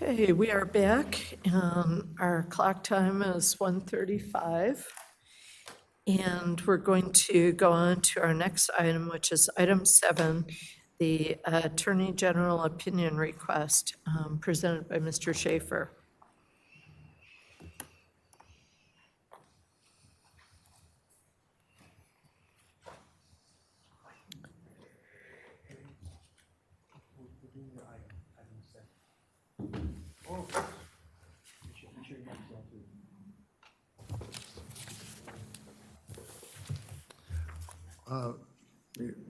Okay, we are back, and our clock time is 1:35. And we're going to go on to our next item, which is item 7, the Attorney General opinion request presented by Mr. Schaefer.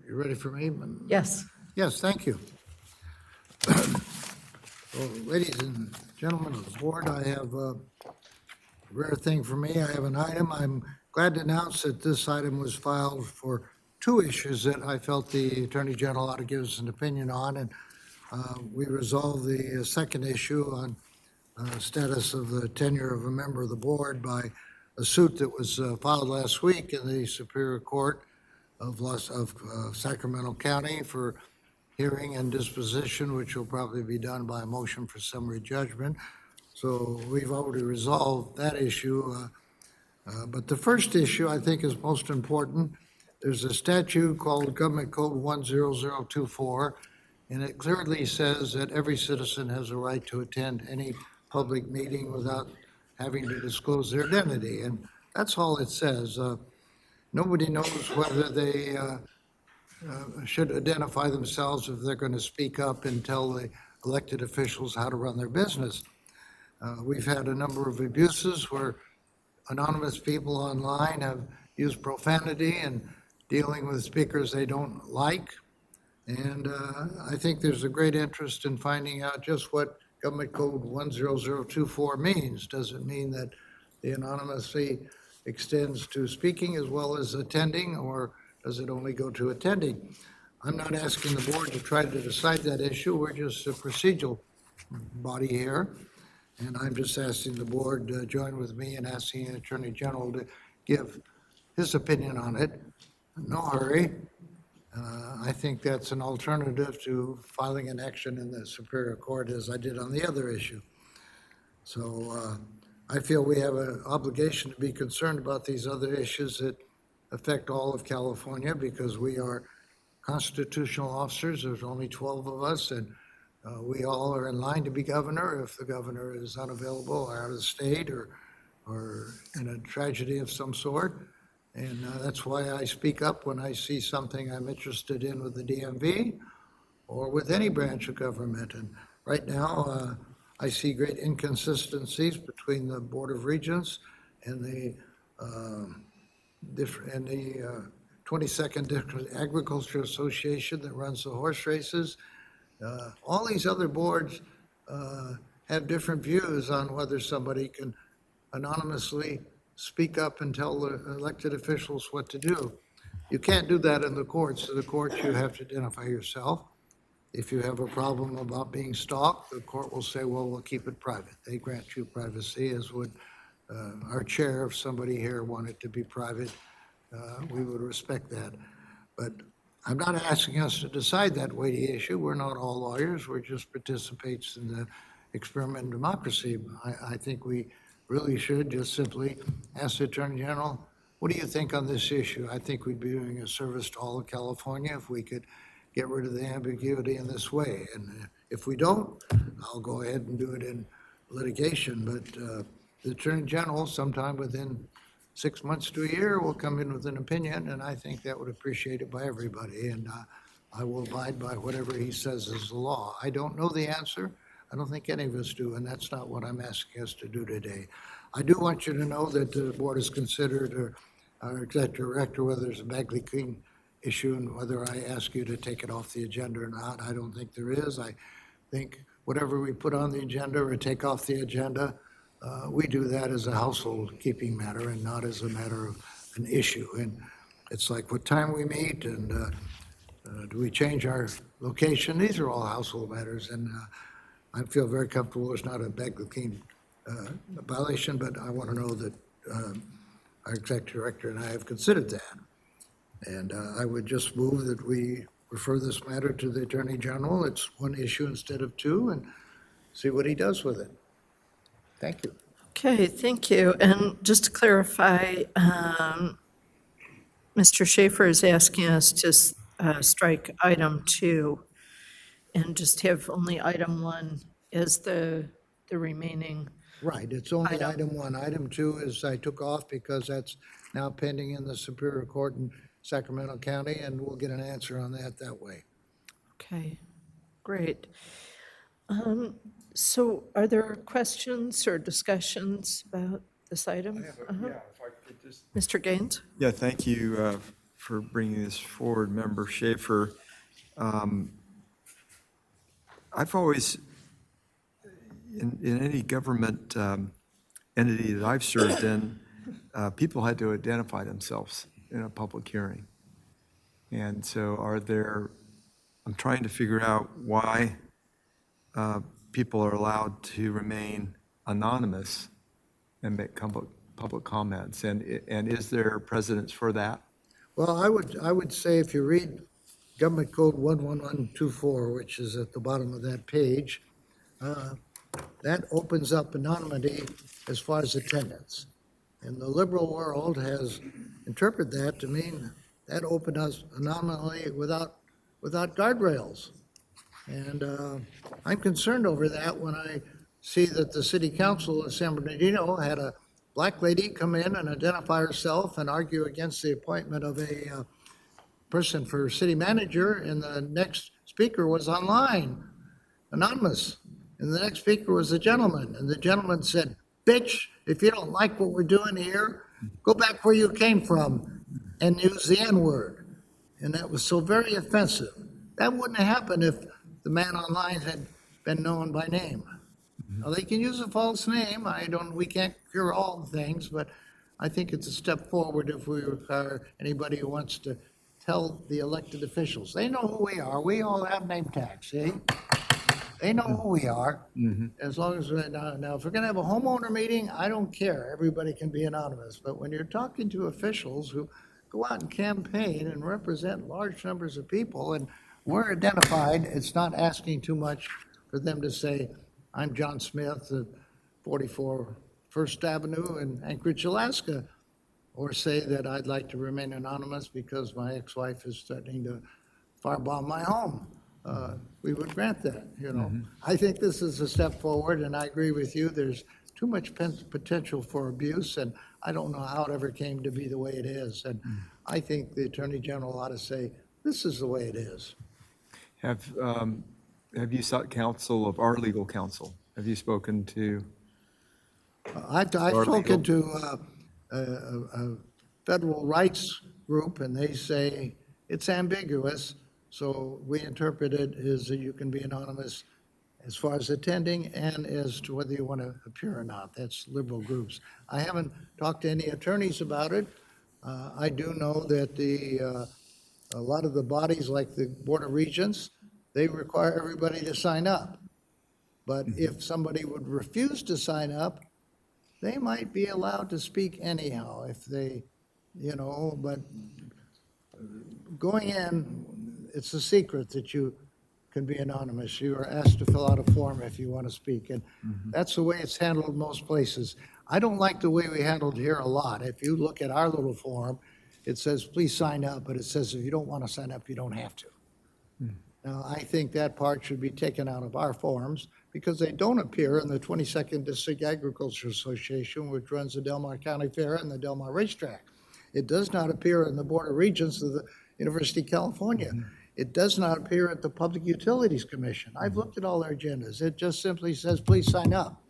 You ready for me? Yes. Yes, thank you. Well, ladies and gentlemen of the board, I have a rare thing for me. I have an item. I'm glad to announce that this item was filed for two issues that I felt the Attorney General ought to give us an opinion on, and we resolved the second issue on status of the tenure of a member of the board by a suit that was filed last week in the Superior Court of Sacramento County for hearing and disposition, which will probably be done by a motion for summary judgment. So we've already resolved that issue. But the first issue I think is most important. There's a statute called Government Code 10024, and it clearly says that every citizen has a right to attend any public meeting without having to disclose their identity. And that's all it says. Nobody knows whether they should identify themselves if they're going to speak up and tell the elected officials how to run their business. We've had a number of abuses where anonymous people online have used profanity and dealing with speakers they don't like. And I think there's a great interest in finding out just what Government Code 10024 means. Does it mean that the anonymity extends to speaking as well as attending, or does it only go to attending? I'm not asking the board to try to decide that issue. We're just a procedural body here. And I'm just asking the board to join with me in asking the Attorney General to give his opinion on it. No hurry. I think that's an alternative to filing an action in the Superior Court as I did on the other issue. So I feel we have an obligation to be concerned about these other issues that affect all of California because we are constitutional officers. There's only 12 of us, and we all are in line to be governor. If the governor is unavailable or out of the state or in a tragedy of some sort. And that's why I speak up when I see something I'm interested in with the DMV or with any branch of government. And right now, I see great inconsistencies between the Board of Regents and the 22nd District Agriculture Association that runs the horse races. All these other boards have different views on whether somebody can anonymously speak up and tell the elected officials what to do. You can't do that in the courts. In the courts, you have to identify yourself. If you have a problem about being stalked, the court will say, well, we'll keep it private. They grant you privacy, as would our chair. If somebody here wanted to be private, we would respect that. But I'm not asking us to decide that weighty issue. We're not all lawyers. We're just participants in the experiment in democracy. I think we really should just simply ask the Attorney General, what do you think on this issue? I think we'd be doing a service to all of California if we could get rid of the ambiguity in this way. And if we don't, I'll go ahead and do it in litigation. But the Attorney General, sometime within 6 months to a year, will come in with an opinion, and I think that would appreciate it by everybody. And I will abide by whatever he says is the law. I don't know the answer. I don't think any of us do, and that's not what I'm asking us to do today. I do want you to know that the board has considered our executive director, whether there's a Bagley King issue and whether I ask you to take it off the agenda or not. I don't think there is. I think whatever we put on the agenda or take off the agenda, we do that as a household keeping matter and not as a matter of an issue. And it's like what time we meet and do we change our location? These are all household matters, and I feel very comfortable it's not a Bagley King violation, but I want to know that our executive director and I have considered that. And I would just move that we refer this matter to the Attorney General. It's one issue instead of two, and see what he does with it. Thank you. Okay, thank you. And just to clarify, Mr. Schaefer is asking us to strike item 2 and just have only item 1 as the remaining. Right, it's only Item. item 1. Item 2 is I took off because that's now pending in the Superior Court in Sacramento County, and we'll get an answer on that way. Okay, great. So are there questions or discussions about this item? Uh-huh. If I could just. Mr. Gaines? Yeah, thank you for bringing this forward, Member Schaefer. I've always, in any government entity that I've served in, people had to identify themselves in a public hearing. And so I'm trying to figure out why people are allowed to remain anonymous and make public comments. And is there precedence for that? Well, I would say if you read Government Code 11124, which is at the bottom of that page, that opens up anonymity as far as attendance. And the liberal world has interpreted that to mean that opened us anonymity without guardrails. And I'm concerned over that when I see that the city council of San Bernardino had a black lady come in and identify herself and argue against the appointment of a person for city manager, and the next speaker was online, anonymous. And the next speaker was a gentleman, and the gentleman said, "Bitch, if you don't like what we're doing here, go back where you came from," and use the N-word. And that was so very offensive. That wouldn't have happened if the man online had been known by name. Now, they can use a false name. We can't cure all the things, but I think it's a step forward if we require anybody who wants to tell the elected officials. They know who we are. We all have name tags, see? They know who we are. As long as, now, if we're gonna have a homeowner meeting, I don't care. Everybody can be anonymous. But when you're talking to officials who go out and campaign and represent large numbers of people, and we're identified, it's not asking too much for them to say, "I'm John Smith at 44 First Avenue in Anchorage, Alaska," or say that I'd like to remain anonymous because my ex-wife is threatening to firebomb my home. We would grant that, you know. I think this is a step forward, and I agree with you. There's too much potential for abuse, and I don't know how it ever came to be the way it is. And I think the Attorney General ought to say, this is the way it is. Have you sought counsel of our legal counsel? Have you spoken to? I've spoken to a federal rights group, and they say it's ambiguous. So we interpret it as that you can be anonymous as far as attending and as to whether you want to appear or not. That's liberal groups. I haven't talked to any attorneys about it. I do know that a lot of the bodies, like the Board of Regents, they require everybody to sign up. But if somebody would refuse to sign up, they might be allowed to speak anyhow if they, but going in, it's a secret that you can be anonymous. You are asked to fill out a form if you want to speak, and that's the way it's handled in most places. I don't like the way we handled here a lot. If you look at our little form, it says, please sign up, but it says if you don't want to sign up, you don't have to. Now, I think that part should be taken out of our forms because they don't appear in the 22nd District Agriculture Association, which runs the Del Mar County Fair and the Del Mar Racetrack. It does not appear in the Board of Regents of the University of California. It does not appear at the Public Utilities Commission. I've looked at all their agendas. It just simply says, please sign up.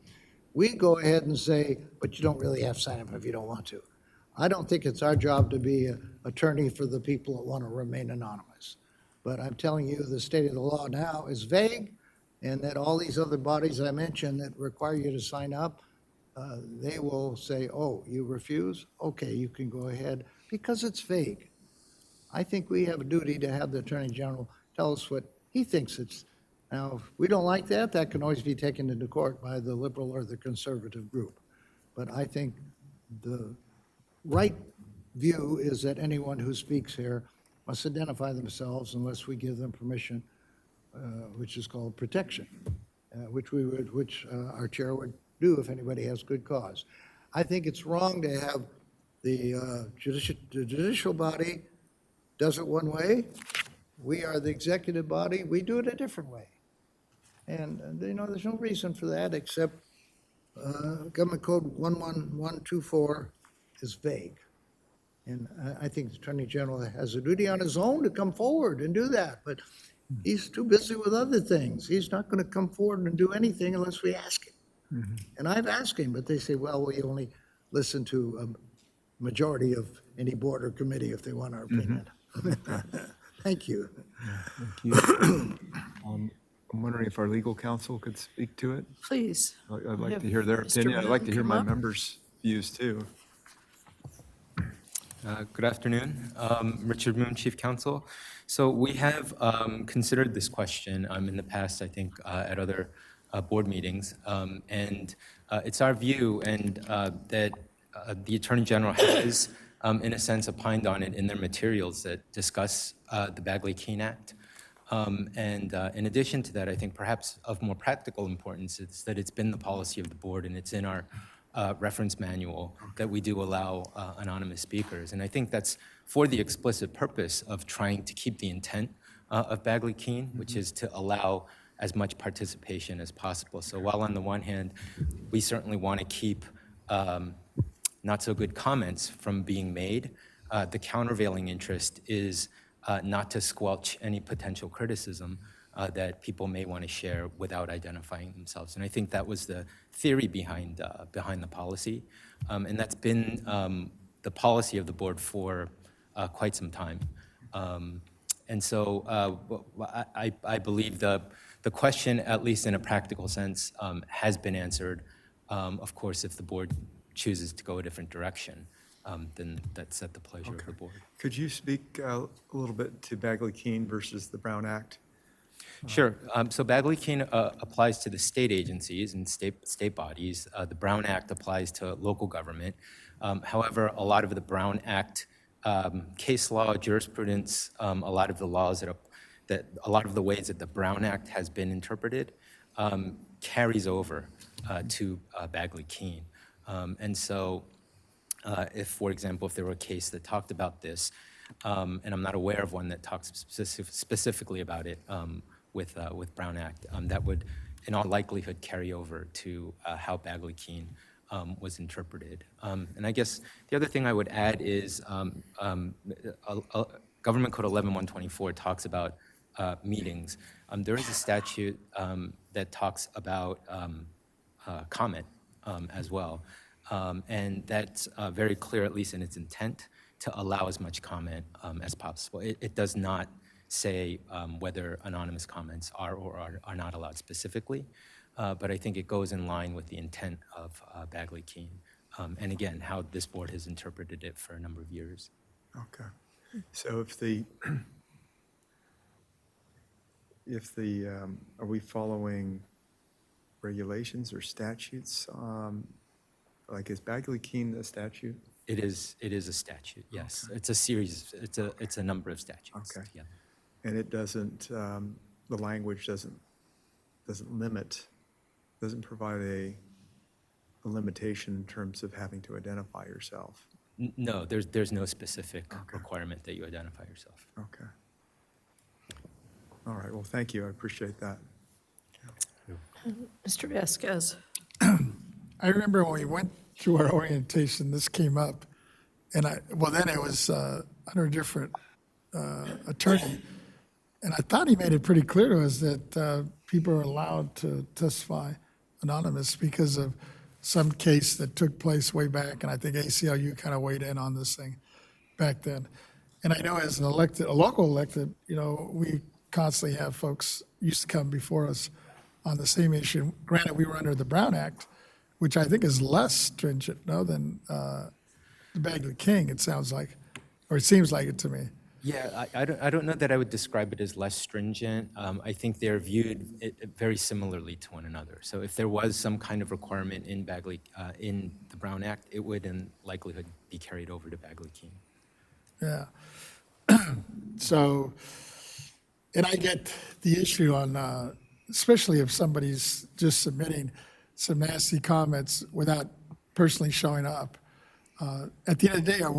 We go ahead and say, but you don't really have to sign up if you don't want to. I don't think it's our job to be an attorney for the people that want to remain anonymous. But I'm telling you, the state of the law now is vague, and that all these other bodies I mentioned that require you to sign up, they will say, oh, you refuse? Okay, you can go ahead, because it's vague. I think we have a duty to have the Attorney General tell us what he thinks it's. Now, if we don't like that, that can always be taken into court by the liberal or the conservative group. But I think the right view is that anyone who speaks here must identify themselves unless we give them permission, which is called protection. which our chair would do if anybody has good cause. I think it's wrong to have the judicial body does it one way. We are the executive body, we do it a different way. And, there's no reason for that except Government Code 11124 is vague. And I think the Attorney General has a duty on his own to come forward and do that, but he's too busy with other things. He's not going to come forward and do anything unless we ask him. And I've asked him, but they say, well, we only listen to a majority of any board or committee if they want our opinion. Thank you. Thank you. I'm wondering if our legal counsel could speak to it. Please. I'd like Have to hear their Mr. opinion. I'd like to Moon hear come my up. members' views too. Good afternoon. Richard Moon, Chief Counsel. So we have considered this question in the past, I think, at other board meetings. And it's our view that the Attorney General has, in a sense, opined on it in their materials that discuss the Bagley-Keene Act. And in addition to that, I think perhaps of more practical importance is that it's been the policy of the board and it's in our reference manual that we do allow anonymous speakers. And I think that's for the explicit purpose of trying to keep the intent of Bagley-Keene, which is to allow as much participation as possible. So while on the one hand, we certainly want to keep not so good comments from being made, the countervailing interest is not to squelch any potential criticism that people may want to share without identifying themselves. And I think that was the theory behind the policy. And that's been the policy of the board for quite some time. And so I believe the question, at least in a practical sense, has been answered. Of course, if the board chooses to go a different direction, then that's at the pleasure of the board. Could you speak a little bit to Bagley-Keene versus the Brown Act? Sure. So Bagley-Keene applies to the state agencies and state bodies. The Brown Act applies to local government. However, a lot of the Brown Act case law, jurisprudence, a lot of the laws a lot of the ways that the Brown Act has been interpreted carries over to Bagley-Keene. And so if, for example, if there were a case that talked about this, and I'm not aware of one that talks specifically about it with Brown Act, that would, in all likelihood, carry over to how Bagley-Keene was interpreted. And I guess the other thing I would add is Government Code 11124 talks about meetings. There is a statute that talks about comment as well. And that's very clear, at least in its intent, to allow as much comment as possible. It does not say whether anonymous comments are or are not allowed specifically, but I think it goes in line with the intent of Bagley-Keene. And again, how this board has interpreted it for a number of years. Okay. So are we following regulations or statutes? Like, is Bagley-Keene a statute? It is a statute, yes. Okay. It's a series, it's a number of statutes. Okay. Yeah. And it doesn't, the language doesn't provide a limitation in terms of having to identify yourself. No, there's no specific requirement that you identify yourself. Okay. All right, well, thank you, I appreciate that. Mr. Vasquez. I remember when we went through our orientation, this came up, and then it was under a different attorney, and I thought he made it pretty clear to us that people are allowed to testify anonymous because of some case that took place way back, and I think ACLU kind of weighed in on this thing back then. And I know as a local elected, we constantly have folks used to come before us on the same issue. Granted, we were under the Brown Act, which I think is less stringent, than the Bagley-Keene, it sounds like, or it seems like it to me. Yeah, I don't know that I would describe it as less stringent. I think they're viewed very similarly to one another. So if there was some kind of requirement in in the Brown Act, it would in likelihood be carried over to Bagley-Keene. Yeah. So, and I get the issue on especially if somebody's just submitting some nasty comments without personally showing up. At the end of the day, are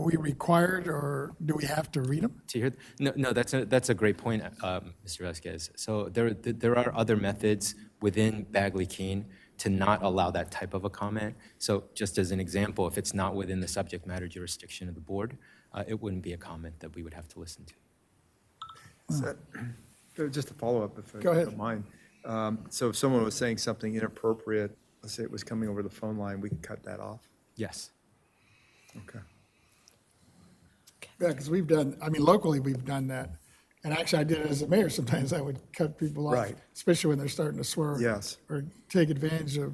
we required, or do we have to read them? To hear, no, that's a great point, Mr. Vasquez. So there are other methods within Bagley-Keene to not allow that type of a comment. So just as an example, if it's not within the subject matter jurisdiction of the board, it wouldn't be a comment that we would have to listen to. Just a follow-up, if Go I ahead. don't mind. So if someone was saying something inappropriate, let's say it was coming over the phone line, we could cut that off? Yes. Okay. Yeah, because locally, we've done that. And actually, I did it as a mayor. Sometimes I would cut people off, Right. especially when they're starting to swear. Yes. Or take advantage of,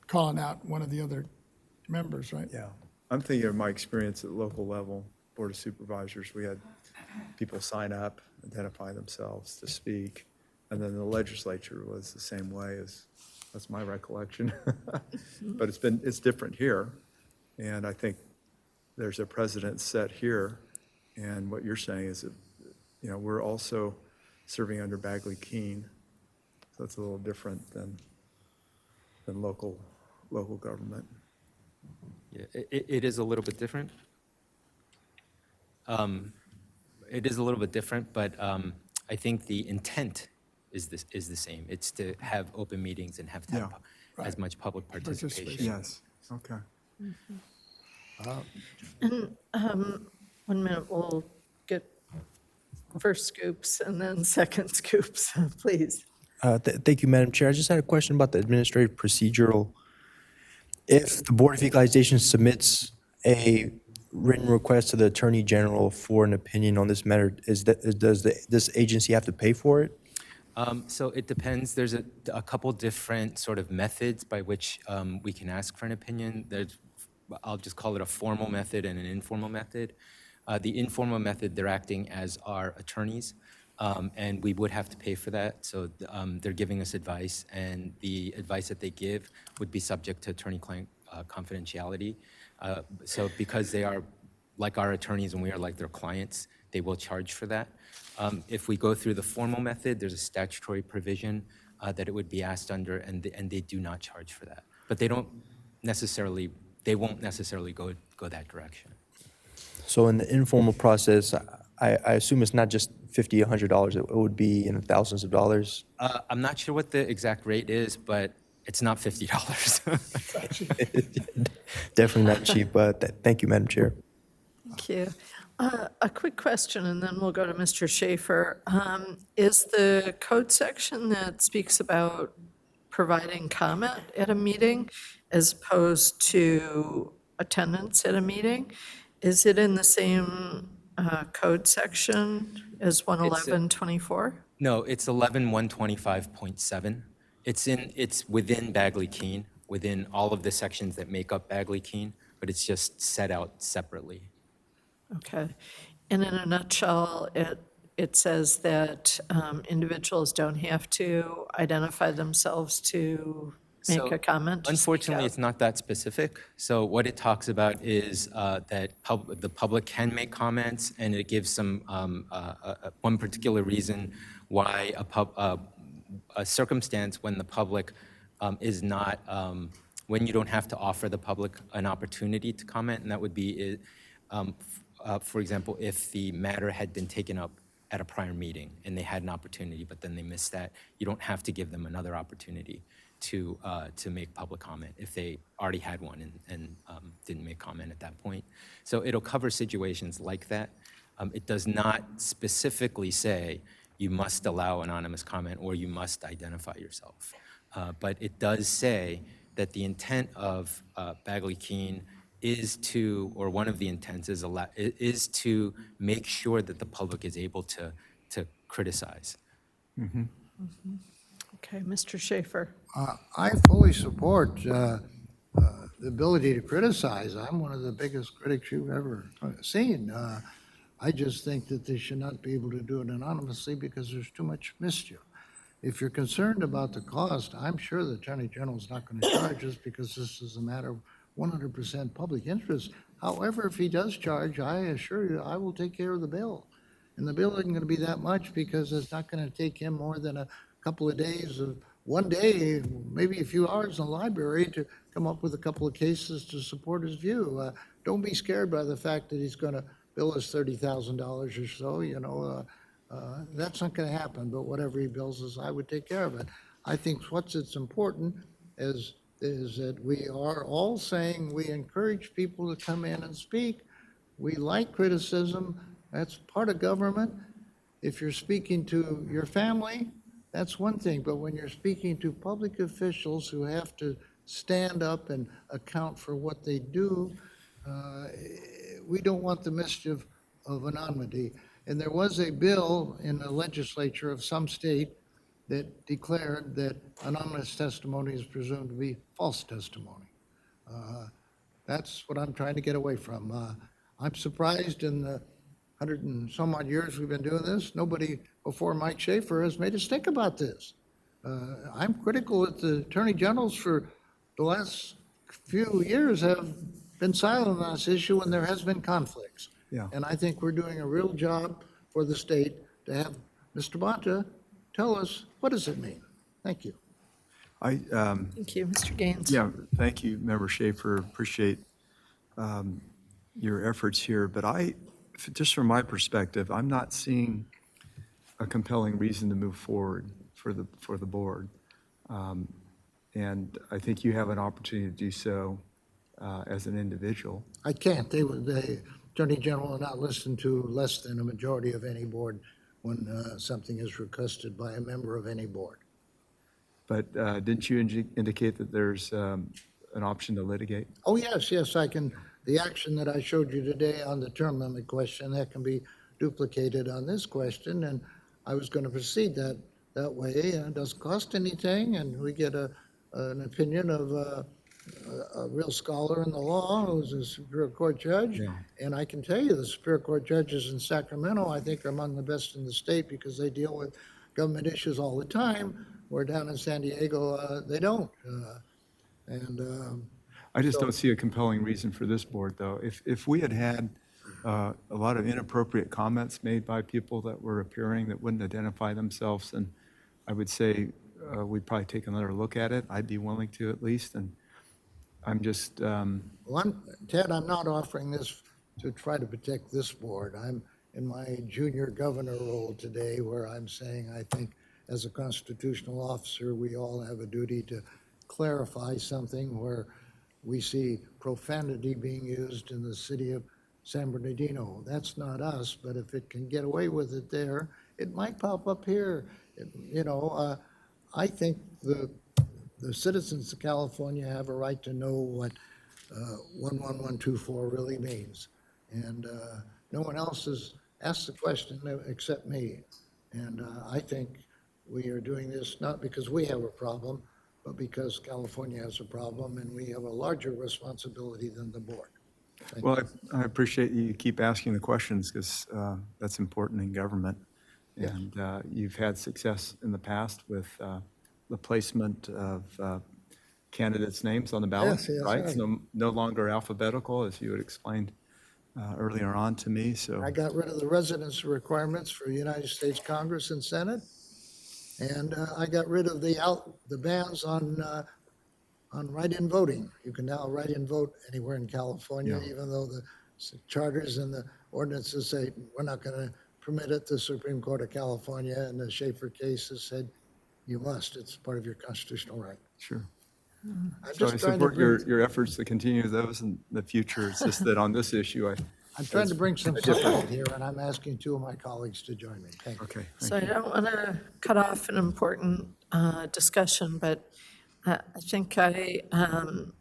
calling out one of the other members, right? Yeah. I'm thinking of my experience at the local level, Board of Supervisors. We had people sign up, identify themselves to speak, and then the legislature was the same way that's my recollection. But it's different here, and I think there's a precedent set here, and what you're saying is that, we're also serving under Bagley-Keene, so it's a little different than local government. Yeah, it is a little bit different. It is a little bit different, but I think the intent is the same. It's to have open meetings and have to have Yeah. as much public participation. Participation. Yes, okay. 1 minute, we'll get first scoops and then second scoops, please. Thank you, Madam Chair. I just had a question about the administrative procedural. If the Board of Equalization submits a written request to the Attorney General for an opinion on this matter, does this agency have to pay for it? So it depends. There's a couple different sort of methods by which we can ask for an opinion. I'll just call it a formal method and an informal method. The informal method, they're acting as our attorneys, and we would have to pay for that. So they're giving us advice, and the advice that they give would be subject to attorney-client confidentiality. So because they are like our attorneys and we are like their clients, they will charge for that. If we go through the formal method, there's a statutory provision that it would be asked under, and they do not charge for that. But they won't necessarily go that direction. So in the informal process, I assume it's not just $50, $100, it would be in the thousands of dollars? I'm not sure what the exact rate is, but it's not $50. Definitely not cheap, but thank you, Madam Chair. Thank you. A quick question, and then we'll go to Mr. Schaefer. Is the code section that speaks about providing comment at a meeting as opposed to attendance at a meeting, is it in the same code section as 111.24? No, it's 11125.7. It's within Bagley-Keene, within all of the sections that make up Bagley-Keene, but it's just set out separately. Okay. And in a nutshell, it says that individuals don't have to identify themselves to make So, a comment? to speak Unfortunately, out? it's not that specific. So what it talks about is that the public can make comments, and it gives some one particular reason why a circumstance when the public is not, when you don't have to offer the public an opportunity to comment, and that would be, for example, if the matter had been taken up at a prior meeting and they had an opportunity, but then they missed that, you don't have to give them another opportunity to make public comment if they already had one and didn't make comment at that point. So it'll cover situations like that. It does not specifically say you must allow anonymous comment or you must identify yourself. But it does say that the intent of Bagley-Keene is to, or one of the intents is to make sure that the public is able to criticize. Okay, Mr. Schaefer. I fully support the ability to criticize. I'm one of the biggest critics you've ever seen. I just think that they should not be able to do it anonymously because there's too much mischief. If you're concerned about the cost, I'm sure the Attorney General is not going to charge us because this is a matter of 100% public interest. However, if he does charge, I assure you, I will take care of the bill. and the bill isn't going to be that much because it's not going to take him more than a couple of days of, one day, maybe a few hours in the library to come up with a couple of cases to support his view. Don't be scared by the fact that he's going to bill us $30,000 or so, that's not going to happen, but whatever he bills us, I would take care of it. I think what's important is that we are all saying we encourage people to come in and speak. We like criticism. That's part of government. If you're speaking to your family, that's one thing, but when you're speaking to public officials who have to stand up and account for what they do, we don't want the mischief of anonymity. And there was a bill in the legislature of some state that declared that anonymous testimony is presumed to be false testimony. That's what I'm trying to get away from. I'm surprised in the 100 and some odd years we've been doing this, nobody before Mike Schaefer has made us think about this. I'm critical that the attorney generals for the last few years have been silent on this issue when there has been conflicts. Yeah. And I think we're doing a real job for the state to have Mr. Bonta tell us, what does it mean? Thank you. Thank you, Mr. Gaines. Yeah, thank you, Member Schaefer. Appreciate your efforts here. But just from my perspective, I'm not seeing a compelling reason to move forward for the board. And I think you have an opportunity to do so as an individual. I can't. The Attorney General will not listen to less than a majority of any board when something is requested by a member of any board. But didn't you indicate that there's an option to litigate? Oh, yes, I can. The action that I showed you today on the term limit question, that can be duplicated on this question, and I was going to proceed that way. It doesn't cost anything, and we get an opinion of a real scholar in the law who's a Superior Court judge. Yeah. And I can tell you, the Superior Court judges in Sacramento, I think, are among the best in the state because they deal with government issues all the time, where down in San Diego, they don't. I just don't see a compelling reason for this board, though. If we had a lot of inappropriate comments made by people that were appearing that wouldn't identify themselves, and I would say we'd probably take another look at it. I'd be willing to at least, and I'm just, Well, Ted, I'm not offering this to try to protect this board. I'm in my junior governor role today where I'm saying I think as a constitutional officer, we all have a duty to clarify something where we see profanity being used in the city of San Bernardino. That's not us, but if it can get away with it there, it might pop up here. I think the citizens of California have a right to know what 11124 really means. And no one else has asked the question except me. And I think we are doing this not because we have a problem, but because California has a problem and we have a larger responsibility than the board. Thank well, you. I appreciate you keep asking the questions because that's important in government. Yes. And you've had success in the past with the placement of candidates' names on the ballot, Yes, yes, right? right. So no longer alphabetical, as you had explained earlier on to me, so. I got rid of the residency requirements for United States Congress and Senate. And I got rid of the bans on write-in voting. You can now write-in vote anywhere in California, Yeah. even though the charters and the ordinances say we're not going to permit it. The Supreme Court of California and the Schaefer case has said you must. It's part of your constitutional right. Sure. I'm So I just trying to support bring, your efforts to continue those in the future. It's just that on this issue, I'm trying to bring some support here, and I'm asking two of my colleagues to join me. Thank you. okay. So I don't want to cut off an important discussion, but I think I am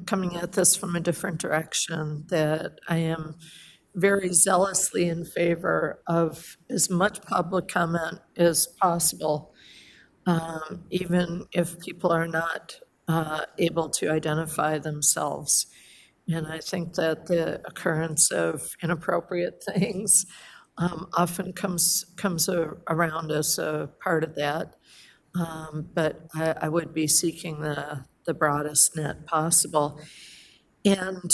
coming at this from a different direction, that I am very zealously in favor of as much public comment as possible, even if people are not able to identify themselves. And I think that the occurrence of inappropriate things often comes around as a part of that. But I would be seeking the broadest net possible. And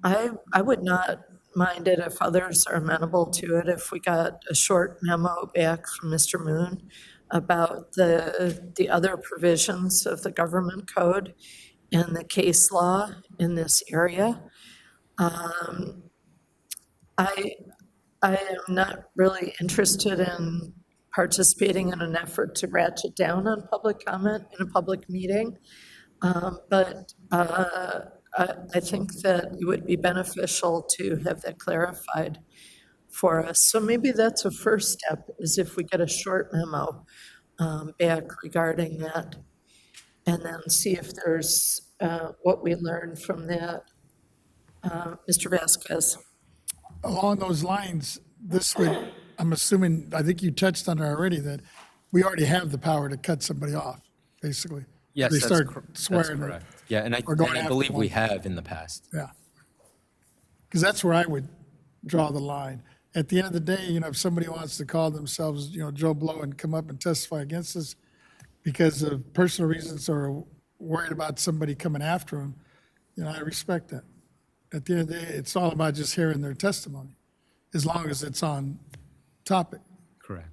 I would not mind it if others are amenable to it, if we got a short memo back from Mr. Moon about the other provisions of the government code and the case law in this area. I, I am not really interested in participating in an effort to ratchet down on public comment in a public meeting. But I think that it would be beneficial to have that clarified for us. So maybe that's a first step, is if we get a short memo back regarding that, and then see if there's what we learned from that. Mr. Vasquez? Along those lines, this would, I'm assuming, I think you touched on it already, that we already have the power to cut somebody off, basically. Yes, They that's start that's swearing or- correct. Yeah, and or going I after believe we one. have in the past. Yeah. Because that's where I would draw the line. At the end of the day, if somebody wants to call themselves, Joe Blow and come up and testify against us because of personal reasons or worried about somebody coming after them, I respect that. At the end of the day, it's all about just hearing their testimony, as long as it's on topic. Correct.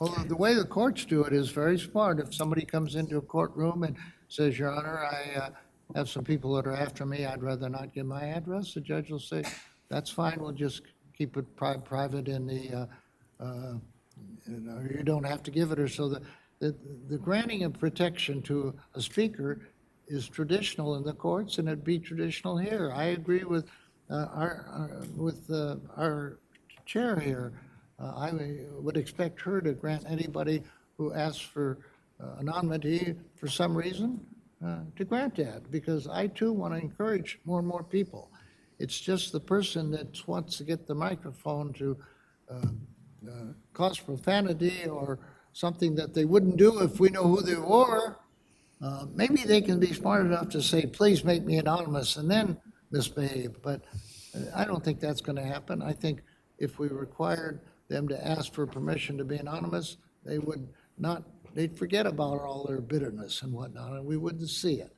Well, the way the courts do it is very smart. If somebody comes into a courtroom and says, Your Honor, I have some people that are after me, I'd rather not give my address, the judge will say, that's fine, we'll just keep it private in the, you don't have to give it, or so the granting of protection to a speaker is traditional in the courts, and it'd be traditional here. I agree with our chair here. I would expect her to grant anybody who asks for anonymity for some reason to grant that, because I too want to encourage more and more people. It's just the person that wants to get the microphone to cause profanity or something that they wouldn't do if we know who they were. Maybe they can be smart enough to say, please make me anonymous, and then misbehave. But I don't think that's going to happen. I think if we required them to ask for permission to be anonymous, they would not, they'd forget about all their bitterness and whatnot, and we wouldn't see it.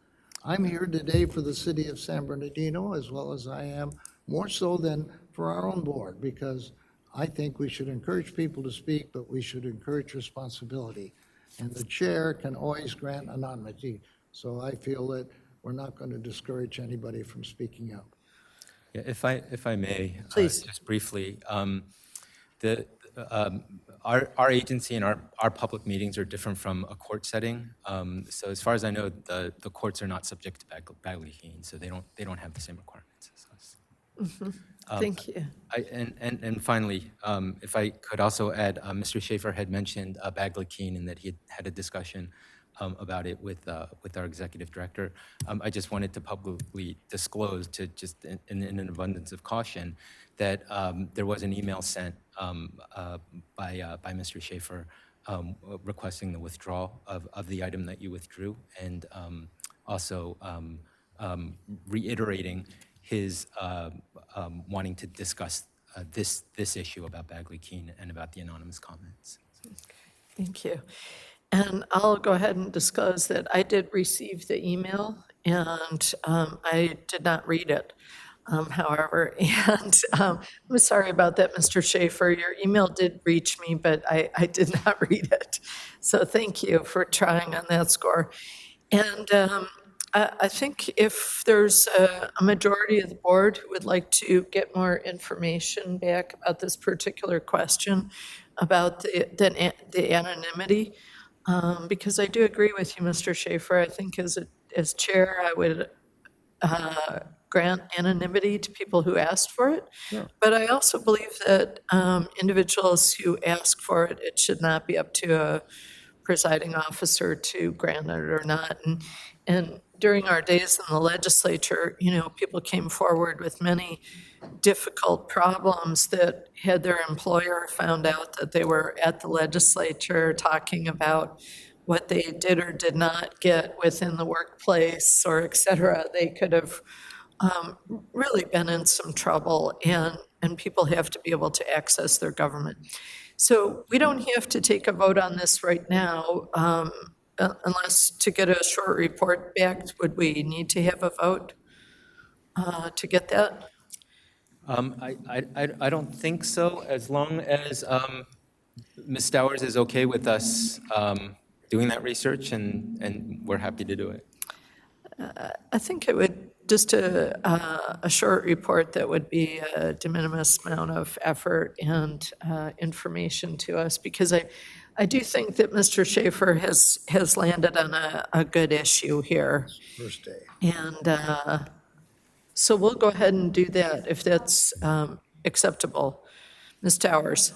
I'm here today for the city of San Bernardino, as well as I am, more so than for our own board, because I think we should encourage people to speak, but we should encourage responsibility. And the chair can always grant anonymity. So I feel that we're not going to discourage anybody from speaking up. Yeah, if I may, Please. just briefly, our agency and our public meetings are different from a court setting. So as far as I know, the courts are not subject to Bagley-Keene, so they don't have the same requirements as us. Thank you. And finally, if I could also add, Mr. Schaefer had mentioned Bagley-Keene and that he had a discussion about it with our executive director. I just wanted to publicly disclose, to just in an abundance of caution, that there was an email sent by Mr. Schaefer requesting the withdrawal of the item that you withdrew, and also reiterating his wanting to discuss this issue about Bagley-Keene and about the anonymous comments. Thank you. And I'll go ahead and disclose that I did receive the email, and I did not read it, however. And I'm sorry about that, Mr. Schaefer. Your email did reach me, but I did not read it. So thank you for trying on that score. And I think if there's a majority of the board who would like to get more information back about this particular question, about the anonymity, because I do agree with you, Mr. Schaefer. I think as chair, I would grant anonymity to people who asked for it. But I also believe that individuals who ask for it, it should not be up to a presiding officer to grant it or not. And during our days in the legislature, people came forward with many difficult problems that had their employer found out that they were at the legislature talking about what they did or did not get within the workplace, or et cetera, they could have really been in some trouble, and people have to be able to access their government. So we don't have to take a vote on this right now, unless to get a short report back. Would we need to have a vote to get that? I don't think so, as long as Ms. Stowers is okay with us doing that research, and we're happy to do it. I think it would, just a short report that would be a de minimis amount of effort and information to us, because I do think that Mr. Schaefer has landed on a good issue here. First day. And so we'll go ahead and do that if that's acceptable. Ms. Towers?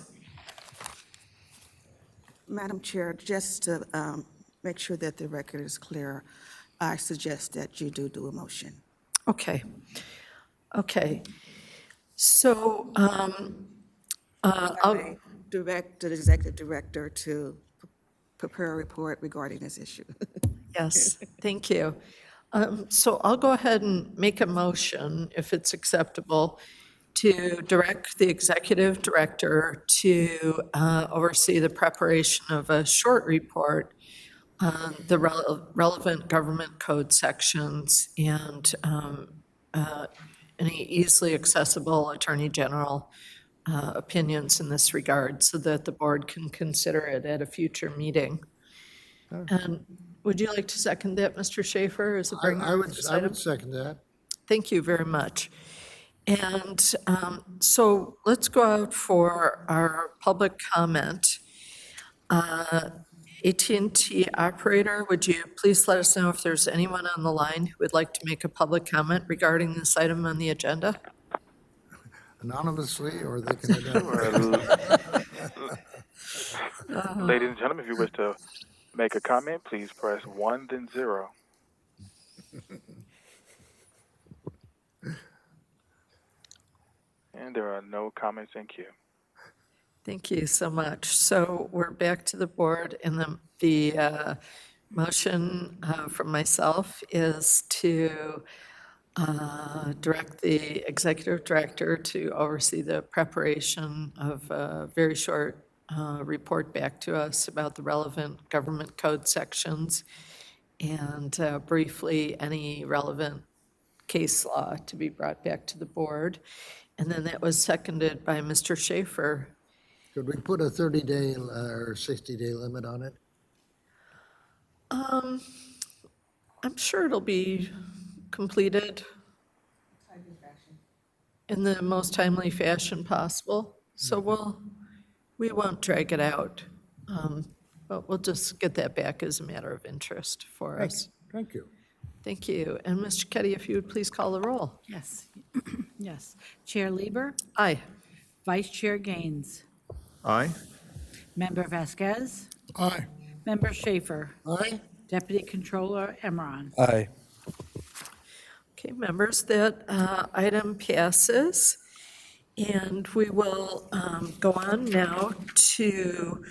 Madam Chair, just to make sure that the record is clear, I suggest that you do a motion. Okay. Okay. So I'll, Direct the executive director to prepare a report regarding this issue. yes, thank you. So I'll go ahead and make a motion, if it's acceptable, to direct the executive director to oversee the preparation of a short report on the relevant government code sections and any easily accessible Attorney General opinions in this regard, so that the board can consider it at a future meeting. And would you like to second that, Mr. Schaefer, as a bringer I of would, this I item? would second that. Thank you very much. And so let's go out for our public comment. AT&T operator, would you please let us know if there's anyone on the line who would like to make a public comment regarding this item on the agenda? Anonymously, or they can identify. Ladies and gentlemen, if you wish to make a comment, please press 1, then 0. And there are no comments in queue. Thank you so much. So we're back to the board, and the motion from myself is to direct the executive director to oversee the preparation of a very short report back to us about the relevant government code sections, and briefly, any relevant case law to be brought back to the board. And then that was seconded by Mr. Schaefer. Could we put a 30-day or 60-day limit on it? I'm sure it'll be completed in the most timely fashion possible. So we won't drag it out. But we'll just get that back as a matter of interest for us. Thank you. Thank you. And Mr. Ketty, if you would please call the roll. Yes, yes. Chair Lieber, Aye. Vice Chair Gaines, Aye? Member Vasquez, Aye. Member Schaefer, Aye? Deputy Controller Emron. Aye. Okay, members, that item passes. And we will go on now to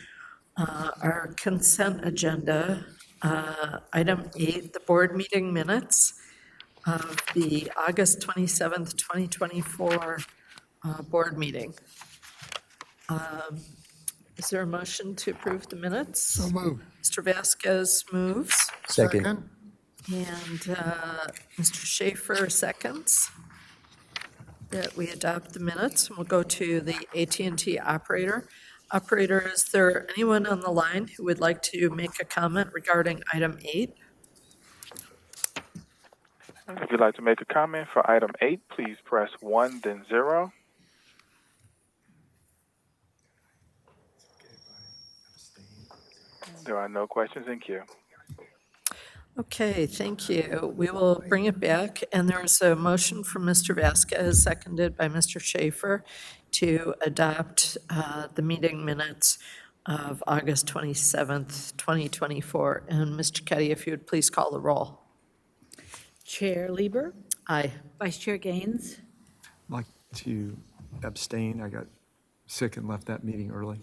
our consent agenda. Item 8, the board meeting minutes of the August 27th, 2024 board meeting. Is there a motion to approve the minutes? So moved. Mr. Vasquez moves, Second. and Mr. Schaefer seconds that we adopt the minutes. And we'll go to the AT&T operator. Operator, is there anyone on the line who would like to make a comment regarding item 8? If you'd like to make a comment for item 8, please press 1, then 0. There are no questions in queue. Okay, thank you. We will bring it back, and there's a motion from Mr. Vasquez, seconded by Mr. Schaefer, to adopt the meeting minutes of August 27th, 2024. And Mr. Ketty, if you would please call the roll. Chair Lieber, Aye. Vice Chair Gaines, I'd like to abstain. I got sick and left that meeting early.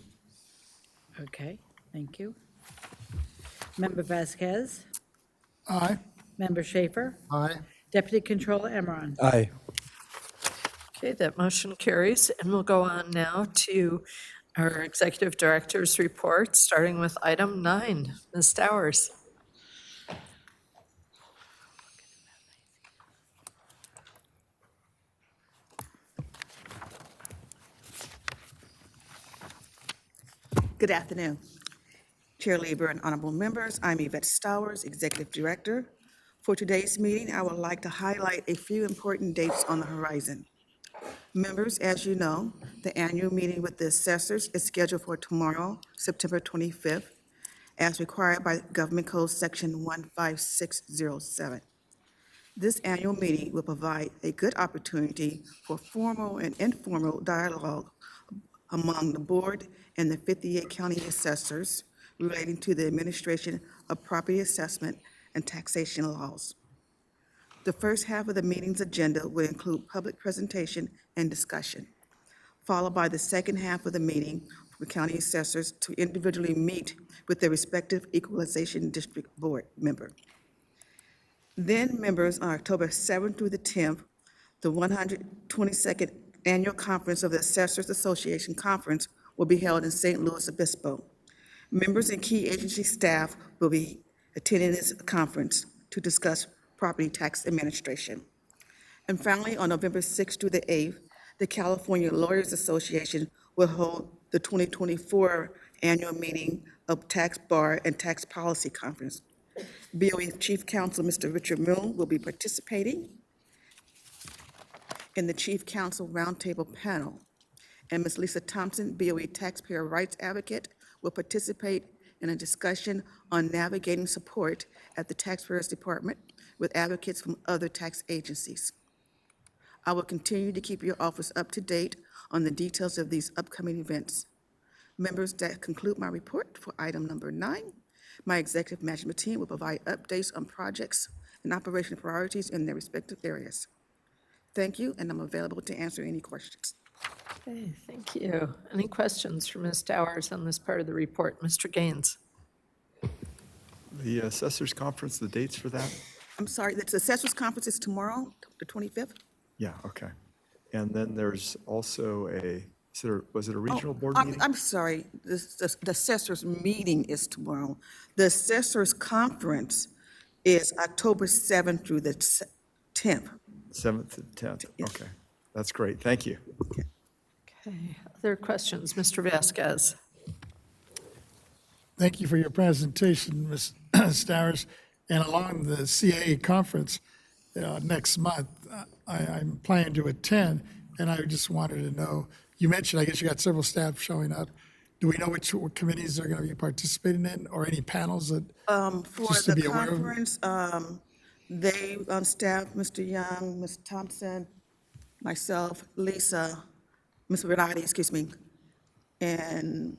okay, thank you. Member Vasquez, Aye. Member Schaefer, Aye? Deputy Controller Emron. Aye. Okay, that motion carries, and we'll go on now to our executive director's report, starting with item 9. Ms. Stowers. Good afternoon. Chair Lieber and honorable members, I'm Yvette Stowers, Executive Director. For today's meeting, I would like to highlight a few important dates on the horizon. Members, as you know, the annual meeting with the assessors is scheduled for tomorrow, September 25th, as required by Government Code Section 15607. This annual meeting will provide a good opportunity for formal and informal dialogue among the board and the 58 county assessors relating to the administration of property assessment and taxation laws. The first half of the meeting's agenda will include public presentation and discussion, followed by the second half of the meeting for county assessors to individually meet with their respective equalization district board member. Then members on October 7th through the 10th, the 122nd Annual Conference of the Assessors Association Conference will be held in St. Louis Obispo. Members and key agency staff will be attending this conference to discuss property tax administration. And finally, on November 6th through the 8th, the California Lawyers Association will hold the 2024 annual meeting of Tax Bar and Tax Policy Conference. BoE Chief Counsel, Mr. Richard Moon, will be participating in the Chief Counsel Roundtable Panel. And Ms. Lisa Thompson, BoE Taxpayer Rights Advocate, will participate in a discussion on navigating support at the Taxpayers Department with advocates from other tax agencies. I will continue to keep your office up to date on the details of these upcoming events. Members, that conclude my report for item number 9. My executive management team will provide updates on projects and operational priorities in their respective areas. Thank you, and I'm available to answer any questions. Okay, thank you. Any questions for Ms. Towers on this part of the report? Mr. Gaines? The assessors conference, the dates for that? I'm sorry, the assessors conference is tomorrow, the 25th? Yeah, okay. And then there's also was it a regional board I'm- meeting? I'm sorry, the assessors meeting is tomorrow. The assessors conference is October 7th through the 10th. 7th and 10th, Yes. okay. That's great, thank you. Okay, other questions? Mr. Vasquez? Thank you for your presentation, Ms. Stowers. And along the CAA conference next month, I'm planning to attend, and I just wanted to know, you mentioned, I guess you got several staff showing up. Do we know which committees they're going to be participating in, or any panels that, For Just to the be aware of- conference, they on staff, Mr. Young, Ms. Thompson, myself, Lisa, Ms. Renati, excuse me, and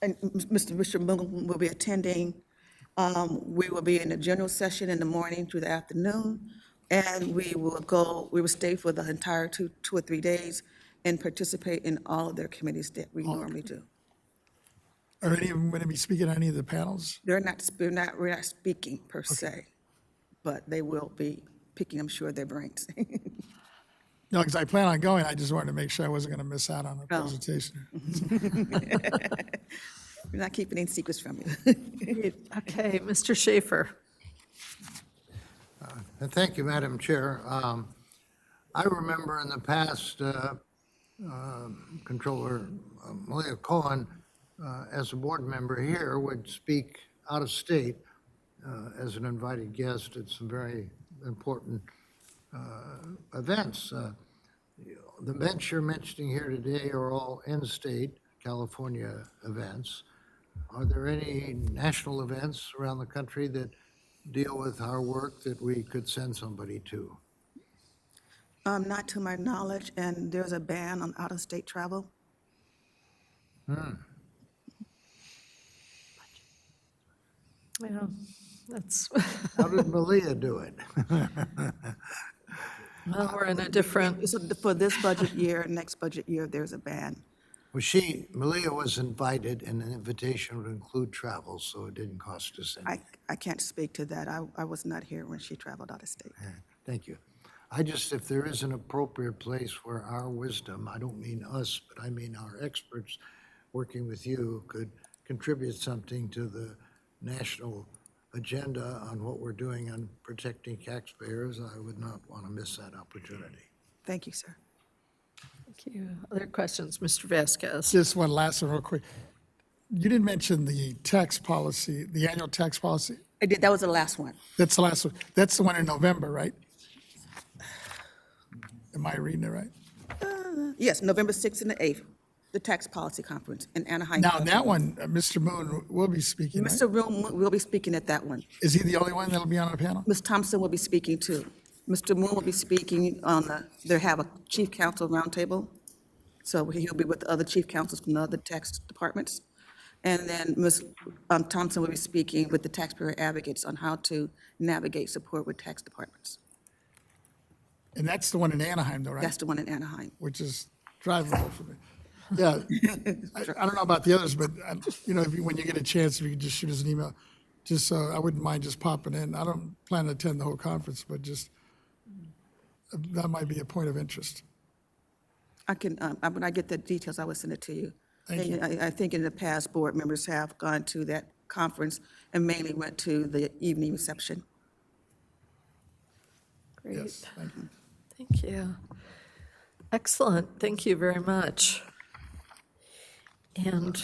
Mr. Richard Moon will be attending. We will be in a general session in the morning through the afternoon, and we will stay for the entire two or 3 days and participate in all of their committees that we normally do. are any of them going to be speaking on any of the panels? We're not speaking per se, but they will be picking, I'm sure, their brains. No, because I plan on going, I just wanted to make sure I wasn't going to miss out on the Oh. presentation. We're not keeping any secrets from you. Okay, Mr. Schaefer? And thank you, Madam Chair. I remember in the past, Controller Malia Cohen, as a board member here, would speak out of state as an invited guest at some very important events. The events you're mentioning here today are all in-state California events. Are there any national events around the country that deal with our work that we could send somebody to? Not to my knowledge, and there's a ban on out-of-state travel. Well, that's, How did Malia do it? well, we're in a different, So for this budget year, next budget year, there's a ban. Well, Malia was invited, and an invitation would include travel, so it didn't cost us anything. I can't speak to that. I was not here when she traveled out of state. Thank you. If there is an appropriate place where our wisdom, I don't mean us, but I mean our experts working with you, could contribute something to the national agenda on what we're doing on protecting taxpayers, I would not want to miss that opportunity. Thank you, sir. Thank you. Other questions, Mr. Vasquez? Just one last one real quick. You didn't mention the tax policy, the annual tax policy. I did, that was the last one. That's the last one. That's the one in November, right? Am I reading it right? Yes, November 6th and the 8th, the tax policy conference in Anaheim. Now, that one, Mr. Moon will be speaking, right? Mr. Room will be speaking at that one. Is he the only one that'll be on the panel? Ms. Thompson will be speaking too. Mr. Moon will be speaking on they have a chief counsel roundtable. So he'll be with the other chief counsels from the other tax departments. And then Ms. Thompson will be speaking with the taxpayer advocates on how to navigate support with tax departments. And that's the one in Anaheim, though, right? That's the one in Anaheim. Which is drivable for me. Yeah, I don't know about the others, but, when you get a chance, if you could just shoot us an email, just so I wouldn't mind just popping in. I don't plan to attend the whole conference, but just, that might be a point of interest. I can, when I get the details, I will send it to you. Thank you. I think in the past, board members have gone to that conference and mainly went to the evening reception. Great. Yes, thank you. Thank you. Excellent. Thank you very much. And,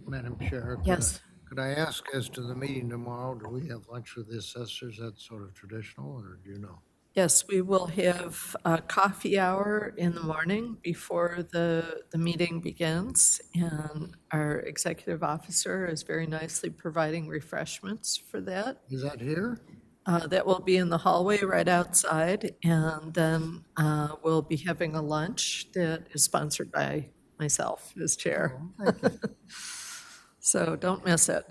Madam Chair? Yes. Could I ask as to the meeting tomorrow, do we have lunch with the assessors? That's sort of traditional, or do you know? yes, we will have a coffee hour in the morning before the meeting begins. And our executive officer is very nicely providing refreshments for that. Is that here? That will be in the hallway right outside, and then we'll be having a lunch that is sponsored by myself as chair. So don't miss it.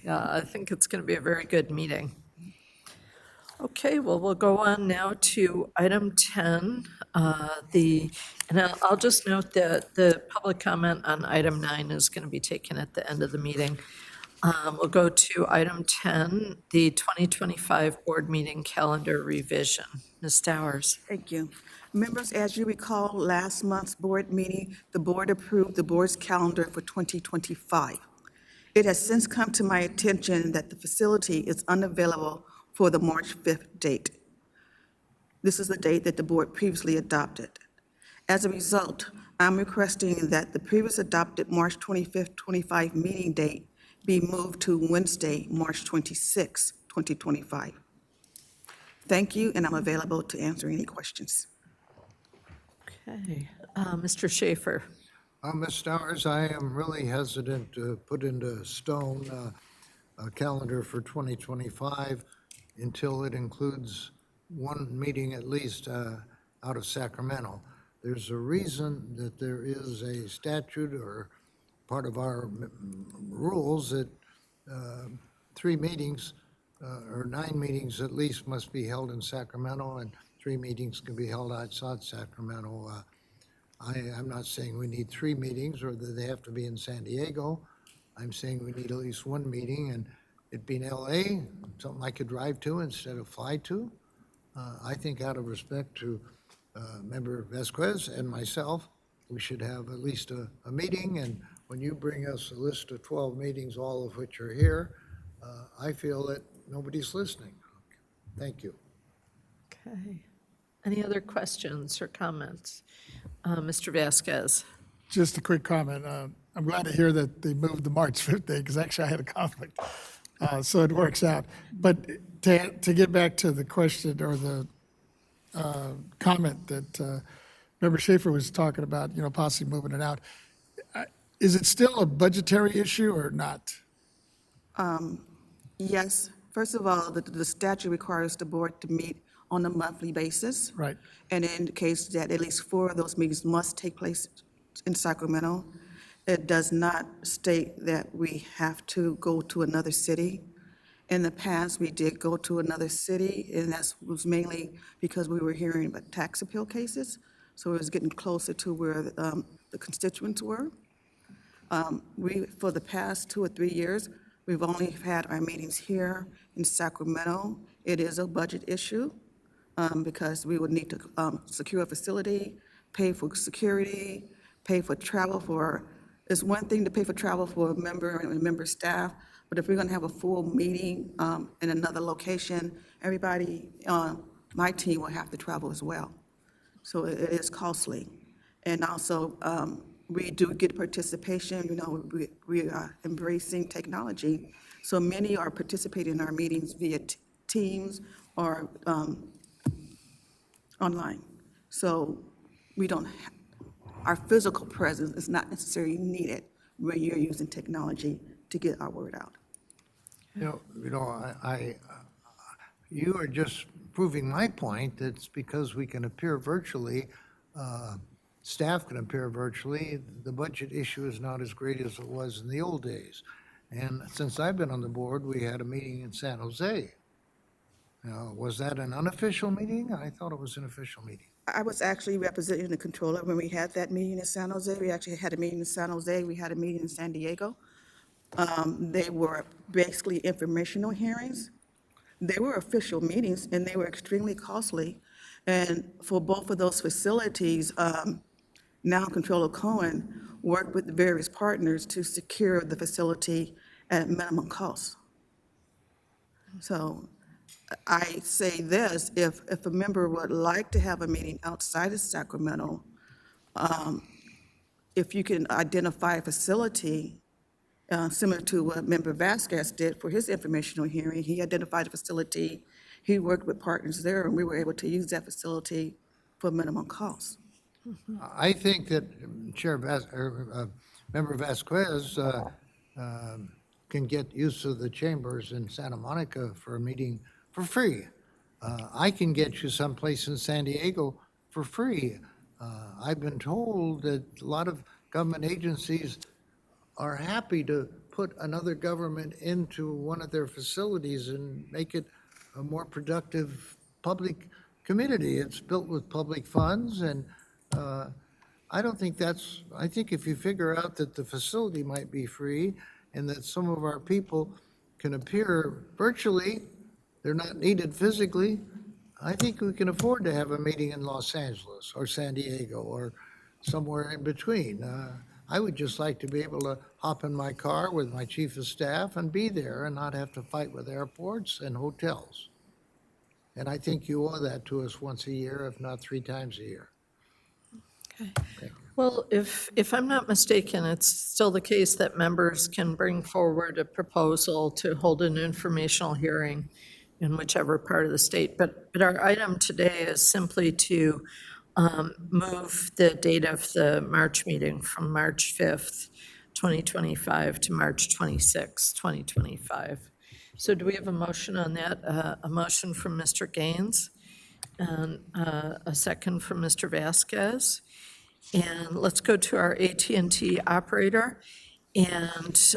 Yeah, I think it's going to be a very good meeting. Okay, well, we'll go on now to item 10. And I'll just note that the public comment on item 9 is going to be taken at the end of the meeting. We'll go to item 10, the 2025 board meeting calendar revision. Ms. Stowers. Thank you. Members, as you recall, last month's board meeting, the board approved the board's calendar for 2025. It has since come to my attention that the facility is unavailable for the March 5th date. This is the date that the board previously adopted. As a result, I'm requesting that the previous adopted March 25th, 25 meeting date be moved to Wednesday, March 26, 2025. Thank you, and I'm available to answer any questions. Okay, Mr. Schaefer. Ms. Stowers, I am really hesitant to put into stone a calendar for 2025 until it includes one meeting at least out of Sacramento. There's a reason that there is a statute or part of our rules that 3 meetings or 9 meetings at least must be held in Sacramento, and 3 meetings can be held outside Sacramento. I'm not saying we need 3 meetings or that they have to be in San Diego. I'm saying we need at least 1 meeting, and it being LA, something I could drive to instead of fly to. I think out of respect to Member Vasquez and myself, we should have at least a meeting, and when you bring us a list of 12 meetings, all of which are here, I feel that nobody's listening. Thank you. Okay. Any other questions or comments? Mr. Vasquez. Just a quick comment. I'm glad to hear that they moved the March 5th day, because actually I had a conflict. So it works out. But to get back to the question or the comment that Member Schaefer was talking about, possibly moving it out, is it still a budgetary issue or not? Yes, first of all, the statute requires the board to meet on a monthly basis. Right. And it indicates that at least 4 of those meetings must take place in Sacramento. It does not state that we have to go to another city. In the past, we did go to another city, and that was mainly because we were hearing about tax appeal cases. So it was getting closer to where the constituents were. For the past 2 or 3 years, we've only had our meetings here in Sacramento. It is a budget issue because we would need to secure a facility, pay for security, pay for travel for, it's one thing to pay for travel for a member and member staff, but if we're going to have a full meeting in another location, everybody on my team will have to travel as well. So it is costly. And also, we do get participation, we are embracing technology. So many are participating in our meetings via Teams or online. So we don't, our physical presence is not necessarily needed when you're using technology to get our word out. You are just proving my point. It's because we can appear virtually, staff can appear virtually. The budget issue is not as great as it was in the old days. And since I've been on the board, we had a meeting in San Jose. Was that an unofficial meeting? I thought it was an official meeting. I was actually representing the controller when we had that meeting in San Jose. We actually had a meeting in San Jose. We had a meeting in San Diego. They were basically informational hearings. They were official meetings, and they were extremely costly. And for both of those facilities, now Controller Cohen worked with various partners to secure the facility at minimum cost. So I say this, if a member would like to have a meeting outside of Sacramento, if you can identify a facility similar to what Member Vasquez did for his informational hearing, he identified a facility, he worked with partners there, and we were able to use that facility for minimum cost. I think that Member Vasquez can get use of the chambers in Santa Monica for a meeting for free. I can get you someplace in San Diego for free. I've been told that a lot of government agencies are happy to put another government into one of their facilities and make it a more productive public community. It's built with public funds, and I don't think I think if you figure out that the facility might be free and that some of our people can appear virtually, they're not needed physically, I think we can afford to have a meeting in Los Angeles or San Diego or somewhere in between. I would just like to be able to hop in my car with my chief of staff and be there and not have to fight with airports and hotels. And I think you owe that to us once a year, if not 3 times a year. Okay. Well, if I'm not mistaken, it's still the case that members can bring forward a proposal to hold an informational hearing in whichever part of the state. But our item today is simply to move the date of the March meeting from March 5th, 2025 to March 26th, 2025. So do we have a motion on that? A motion from Mr. Gaines and a second from Mr. Vasquez. And let's go to our AT&T operator and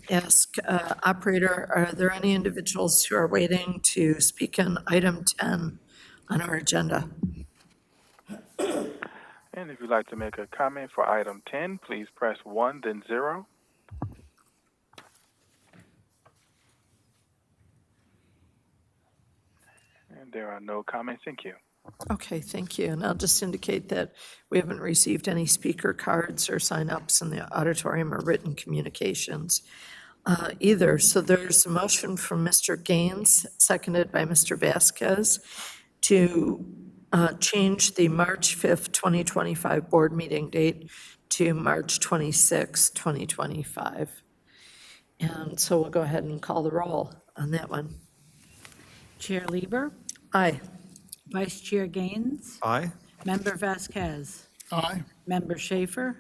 ask, operator, are there any individuals who are waiting to speak on item 10 on our agenda? And if you'd like to make a comment for item 10, please press 1, then 0. And there are no comments. Thank you. Okay, thank you. And I'll just indicate that we haven't received any speaker cards or sign-ups in the auditorium or written communications either. So there's a motion from Mr. Gaines, seconded by Mr. Vasquez, to change the March 5th, 2025 board meeting date to March 26th, 2025. And so we'll go ahead and call the roll on that one. Chair Lieber, Aye. Vice Chair Gaines, Aye? Member Vasquez, Aye. Member Schaefer,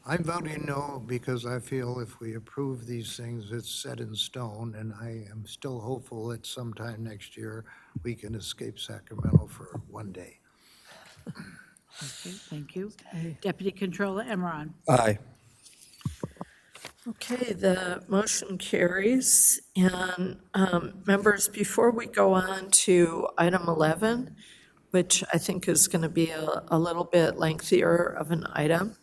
I'm voting no because I feel if we approve these things, it's set in stone, and I am still hopeful that sometime next year we can escape Sacramento for one day. okay, thank you. Deputy Controller Emron, Aye. Okay, the motion carries. And members, before we go on to item 11, which I think is going to be a little bit lengthier of an item,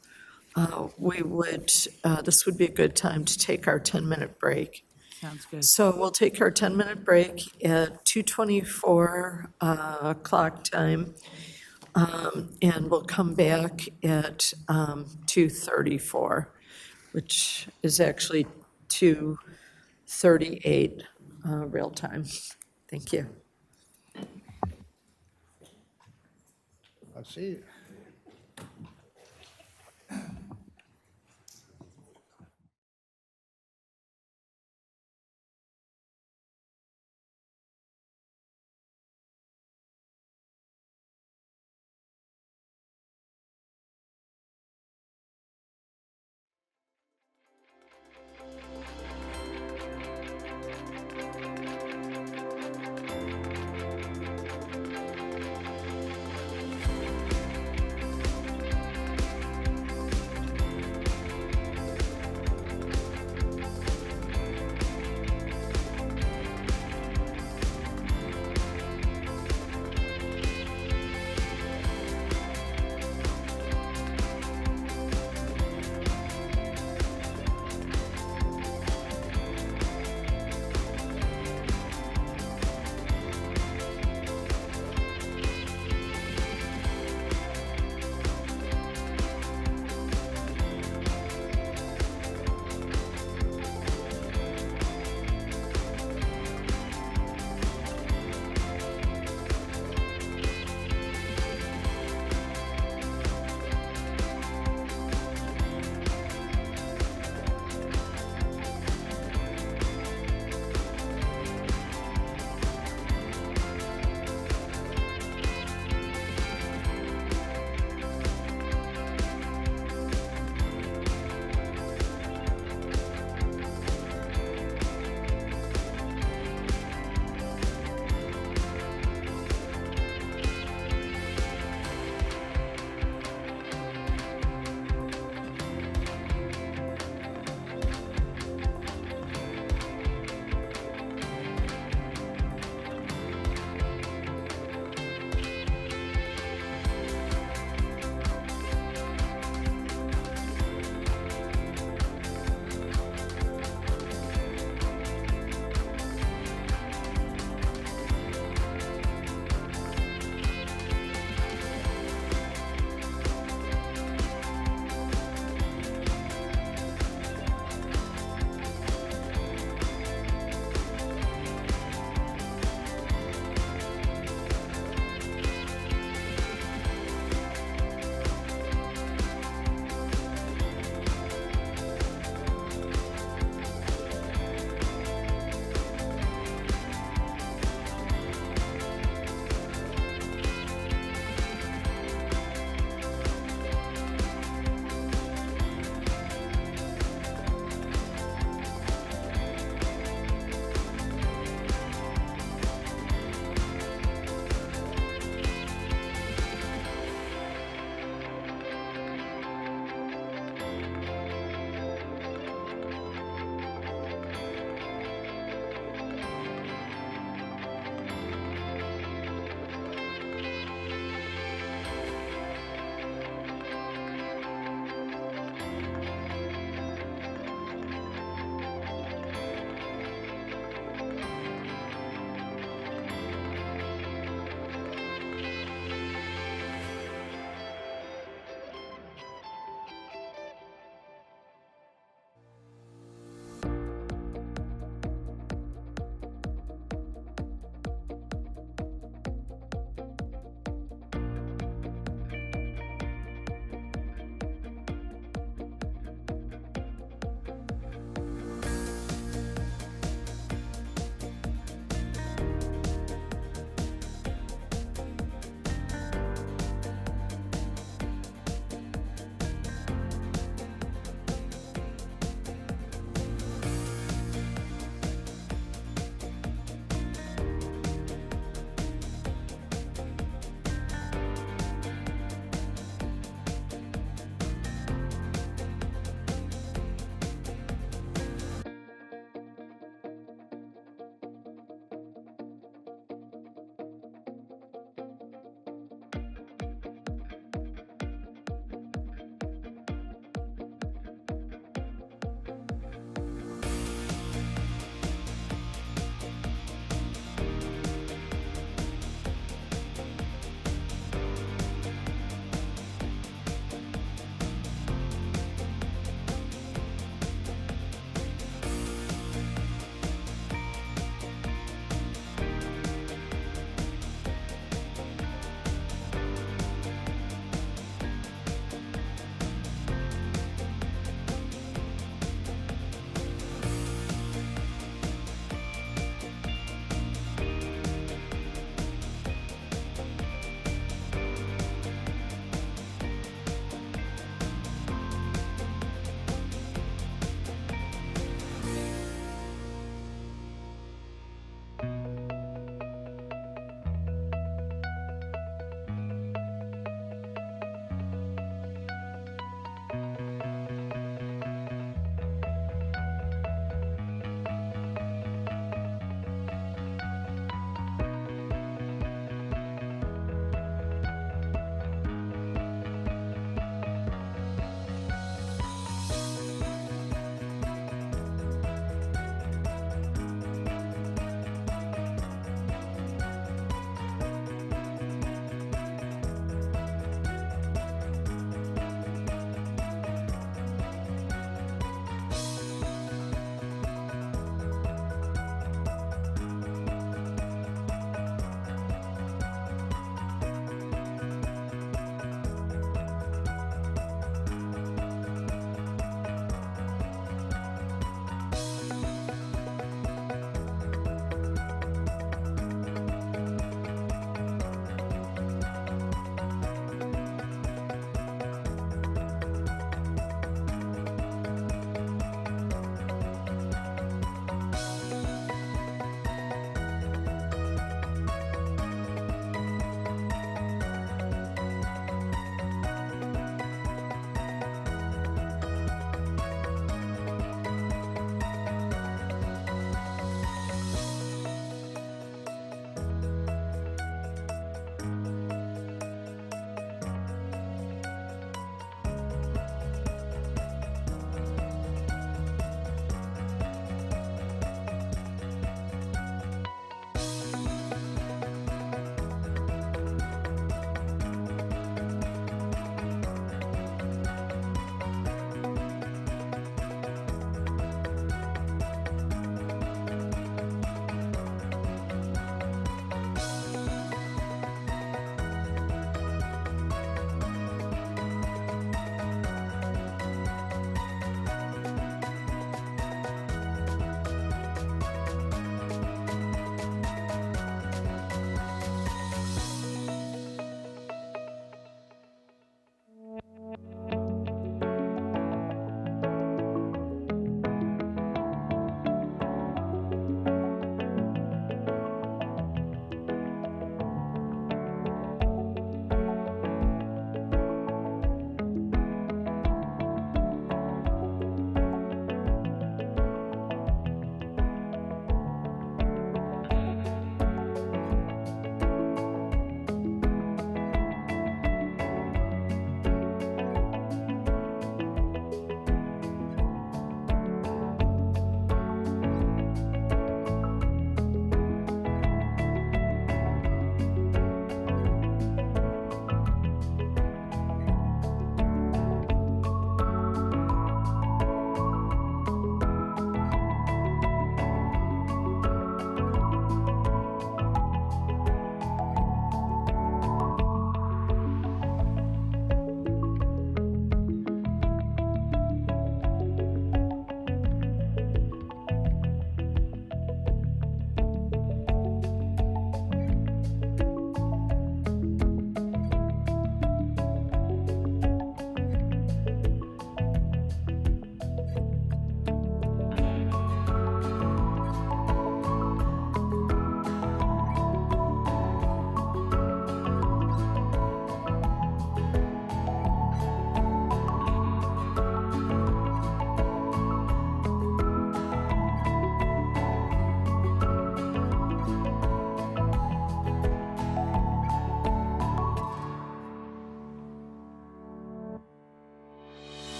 this would be a good time to take our 10-minute break. sounds good. So we'll take our 10-minute break at 2:24 clock time, and we'll come back at 2:34, which is actually 2:38 real time. Thank you. I see you.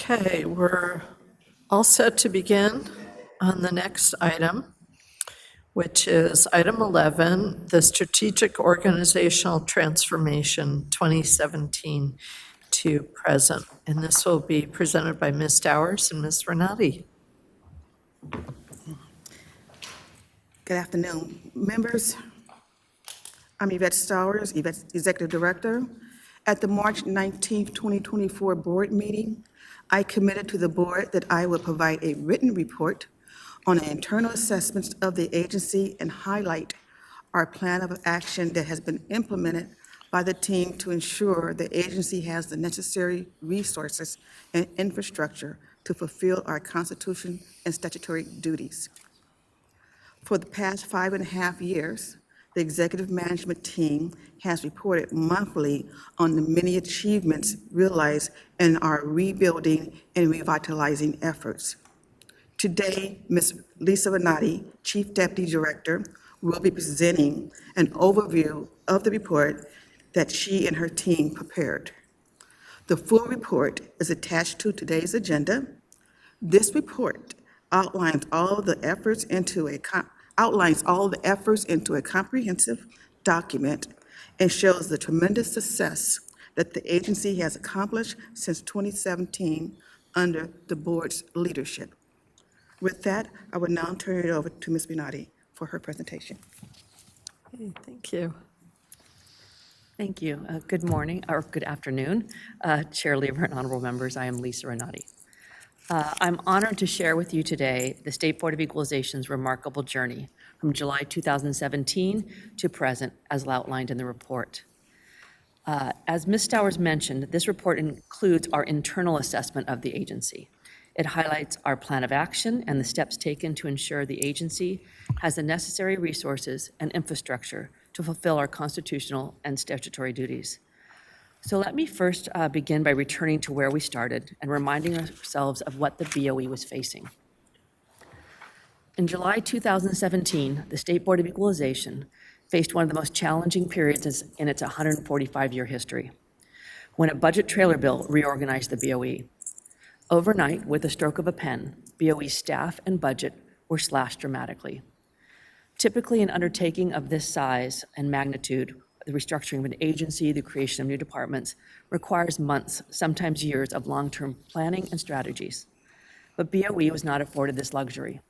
Okay, we're all set to begin on the next item, which is item 11, the Strategic Organizational Transformation 2017 to present. And this will be presented by Ms. Dowers and Ms. Renati. Good afternoon, members. I'm Yvette Stowers, Executive Director. At the March 19th, 2024 board meeting, I committed to the board that I would provide a written report on the internal assessments of the agency and highlight our plan of action that has been implemented by the team to ensure the agency has the necessary resources and infrastructure to fulfill our Constitution and statutory duties. For the past 5.5 years, the executive management team has reported monthly on the many achievements realized in our rebuilding and revitalizing efforts. Today, Ms. Lisa Renati, Chief Deputy Director, will be presenting an overview of the report that she and her team prepared. The full report is attached to today's agenda. This report outlines all the efforts into a comprehensive document and shows the tremendous success that the agency has accomplished since 2017 under the board's leadership. With that, I will now turn it over to Ms. Renati for her presentation. Okay, thank you. Thank you. Good morning, or good afternoon, Chair Lieber and honorable members. I am Lisa Renati. I'm honored to share with you today the State Board of Equalization's remarkable journey from July 2017 to present, as outlined in the report. As Ms. Stowers mentioned, this report includes our internal assessment of the agency. It highlights our plan of action and the steps taken to ensure the agency has the necessary resources and infrastructure to fulfill our constitutional and statutory duties. So let me first begin by returning to where we started and reminding ourselves of what the BoE was facing. In July 2017, the State Board of Equalization faced one of the most challenging periods in its 145-year history, when a budget trailer bill reorganized the BoE. Overnight, with the stroke of a pen, BoE's staff and budget were slashed dramatically. Typically, an undertaking of this size and magnitude, the restructuring of an agency, the creation of new departments, requires months, sometimes years, of long-term planning and strategies. But BoE was not afforded this luxury.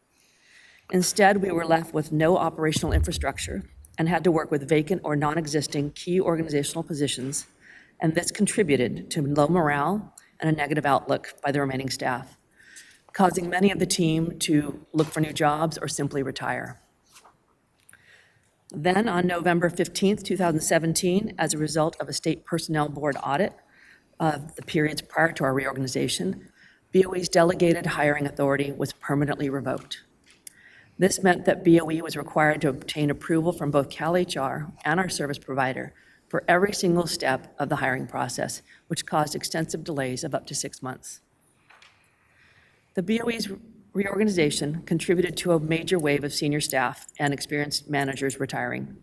Instead, we were left with no operational infrastructure and had to work with vacant or non-existing key organizational positions, and this contributed to low morale and a negative outlook by the remaining staff, causing many of the team to look for new jobs or simply retire. Then, on November 15th, 2017, as a result of a state personnel board audit of the periods prior to our reorganization, BoE's delegated hiring authority was permanently revoked. This meant that BoE was required to obtain approval from both CalHR and our service provider for every single step of the hiring process, which caused extensive delays of up to 6 months. The BoE's reorganization contributed to a major wave of senior staff and experienced managers retiring.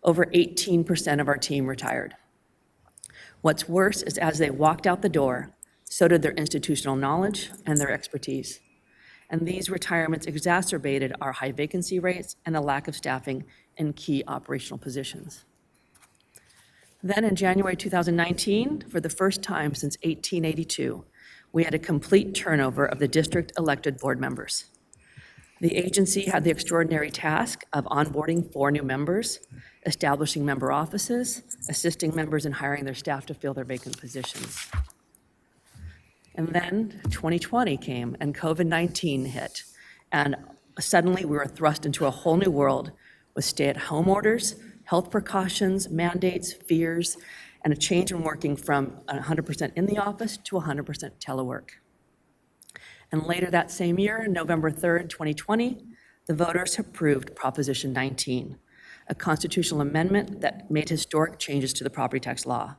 Over 18% of our team retired. What's worse is as they walked out the door, so did their institutional knowledge and their expertise. And these retirements exacerbated our high vacancy rates and the lack of staffing in key operational positions. Then in January 2019, for the first time since 1882, we had a complete turnover of the district elected board members. The agency had the extraordinary task of onboarding 4 new members, establishing member offices, assisting members in hiring their staff to fill their vacant positions. And then 2020 came and COVID-19 hit, and suddenly we were thrust into a whole new world with stay-at-home orders, health precautions, mandates, fears, and a change in working from 100% in the office to 100% telework. And later that same year, November 3rd, 2020, the voters approved Proposition 19, a constitutional amendment that made historic changes to the property tax law.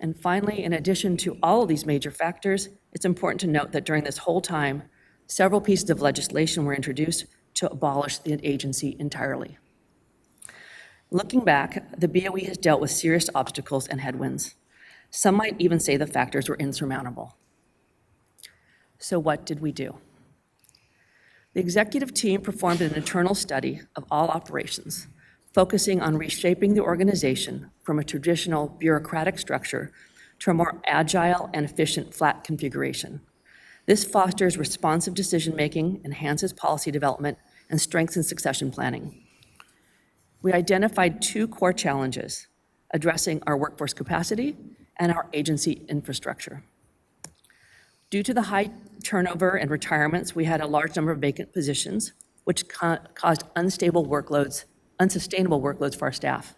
And finally, in addition to all of these major factors, it's important to note that during this whole time, several pieces of legislation were introduced to abolish the agency entirely. Looking back, the BoE has dealt with serious obstacles and headwinds. Some might even say the factors were insurmountable. So what did we do? The executive team performed an internal study of all operations, focusing on reshaping the organization from a traditional bureaucratic structure to a more agile and efficient flat configuration. This fosters responsive decision-making, enhances policy development, and strengthens succession planning. We identified two core challenges: addressing our workforce capacity and our agency infrastructure. Due to the high turnover and retirements, we had a large number of vacant positions, which caused unsustainable workloads for our staff.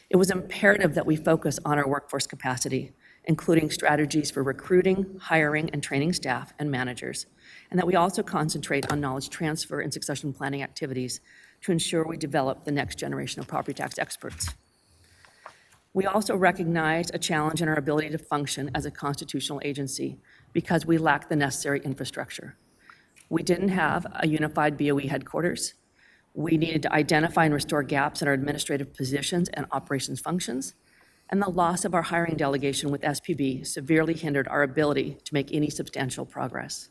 It was imperative that we focus on our workforce capacity, including strategies for recruiting, hiring, and training staff and managers, and that we also concentrate on knowledge transfer and succession planning activities to ensure we develop the next generation of property tax experts. We also recognize a challenge in our ability to function as a constitutional agency because we lack the necessary infrastructure. We didn't have a unified BoE headquarters. We needed to identify and restore gaps in our administrative positions and operations functions, and the loss of our hiring delegation with SPB severely hindered our ability to make any substantial progress.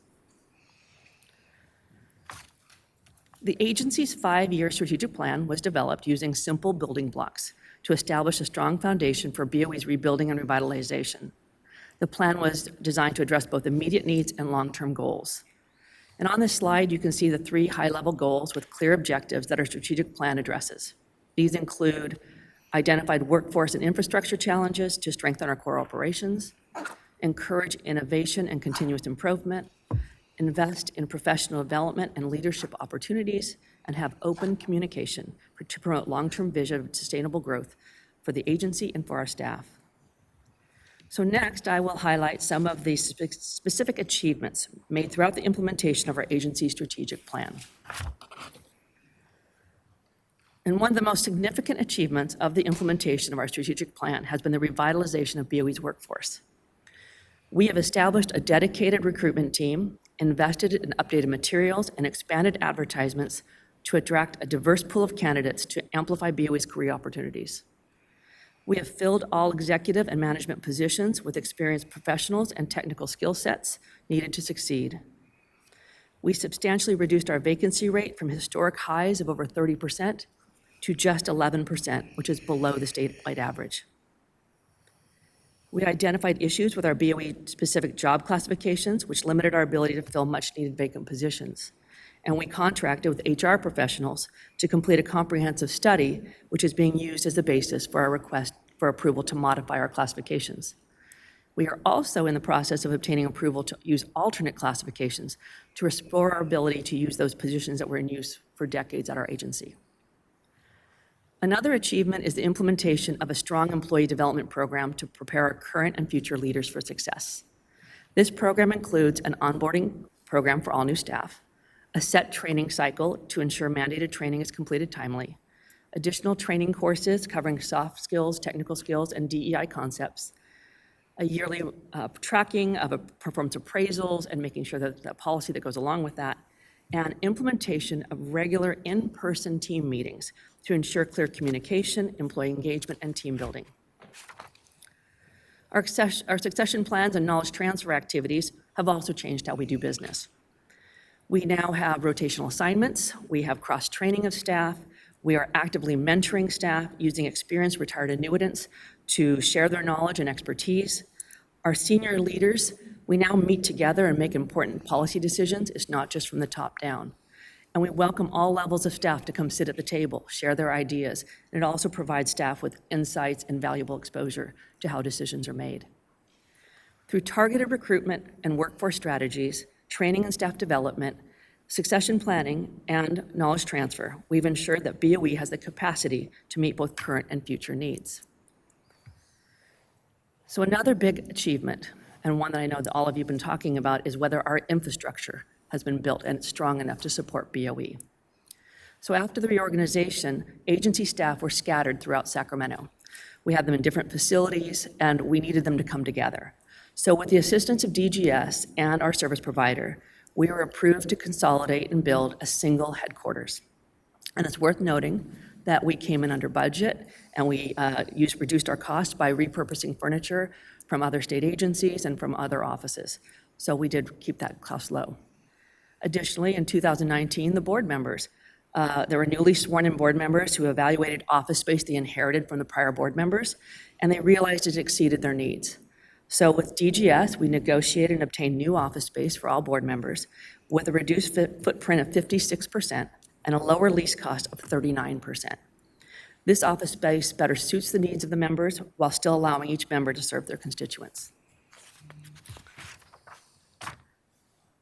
The agency's 5-year strategic plan was developed using simple building blocks to establish a strong foundation for BoE's rebuilding and revitalization. The plan was designed to address both immediate needs and long-term goals. And on this slide, you can see the 3 high-level goals with clear objectives that our strategic plan addresses. These include identified workforce and infrastructure challenges to strengthen our core operations, encourage innovation and continuous improvement, invest in professional development and leadership opportunities, and have open communication to promote long-term vision of sustainable growth for the agency and for our staff. So next, I will highlight some of the specific achievements made throughout the implementation of our agency's strategic plan. And one of the most significant achievements of the implementation of our strategic plan has been the revitalization of BoE's workforce. We have established a dedicated recruitment team, invested in updated materials, and expanded advertisements to attract a diverse pool of candidates to amplify BoE's career opportunities. We have filled all executive and management positions with experienced professionals and technical skill sets needed to succeed. We substantially reduced our vacancy rate from historic highs of over 30% to just 11%, which is below the statewide average. We identified issues with our BoE-specific job classifications, which limited our ability to fill much-needed vacant positions. And we contracted with HR professionals to complete a comprehensive study, which is being used as the basis for our request for approval to modify our classifications. We are also in the process of obtaining approval to use alternate classifications to restore our ability to use those positions that were in use for decades at our agency. Another achievement is the implementation of a strong employee development program to prepare our current and future leaders for success. This program includes an onboarding program for all new staff, a set training cycle to ensure mandated training is completed timely, additional training courses covering soft skills, technical skills, and DEI concepts, a yearly tracking of performance appraisals and making sure that the policy that goes along with that, and implementation of regular in-person team meetings to ensure clear communication, employee engagement, and team building. Our succession plans and knowledge transfer activities have also changed how we do business. We now have rotational assignments, we have cross-training of staff, we are actively mentoring staff using experienced retired annuitants to share their knowledge and expertise. Our senior leaders, we now meet together and make important policy decisions. It's not just from the top down. And we welcome all levels of staff to come sit at the table, share their ideas, and it also provides staff with insights and valuable exposure to how decisions are made. Through targeted recruitment and workforce strategies, training and staff development, succession planning, and knowledge transfer, we've ensured that BoE has the capacity to meet both current and future needs. So another big achievement, and one that I know that all of you have been talking about, is whether our infrastructure has been built and it's strong enough to support BoE. So after the reorganization, agency staff were scattered throughout Sacramento. We had them in different facilities, and we needed them to come together. So with the assistance of DGS and our service provider, we were approved to consolidate and build a single headquarters. And it's worth noting that we came in under budget, and we reduced our cost by repurposing furniture from other state agencies and from other offices. So we did keep that cost low. Additionally, in 2019, the board members, there were newly sworn-in board members who evaluated office space they inherited from the prior board members, and they realized it exceeded their needs. So with DGS, we negotiated and obtained new office space for all board members with a reduced footprint of 56% and a lower lease cost of 39%. This office space better suits the needs of the members while still allowing each member to serve their constituents.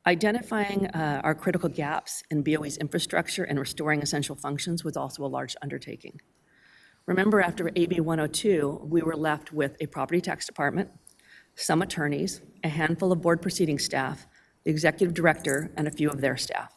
Identifying our critical gaps in BOE's infrastructure and restoring essential functions was also a large undertaking. Remember, after AB 102, we were left with a property tax department, some attorneys, a handful of board proceeding staff, the executive director, and a few of their staff.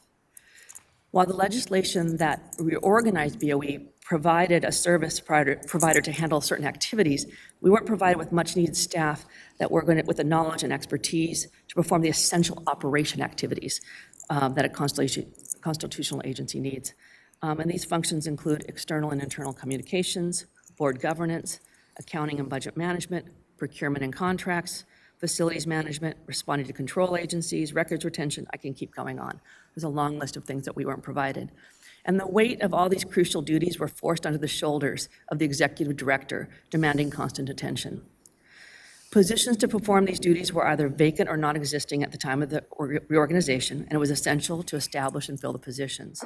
While the legislation that reorganized BOE provided a service provider to handle certain activities, we weren't provided with much-needed staff that were going to, with the knowledge and expertise to perform the essential operation activities that a constitutional agency needs. And these functions include external and internal communications, board governance, accounting and budget management, procurement and contracts, facilities management, responding to control agencies, records retention. I can keep going on. There's a long list of things that we weren't provided. And the weight of all these crucial duties were forced onto the shoulders of the executive director, demanding constant attention. Positions to perform these duties were either vacant or non-existing at the time of the reorganization, and it was essential to establish and fill the positions,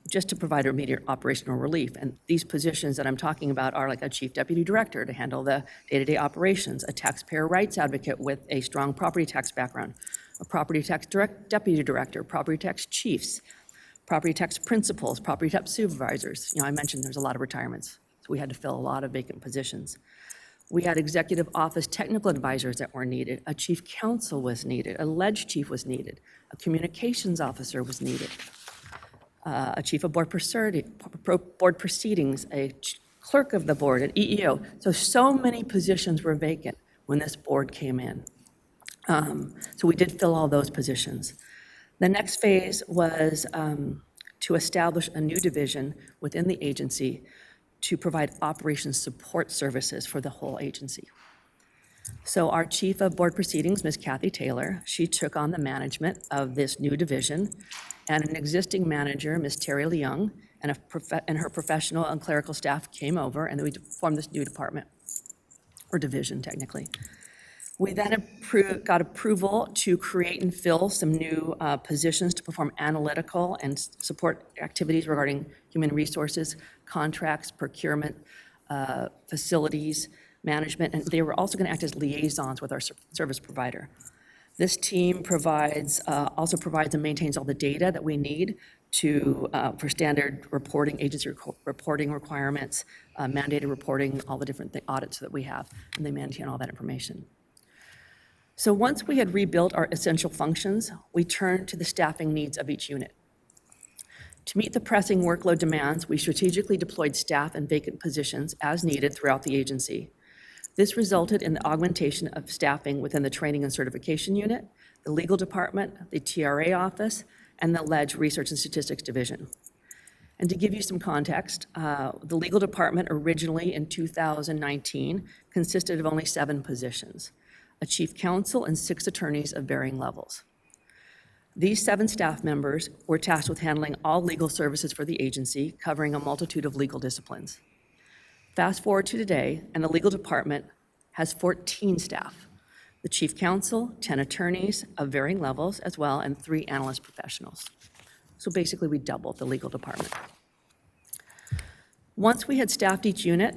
just to provide immediate operational relief. And these positions that I'm talking about are like a chief deputy director to handle the day-to-day operations, a taxpayer rights advocate with a strong property tax background, a property tax deputy director, property tax chiefs, property tax principals, property tax supervisors. You know, I mentioned there's a lot of retirements, so we had to fill a lot of vacant positions. We had executive office technical advisors that were needed. A chief counsel was needed. A ledge chief was needed. A communications officer was needed. A chief of board proceedings, a clerk of the board, an EEO. So many positions were vacant when this board came in. So we did fill all those positions. The next phase was to establish a new division within the agency to provide operations support services for the whole agency. So our chief of board proceedings, Ms. Kathy Taylor, she took on the management of this new division, and an existing manager, Ms. Terry Leung, and her professional and clerical staff came over, and we formed this new department, or division technically. We then got approval to create and fill some new positions to perform analytical and support activities regarding human resources, contracts, procurement, facilities, management, and they were also going to act as liaisons with our service provider. This team also provides and maintains all the data that we need for standard reporting, agency reporting requirements, mandated reporting, all the different audits that we have, and they maintain all that information. So once we had rebuilt our essential functions, we turned to the staffing needs of each unit. To meet the pressing workload demands, we strategically deployed staff and vacant positions as needed throughout the agency. This resulted in the augmentation of staffing within the Training and Certification Unit, the Legal Department, the TRA Office, and the LEDGE Research and Statistics Division. And to give you some context, the Legal Department originally in 2019 consisted of only 7 positions, a chief counsel and 6 attorneys of varying levels. These 7 staff members were tasked with handling all legal services for the agency, covering a multitude of legal disciplines. Fast forward to today, and the legal department has 14 staff. The chief counsel, 10 attorneys of varying levels as well, and 3 analyst professionals. So basically, we doubled the legal department. Once we had staffed each unit,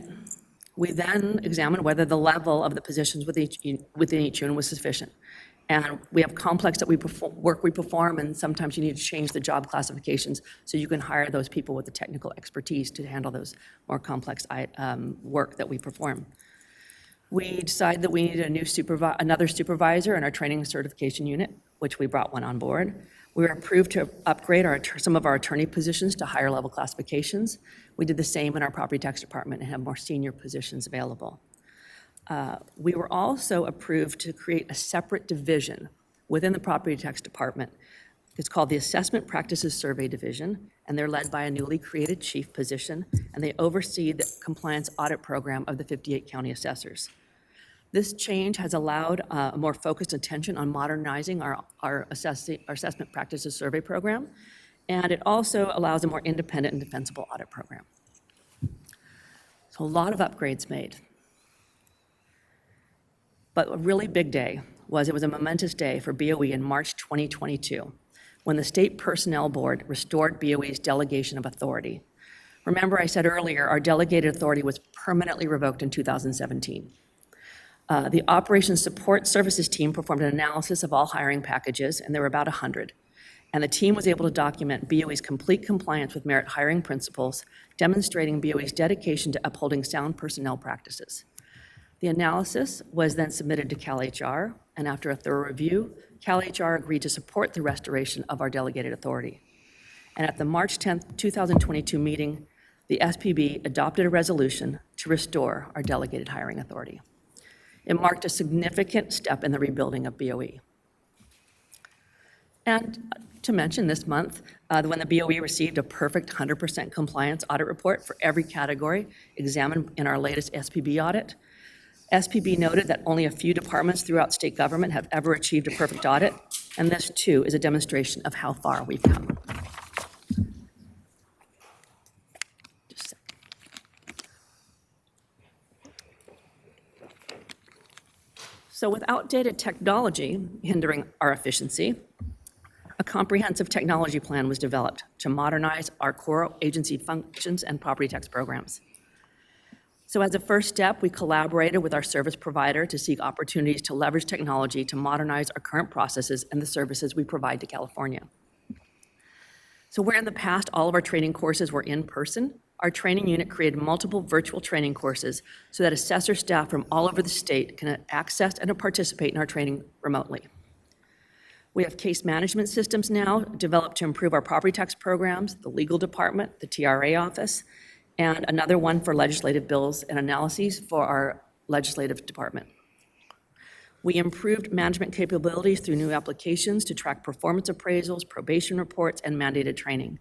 we then examined whether the level of the positions within each unit was sufficient. And we have complex work we perform, and sometimes you need to change the job classifications so you can hire those people with the technical expertise to handle those more complex work that we perform. We decided that we needed another supervisor in our training and certification unit, which we brought one on board. We were approved to upgrade some of our attorney positions to higher level classifications. We did the same in our property tax department and have more senior positions available. We were also approved to create a separate division within the property tax department. It's called the Assessment Practices Survey Division, and they're led by a newly created chief position, and they oversee the compliance audit program of the 58 county assessors. This change has allowed a more focused attention on modernizing our assessment practices survey program, and it also allows a more independent and defensible audit program. So a lot of upgrades made. But a really big day it was a momentous day for BoE in March 2022, when the State Personnel Board restored BoE's delegation of authority. Remember, I said earlier, our delegated authority was permanently revoked in 2017. The Operations Support Services team performed an analysis of all hiring packages, and there were about 100. And the team was able to document BoE's complete compliance with merit hiring principles, demonstrating BoE's dedication to upholding sound personnel practices. The analysis was then submitted to CalHR, and after a thorough review, CalHR agreed to support the restoration of our delegated authority. And at the March 10th, 2022 meeting, the SPB adopted a resolution to restore our delegated hiring authority. It marked a significant step in the rebuilding of BoE. And to mention this month, when the BoE received a perfect 100% compliance audit report for every category examined in our latest SPB audit, SPB noted that only a few departments throughout state government have ever achieved a perfect audit, and this too is a demonstration of how far we've come. Just a sec. So with outdated technology hindering our efficiency, a comprehensive technology plan was developed to modernize our core agency functions and property tax programs. So as a first step, we collaborated with our service provider to seek opportunities to leverage technology to modernize our current processes and the services we provide to California. So where in the past all of our training courses were in person, our training unit created multiple virtual training courses so that assessor staff from all over the state can access and participate in our training remotely. We have case management systems now developed to improve our property tax programs, the legal department, the TRA office, and another one for legislative bills and analyses for our legislative department. We improved management capabilities through new applications to track performance appraisals, probation reports, and mandated training.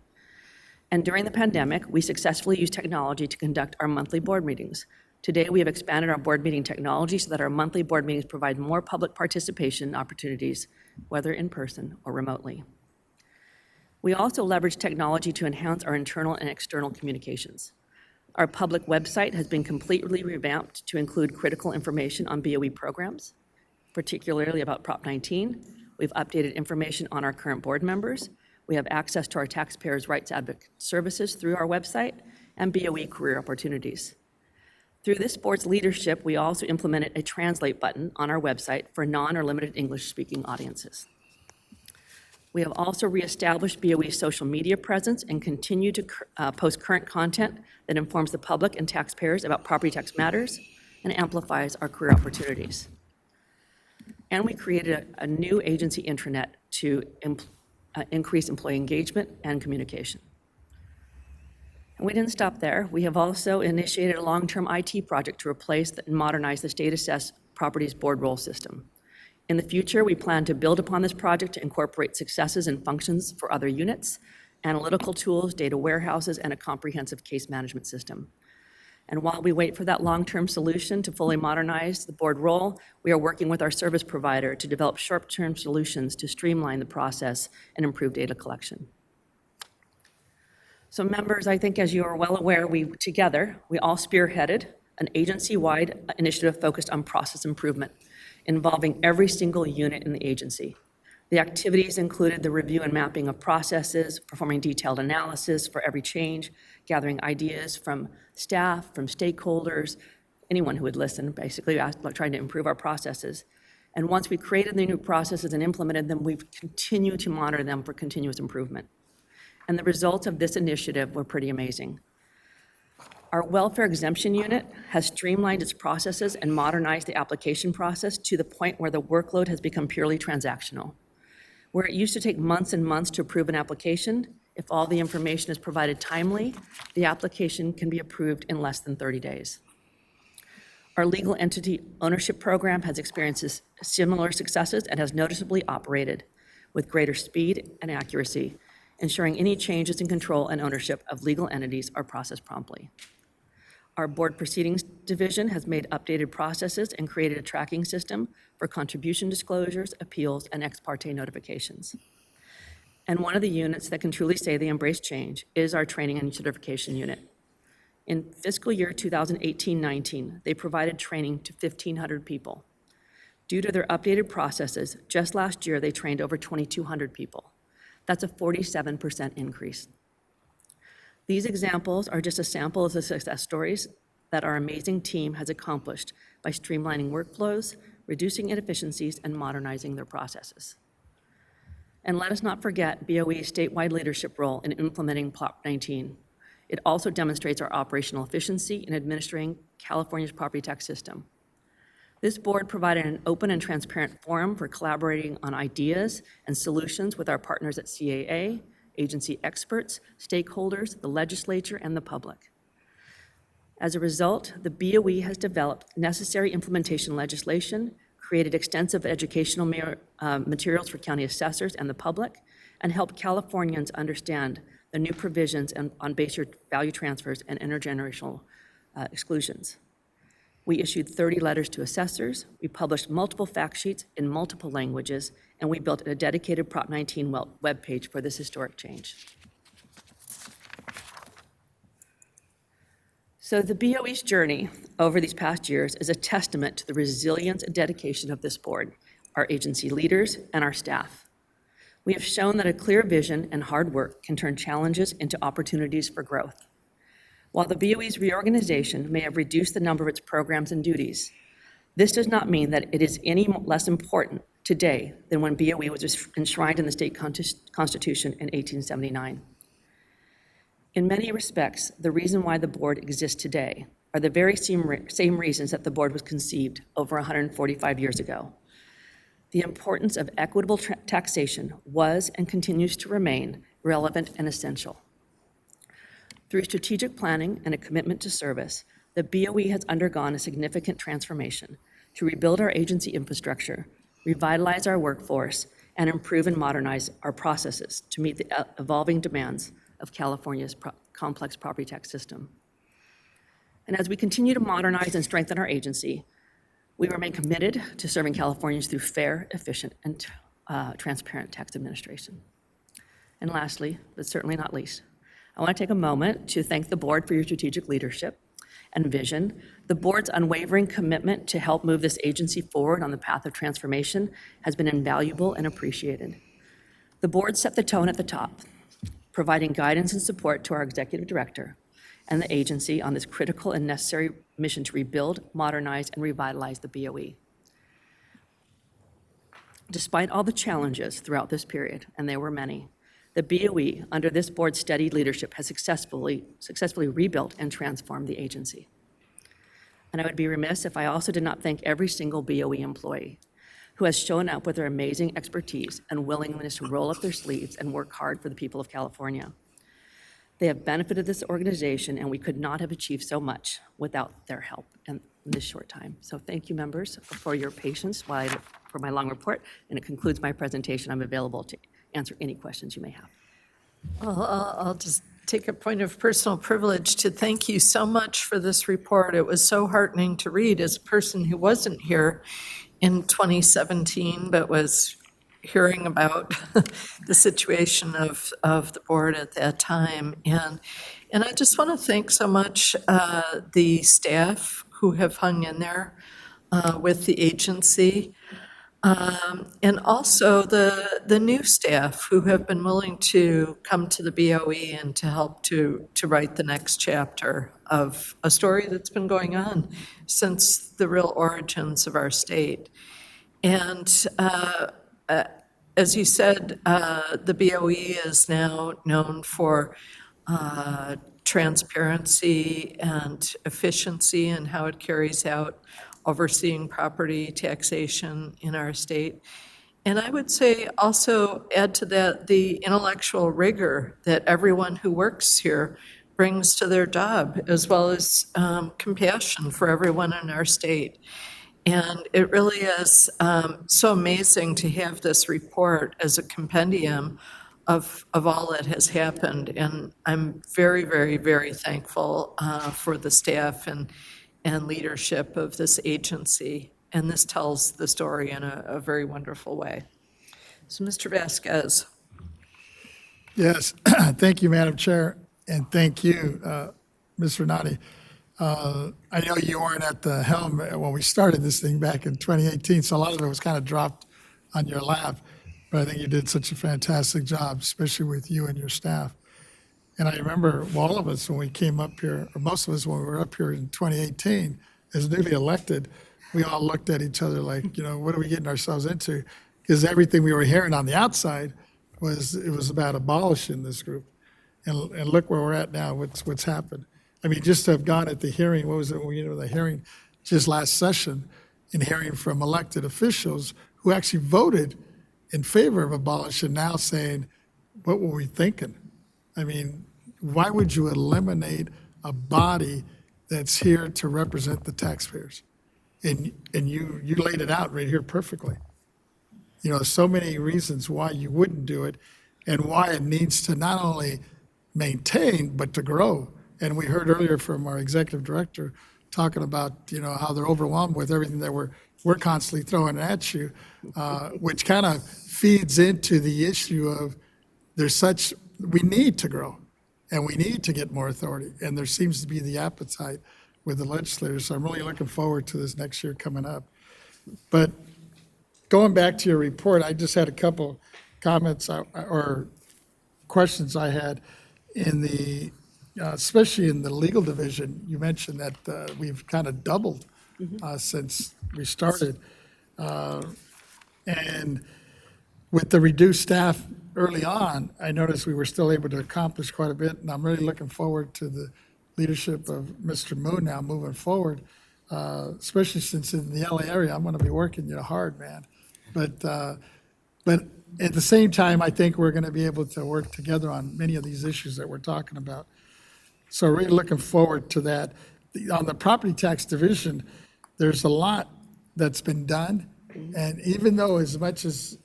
And during the pandemic, we successfully used technology to conduct our monthly board meetings. Today, we have expanded our board meeting technology so that our monthly board meetings provide more public participation opportunities, whether in person or remotely. We also leverage technology to enhance our internal and external communications. Our public website has been completely revamped to include critical information on BoE programs, particularly about Prop 19. We've updated information on our current board members. We have access to our taxpayers' rights advocate services through our website and BoE career opportunities. Through this board's leadership, we also implemented a translate button on our website for non- or limited English-speaking audiences. We have also reestablished BoE's social media presence and continue to post current content that informs the public and taxpayers about property tax matters and amplifies our career opportunities. And we created a new agency intranet to increase employee engagement and communication. And we didn't stop there. We have also initiated a long-term IT project to replace and modernize the state assessed properties board roll system. In the future, we plan to build upon this project to incorporate successes and functions for other units, analytical tools, data warehouses, and a comprehensive case management system. And while we wait for that long-term solution to fully modernize the board roll, we are working with our service provider to develop short-term solutions to streamline the process and improve data collection. So members, I think as you are well aware, we all spearheaded an agency-wide initiative focused on process improvement, involving every single unit in the agency. The activities included the review and mapping of processes, performing detailed analysis for every change, gathering ideas from staff, from stakeholders, anyone who would listen, basically trying to improve our processes. And once we created the new processes and implemented them, we've continued to monitor them for continuous improvement. And the results of this initiative were pretty amazing. Our welfare exemption unit has streamlined its processes and modernized the application process to the point where the workload has become purely transactional. Where it used to take months and months to approve an application, if all the information is provided timely, the application can be approved in less than 30 days. Our legal entity ownership program has experienced similar successes and has noticeably operated with greater speed and accuracy, ensuring any changes in control and ownership of legal entities are processed promptly. Our Board Proceedings Division has made updated processes and created a tracking system for contribution disclosures, appeals, and ex parte notifications. And one of the units that can truly say they embrace change is our Training and Certification Unit. In fiscal year 2018-19, they provided training to 1,500 people. Due to their updated processes, just last year, they trained over 2,200 people. That's a 47% increase. These examples are just a sample of the success stories that our amazing team has accomplished by streamlining workflows, reducing inefficiencies, and modernizing their processes. And let us not forget BoE's statewide leadership role in implementing Prop 19. It also demonstrates our operational efficiency in administering California's property tax system. This board provided an open and transparent forum for collaborating on ideas and solutions with our partners at CAA, agency experts, stakeholders, the legislature, and the public. As a result, the BoE has developed necessary implementation legislation, created extensive educational materials for county assessors and the public, and helped Californians understand the new provisions on base year value transfers and intergenerational exclusions. We issued 30 letters to assessors, we published multiple fact sheets in multiple languages, and we built a dedicated Prop 19 webpage for this historic change. So the BoE's journey over these past years is a testament to the resilience and dedication of this board, our agency leaders, and our staff. We have shown that a clear vision and hard work can turn challenges into opportunities for growth. While the BoE's reorganization may have reduced the number of its programs and duties, this does not mean that it is any less important today than when BoE was enshrined in the state constitution in 1879. In many respects, the reason why the board exists today are the very same reasons that the board was conceived over 145 years ago. The importance of equitable taxation was and continues to remain relevant and essential. Through strategic planning and a commitment to service, the BoE has undergone a significant transformation to rebuild our agency infrastructure, revitalize our workforce, and improve and modernize our processes to meet the evolving demands of California's complex property tax system. And as we continue to modernize and strengthen our agency, we remain committed to serving Californians through fair, efficient, and transparent tax administration. And lastly, but certainly not least, I want to take a moment to thank the board for your strategic leadership and vision. The board's unwavering commitment to help move this agency forward on the path of transformation has been invaluable and appreciated. The board set the tone at the top, providing guidance and support to our executive director and the agency on this critical and necessary mission to rebuild, modernize, and revitalize the BoE. Despite all the challenges throughout this period, and there were many, the BoE, under this board's steady leadership, has successfully rebuilt and transformed the agency. And I would be remiss if I also did not thank every single BoE employee who has shown up with their amazing expertise and willingness to roll up their sleeves and work hard for the people of California. They have benefited this organization, and we could not have achieved so much without their help in this short time. So thank you, members, for your patience for my long report, and it concludes my presentation. I'm available to answer any questions you may have. Well, I'll just take a point of personal privilege to thank you so much for this report. It was so heartening to read as a person who wasn't here in 2017, but was hearing about the situation of the board at that time. And I just want to thank so much the staff who have hung in there with the agency. And also the new staff who have been willing to come to the BoE and to help to write the next chapter of a story that's been going on since the real origins of our state. And as you said, the BoE is now known for transparency and efficiency and how it carries out overseeing property taxation in our state. And I would say also add to that the intellectual rigor that everyone who works here brings to their job, as well as compassion for everyone in our state. And it really is so amazing to have this report as a compendium of all that has happened. And I'm very, very, very thankful for the staff and leadership of this agency. And this tells the story in a very wonderful way. So, Mr. Vasquez. Yes, thank you, Madam Chair, and thank you, Ms. Renati. I know you weren't at the helm when we started this thing back in 2018, so a lot of it was kind of dropped on your lap, but I think you did such a fantastic job, especially with you and your staff. And I remember all of us when we came up here, or most of us when we were up here in 2018, as newly elected, we all looked at each other like, what are we getting ourselves into? Because everything we were hearing on the outside it was about abolishing this group. And look where we're at now, what's happened. I mean, just to have gone at the hearing, what was it, the hearing just last session, and hearing from elected officials who actually voted in favor of abolition, now saying, what were we thinking? I mean, why would you eliminate a body that's here to represent the taxpayers? And you laid it out right here perfectly. So many reasons why you wouldn't do it and why it needs to not only maintain, but to grow. And we heard earlier from our executive director talking about, how they're overwhelmed with everything that we're constantly throwing at you, which kind of feeds into the issue of we need to grow and we need to get more authority. And there seems to be the appetite with the legislators. So I'm really looking forward to this next year coming up. But going back to your report, I just had a couple comments or questions I had in especially in the legal division. You mentioned that we've kind of doubled since we started. And with the reduced staff early on, I noticed we were still able to accomplish quite a bit. And I'm really looking forward to the leadership of Mr. Moon now moving forward, especially since in the LA area, I'm going to be working hard, man. But at the same time, I think we're going to be able to work together on many of these issues that we're talking about. So really looking forward to that. On the property tax division, there's a lot that's been done. And even though as much as,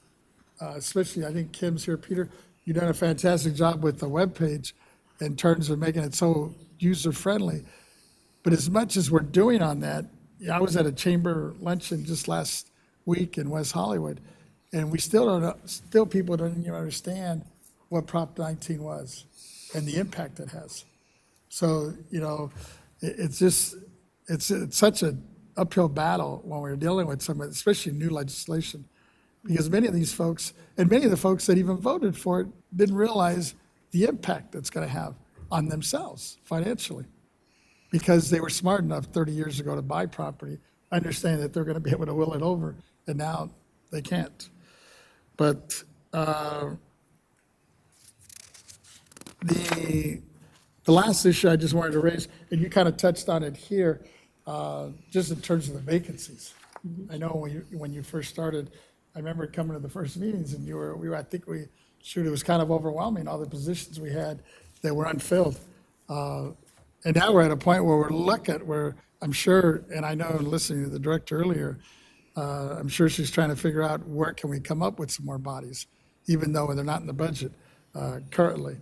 especially I think Kim's here, Peter, you've done a fantastic job with the webpage in terms of making it so user-friendly. But as much as we're doing on that, I was at a chamber luncheon just last week in West Hollywood, and we still people don't even understand what Prop 19 was and the impact it has. So, it's such an uphill battle when we're dealing with some, especially new legislation, because many of these folks, and many of the folks that even voted for it, didn't realize the impact it's going to have on themselves financially, because they were smart enough 30 years ago to buy property, understanding that they're going to be able to will it over, and now they can't. But the last issue I just wanted to raise, and you kind of touched on it here, just in terms of the vacancies. I know when you first started, I remember coming to the first meetings, and it was kind of overwhelming, all the positions we had that were unfilled. And now we're at a point where I'm sure, and I know listening to the director earlier, I'm sure she's trying to figure out where can we come up with some more bodies, even though they're not in the budget currently.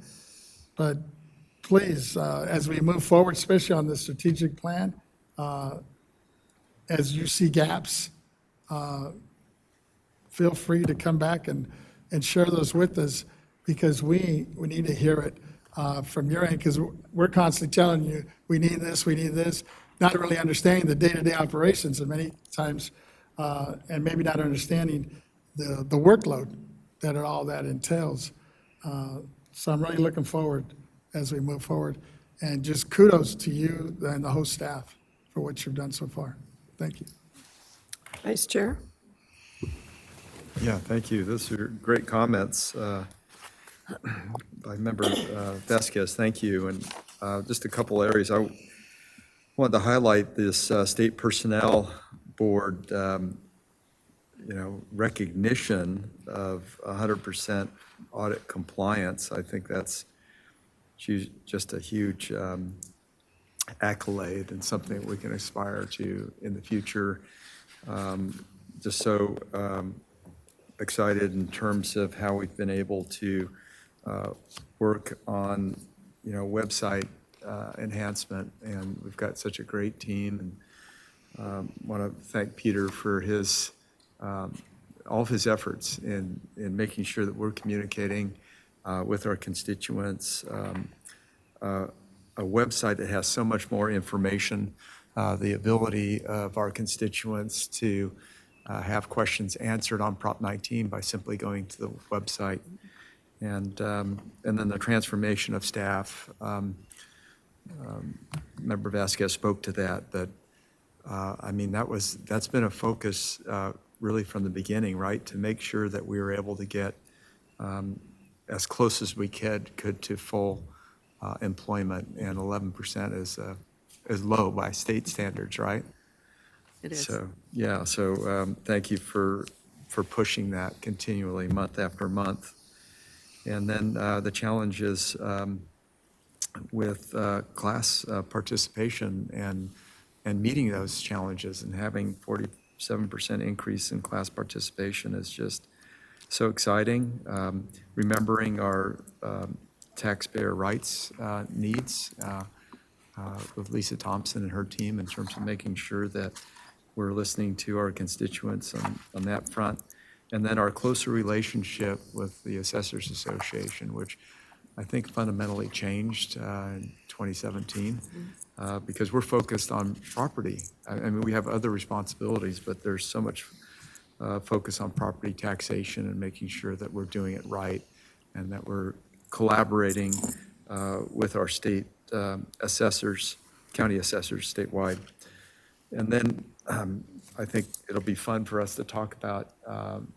But please, as we move forward, especially on the strategic plan, as you see gaps, feel free to come back and share those with us, because we need to hear it from your end, because we're constantly telling you, we need this, not really understanding the day-to-day operations, and many times, and maybe not understanding the workload that all that entails. So I'm really looking forward as we move forward, and just kudos to you and the whole staff for what you've done so far. Thank you. Vice Chair? Yeah, thank you. Those are great comments by Member Vasquez. Thank you. And just a couple areas. I wanted to highlight this State Personnel Board, recognition of 100% audit compliance. I think that's just a huge accolade and something that we can aspire to in the future. Just so excited in terms of how we've been able to work on, website enhancement, and we've got such a great team, and want to thank Peter for his, all of his efforts in making sure that we're communicating with our constituents. A website that has so much more information, the ability of our constituents to have questions answered on Prop 19 by simply going to the website. And then the transformation of staff. Member Vasquez spoke to that, but that's been a focus really from the beginning, right? To make sure that we were able to get as close as we could to full employment, and 11% is low by state standards, right? It is. So, yeah, thank you for pushing that continually, month after month. And then the challenges with class participation and meeting those challenges, and having 47% increase in class participation is just so exciting. Remembering our taxpayer rights needs with Lisa Thompson and her team in terms of making sure that we're listening to our constituents on that front. And then our closer relationship with the Assessors Association, which I think fundamentally changed in 2017, because we're focused on property. I mean, we have other responsibilities, but there's so much focus on property taxation and making sure that we're doing it right, and that we're collaborating with our state assessors, county assessors statewide. And then I think it'll be fun for us to talk about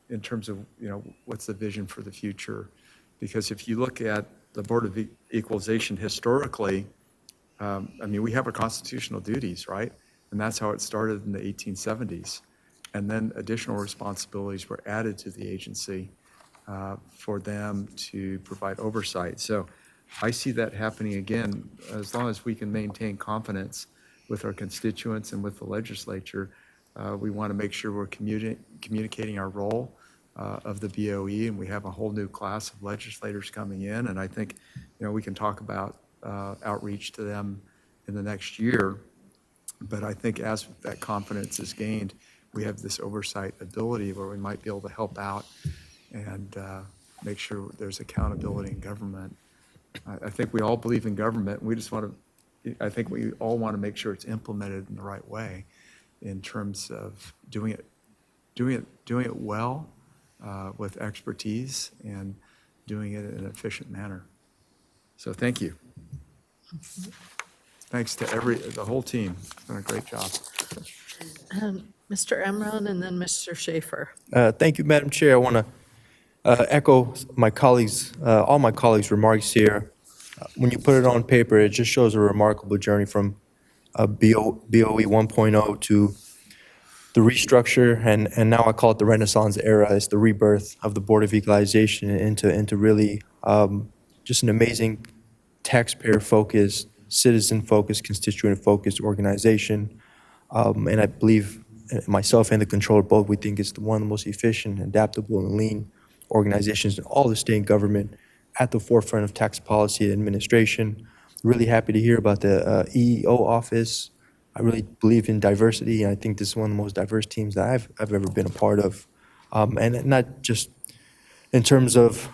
in terms of, what's the vision for the future? Because if you look at the Board of Equalization historically, we have a constitutional duties, right? And that's how it started in the 1870s. And then additional responsibilities were added to the agency for them to provide oversight. So I see that happening again, as long as we can maintain confidence with our constituents and with the legislature. We want to make sure we're communicating our role of the BoE, and we have a whole new class of legislators coming in, and I think, we can talk about outreach to them in the next year. But I think as that confidence is gained, we have this oversight ability where we might be able to help out and make sure there's accountability in government. I think we all believe in government. I think we all want to make sure it's implemented in the right way, in terms of doing it well with expertise, and doing it in an efficient manner. So thank you. Thanks to the whole team. It's done a great job. And Mr. Emron, and then Mr. Schaefer. Thank you, Madam Chair. I want to echo my colleagues, all my colleagues' remarks here. When you put it on paper, it just shows a remarkable journey from BoE 1.0 to the restructure, and now I call it the Renaissance era. It's the rebirth of the Board of Equalization into really just an amazing taxpayer-focused, citizen-focused, constituent-focused organization. And I believe myself and the controller both, we think it's one of the most efficient, adaptable, and lean organizations in all the state government, at the forefront of tax policy and administration. Really happy to hear about the EEO office. I really believe in diversity, and I think this is one of the most diverse teams that I've ever been a part of. And not just in terms of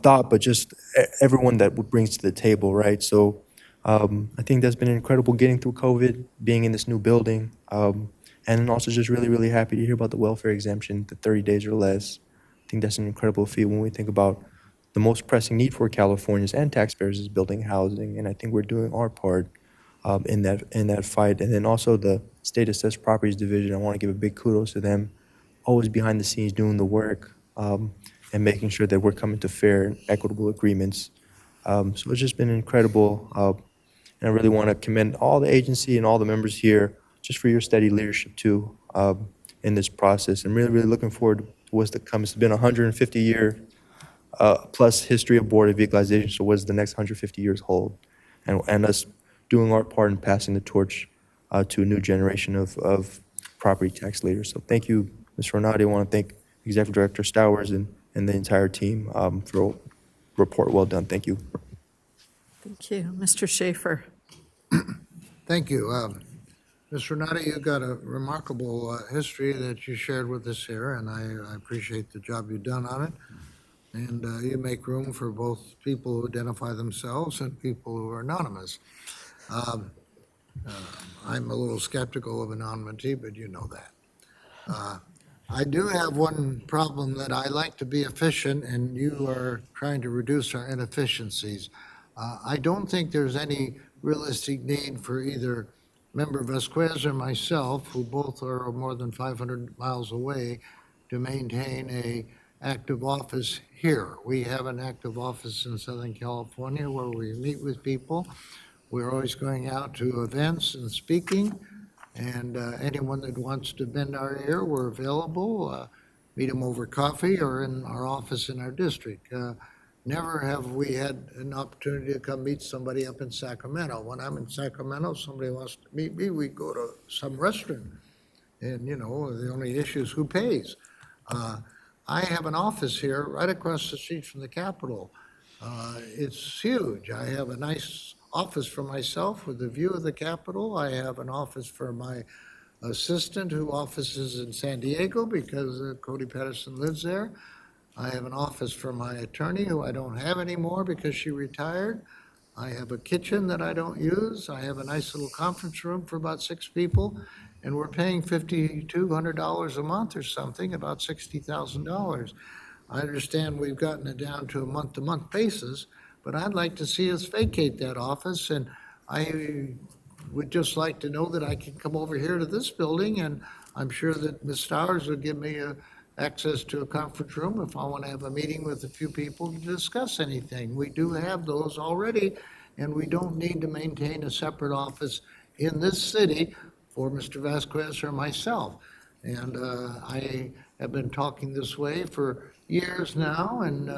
thought, but just everyone that brings to the table, right? So I think that's been incredible getting through COVID, being in this new building, and also just really, really happy to hear about the welfare exemption, the 30 days or less. I think that's an incredible feat when we think about the most pressing need for Californians and taxpayers is building housing, and I think we're doing our part in that fight. And then also the State Assessed Properties Division, I want to give a big kudos to them, always behind the scenes doing the work and making sure that we're coming to fair and equitable agreements. So it's just been incredible, and I really want to commend all the agency and all the members here just for your steady leadership too in this process. I'm really, really looking forward to what's to come. It's been a 150-year plus history of Board of Equalization, so what does the next 150 years hold? And us doing our part in passing the torch to a new generation of property tax leaders. So thank you, Ms. Renati. I want to thank Executive Director Stowers and the entire team for report well done. Thank you. Thank you. Mr. Schaefer? Thank you. Ms. Renata, you got a remarkable history that you shared with us here, and I appreciate the job you've done on it. And you make room for both people who identify themselves and people who are anonymous. I'm a little skeptical of anonymity, but you know that. I do have one problem, that I like to be efficient, and you are trying to reduce our inefficiencies. I don't think there's any realistic need for either Member Vasquez or myself, who both are more than 500 miles away, to maintain a active office here. We have an active office in Southern California where we meet with people. We're always going out to events and speaking, and anyone that wants to bend our ear, we're available. Meet them over coffee or in our office in our district. Never have we had an opportunity to come meet somebody up in Sacramento. When I'm in Sacramento, somebody wants to meet me, we go to some restaurant. And, you know, the only issue is who pays. I have an office here right across the street from the Capitol. It's huge. I have a nice office for myself with a view of the Capitol. I have an office for my assistant who offices in San Diego because Cody Patterson lives there. I have an office for my attorney who I don't have anymore because she retired. I have a kitchen that I don't use. I have a nice little conference room for about 6 people, and we're paying $5,200 a month or something, about $60,000. I understand we've gotten it down to a month-to-month basis, but I'd like to see us vacate that office, and I would just like to know that I can come over here to this building, and I'm sure that Ms. Stowers would give me access to a conference room if I want to have a meeting with a few people to discuss anything. We do have those already, and we don't need to maintain a separate office in this city for Mr. Vasquez or myself. And I have been talking this way for years now, and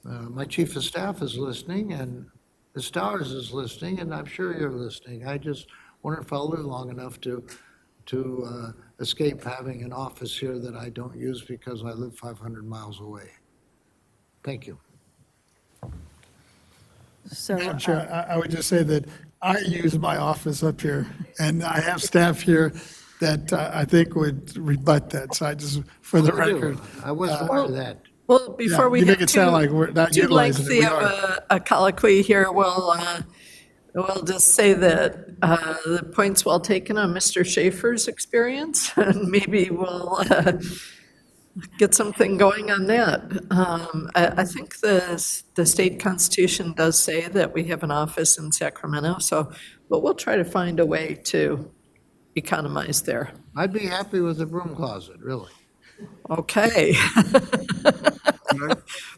my chief of staff is listening, and the Stars is listening, and I'm sure you're listening. I just wonder if I'll live long enough to escape having an office here that I don't use because I live 500 miles away. Thank you. So, Madam Chair, I would just say that I use my office up here, and I have staff here that I think would rebut that. So I just, for the record. I wasn't aware of that. Well, before Yeah, we you make get it sound like we're not too utilizing it. lengthy We of are. a colloquy here, we'll just say that the point's well taken on Mr. Schaefer's experience, and maybe we'll get something going on that. I think the state constitution does say that we have an office in Sacramento, but we'll try to find a way to economize there. I'd be happy with a broom closet, really. Okay.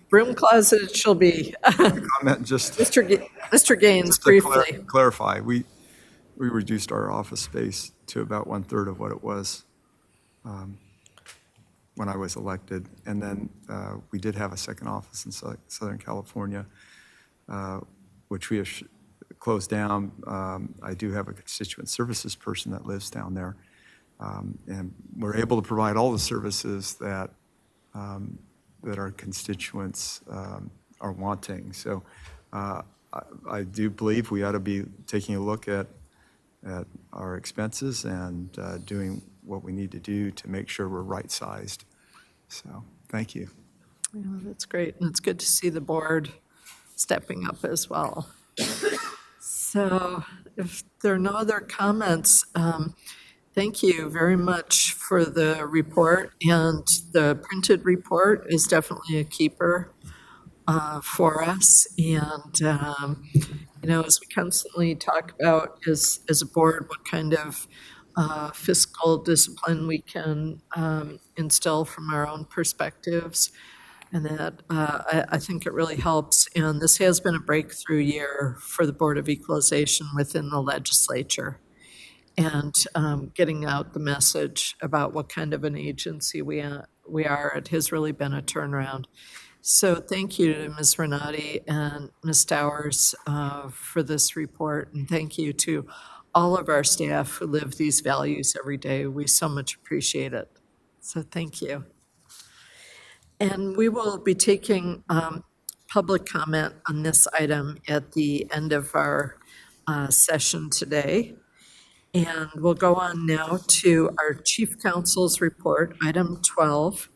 Broom closet it shall be. Comment just. Mr. Gaines, Just to briefly. clarify, we reduced our office space to about 1/3 of what it was when I was elected. And then we did have a second office in Southern California, which we have closed down. I do have a constituent services person that lives down there. And we're able to provide all the services that our constituents are wanting. So I do believe we ought to be taking a look at our expenses and doing what we need to do to make sure we're right-sized. So, thank you. Yeah, that's great, and it's good to see the board stepping up as well. So if there are no other comments, thank you very much for the report, and the printed report is definitely a keeper for us. And, as we constantly talk about as a board, what kind of fiscal discipline we can instill from our own perspectives. And that I think it really helps. And this has been a breakthrough year for the Board of Equalization within the legislature. And getting out the message about what kind of an agency we are, it has really been a turnaround. So thank you to Ms. Renati and Ms. Stowers for this report, and thank you to all of our staff who live these values every day. We so much appreciate it. So thank you. And we will be taking public comment on this item at the end of our session today. And we'll go on now to our chief counsel's report, item 12,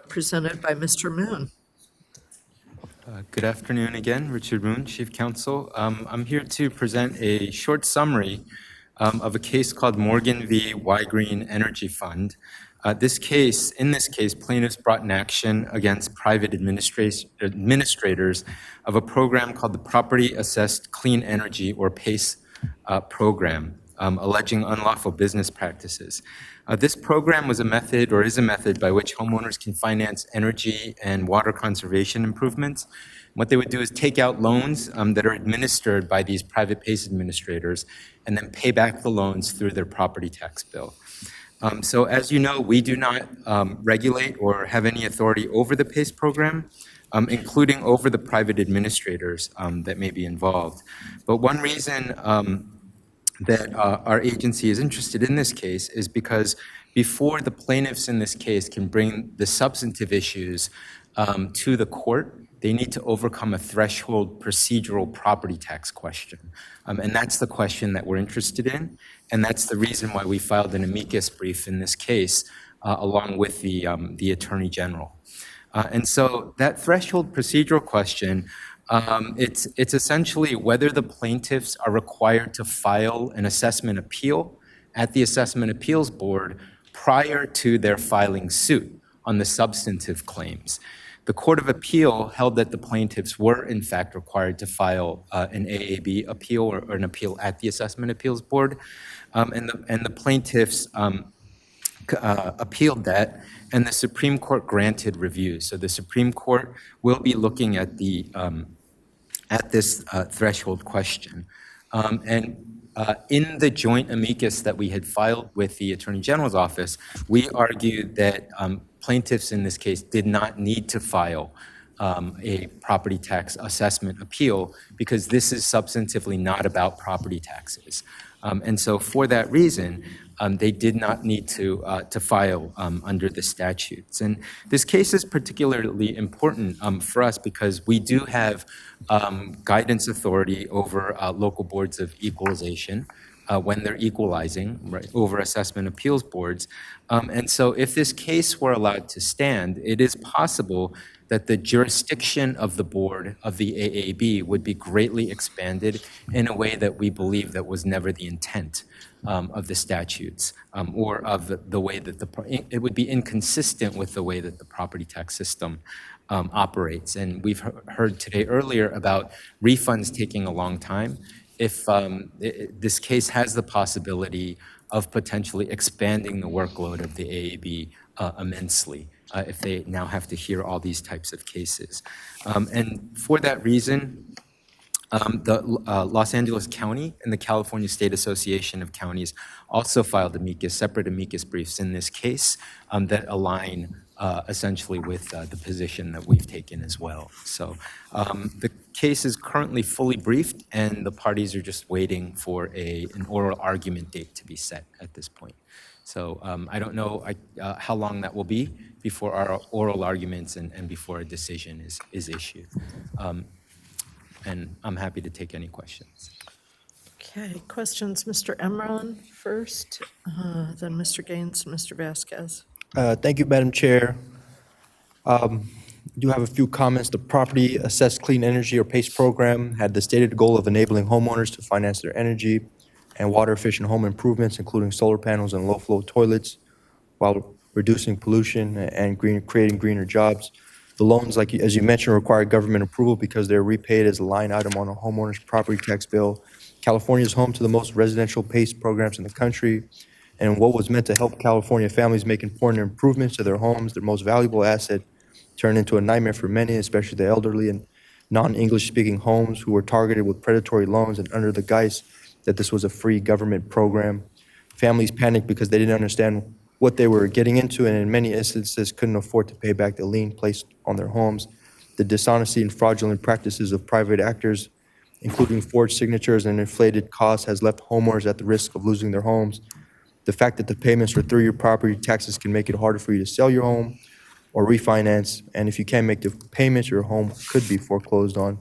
presented by Mr. Moon. Good afternoon again, Richard Moon, Chief Counsel. I'm here to present a short summary of a case called Morgan v. Y Green Energy Fund. In this case, plaintiffs brought an action against private administrators of a program called the Property Assessed Clean Energy, or PACE program, alleging unlawful business practices. This program was a method, or is a method, by which homeowners can finance energy and water conservation improvements. What they would do is take out loans that are administered by these private PACE administrators and then pay back the loans through their property tax bill. So as you know, we do not regulate or have any authority over the PACE program, including over the private administrators that may be involved. But one reason that our agency is interested in this case is because before the plaintiffs in this case can bring the substantive issues to the court, they need to overcome a threshold procedural property tax question. And that's the question that we're interested in. And that's the reason why we filed an amicus brief in this case, along with the Attorney General. And so that threshold procedural question, it's essentially whether the plaintiffs are required to file an assessment appeal at the Assessment Appeals Board prior to their filing suit on the substantive claims. The Court of Appeal held that the plaintiffs were in fact required to file an AAB appeal or an appeal at the Assessment Appeals Board, and the plaintiffs appealed that, and the Supreme Court granted review. So the Supreme Court will be looking at this threshold question. In the joint amicus that we had filed with the Attorney General's office, we argued that plaintiffs in this case did not need to file a property tax assessment appeal because this is substantively not about property taxes. And so for that reason, they did not need to file under the statutes. And this case is particularly important for us because we do have guidance authority over local boards of equalization when they're equalizing, right, over assessment appeals boards. And so if this case were allowed to stand, it is possible that the jurisdiction of the board of the AAB would be greatly expanded in a way that we believe that was never the intent of the statutes, or of the way that it would be inconsistent with the way that the property tax system operates. And we've heard today earlier about refunds taking a long time. If this case has the possibility of potentially expanding the workload of the AAB immensely, if they now have to hear all these types of cases. And for that reason, the Los Angeles County and the California State Association of Counties also filed separate amicus briefs in this case that align essentially with the position that we've taken as well. So the case is currently fully briefed, and the parties are just waiting for an oral argument date to be set at this point. So I don't know how long that will be before our oral arguments and before a decision is issued. And I'm happy to take any questions. Okay, questions, Mr. Emron first, then Mr. Gaines, and Mr. Vasquez. Thank you, Madam Chair. I do have a few comments. The Property Assessed Clean Energy, or PACE program, had the stated goal of enabling homeowners to finance their energy and water-efficient home improvements, including solar panels and low-flow toilets, while reducing pollution and creating greener jobs. The loans, as you mentioned, require government approval because they're repaid as a line item on a homeowner's property tax bill. California is home to the most residential PACE programs in the country, and what was meant to help California families make important improvements to their homes, their most valuable asset, turned into a nightmare for many, especially the elderly and non-English speaking homes who were targeted with predatory loans and under the guise that this was a free government program. Families panicked because they didn't understand what they were getting into, and in many instances couldn't afford to pay back the lien placed on their homes. The dishonesty and fraudulent practices of private actors, including forged signatures and inflated costs, has left homeowners at the risk of losing their homes. The fact that the payments are through your property taxes can make it harder for you to sell your home or refinance. And if you can't make the payments, your home could be foreclosed on.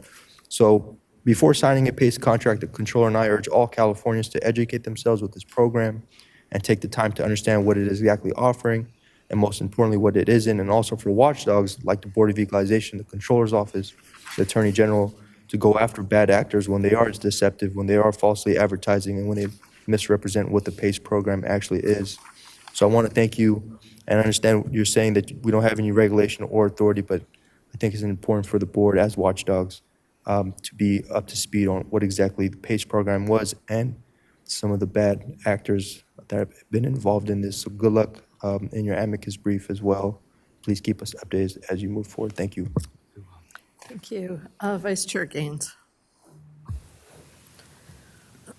So before signing a PACE contract, the controller and I urge all Californians to educate themselves with this program and take the time to understand what it is exactly offering, and most importantly, what it isn't. And also for watchdogs like the Board of Equalization, the Controller's Office, the Attorney General, to go after bad actors when they are deceptive, when they are falsely advertising, and when they misrepresent what the PACE program actually is. So I want to thank you, and I understand you're saying that we don't have any regulation or authority, but I think it's important for the board as watchdogs to be up to speed on what exactly the PACE program was and some of the bad actors that have been involved in this. So good luck in your amicus brief as well. Please keep us updated as you move forward. Thank you. Thank you. Vice Chair Gaines.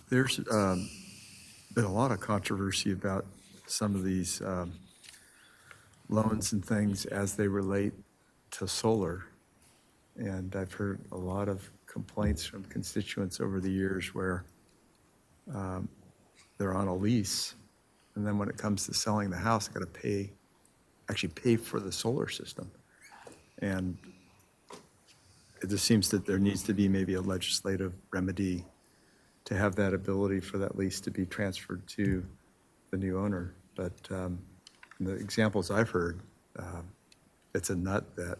There's been a lot of controversy about some of these loans and things as they relate to solar. And I've heard a lot of complaints from constituents over the years where they're on a lease, and then when it comes to selling the house, they got to actually pay for the solar system. And it just seems that there needs to be maybe a legislative remedy to have that ability for that lease to be transferred to the new owner. But the examples I've heard, it's a nut that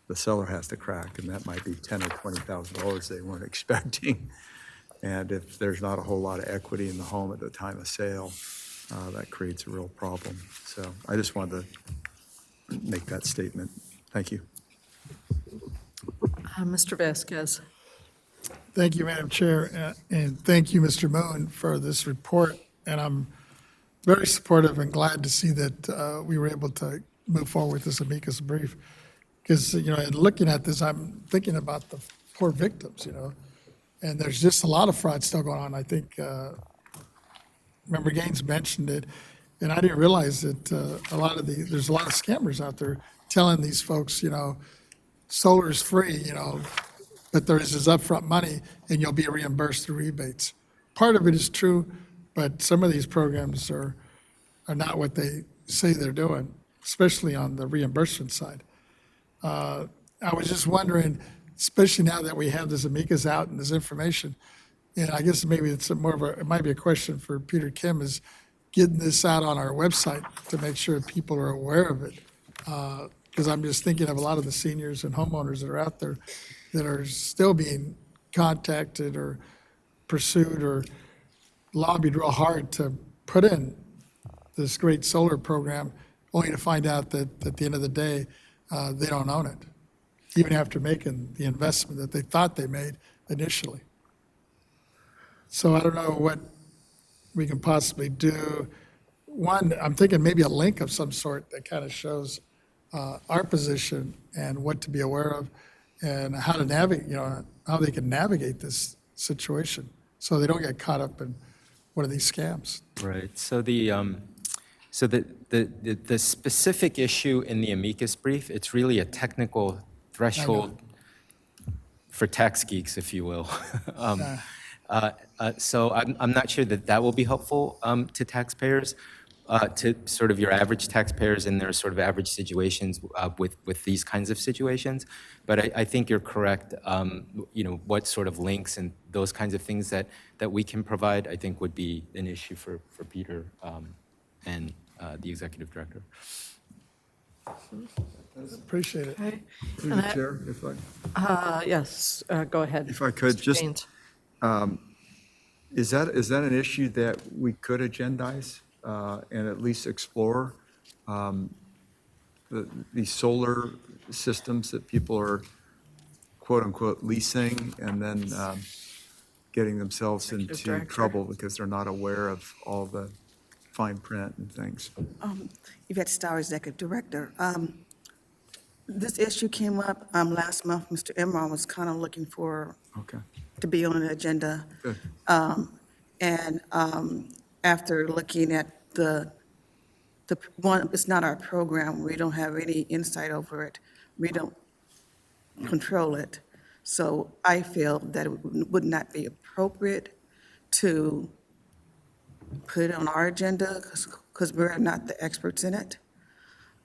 the seller has to crack, and that might be $10,000 or $20,000 they weren't expecting. And if there's not a whole lot of equity in the home at the time of sale, that creates a real problem. So I just wanted to make that statement. Thank you. Mr. Vasquez. Thank you, Madam Chair, and thank you, Mr. Moon, for this report. And I'm very supportive and glad to see that we were able to move forward with this amicus brief. Because, in looking at this, I'm thinking about the poor victims, and there's just a lot of fraud still going on. I think Member Gaines mentioned it, and I didn't realize that there's a lot of scammers out there telling these folks, solar is free, but there is this upfront money and you'll be reimbursed through rebates. Part of it is true, but some of these programs are not what they say they're doing, especially on the reimbursement side. I was just wondering, especially now that we have this amicus out and this information, and I guess maybe it might be a question for Peter Kim, is getting this out on our website to make sure people are aware of it. Because I'm just thinking of a lot of the seniors and homeowners that are out there that are still being contacted or pursued or lobbied real hard to put in this great solar program, only to find out that at the end of the day, they don't own it, even after making the investment that they thought they made initially. So I don't know what we can possibly do. One, I'm thinking maybe a link of some sort that kind of shows our position and what to be aware of and how to navigate, how they can navigate this situation so they don't get caught up in one of these scams. Right. So the specific issue in the amicus brief, it's really a technical threshold for tax geeks, if you will. So I'm not sure that will be helpful to taxpayers, to sort of your average taxpayers in their sort of average situations with these kinds of situations. But I think you're correct. What sort of links and those kinds of things that we can provide, I think would be an issue for Peter and the executive director. Appreciate it. Okay. Through the chair, if I. Yes, go ahead. If I could, Mr. just, Gaines. is that an issue that we could agendize and at least explore? The solar systems that people are quote-unquote leasing and then getting themselves into Director. trouble because they're not aware of all the fine print and things. Yvette Stower, Executive Director. This issue came up last month. Mr. Emron was kind of looking for Okay, to be on an agenda. good. And after looking at the one, it's not our program. We don't have any insight over it. We don't control it. So I feel that it would not be appropriate to put it on our agenda because we're not the experts in it.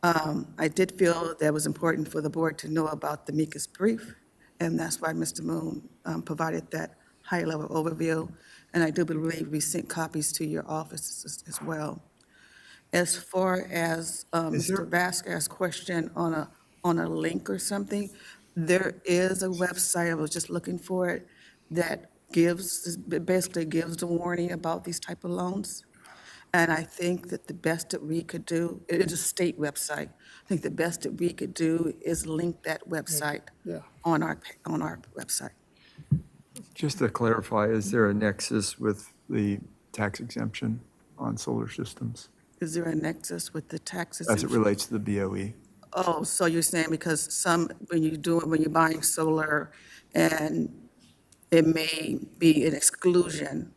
I did feel that it was important for the board to know about the MECA's brief, and that's why Mr. Moon provided that high-level overview. And I do believe we sent copies to your offices as well. As far as Is there- Mr. Vasquez's question on a link or something, there is a website, I was just looking for it, that basically gives the warning about these type of loans. And I think that the best that we could do, it is a state website. I think the best that we could do is link that website Yeah. on our website. Just to clarify, is there a nexus with the tax exemption on solar systems Is there a nexus with the taxes? as it relates to the BoE? Oh, so you're saying because when you're buying solar, and it may be an exclusion.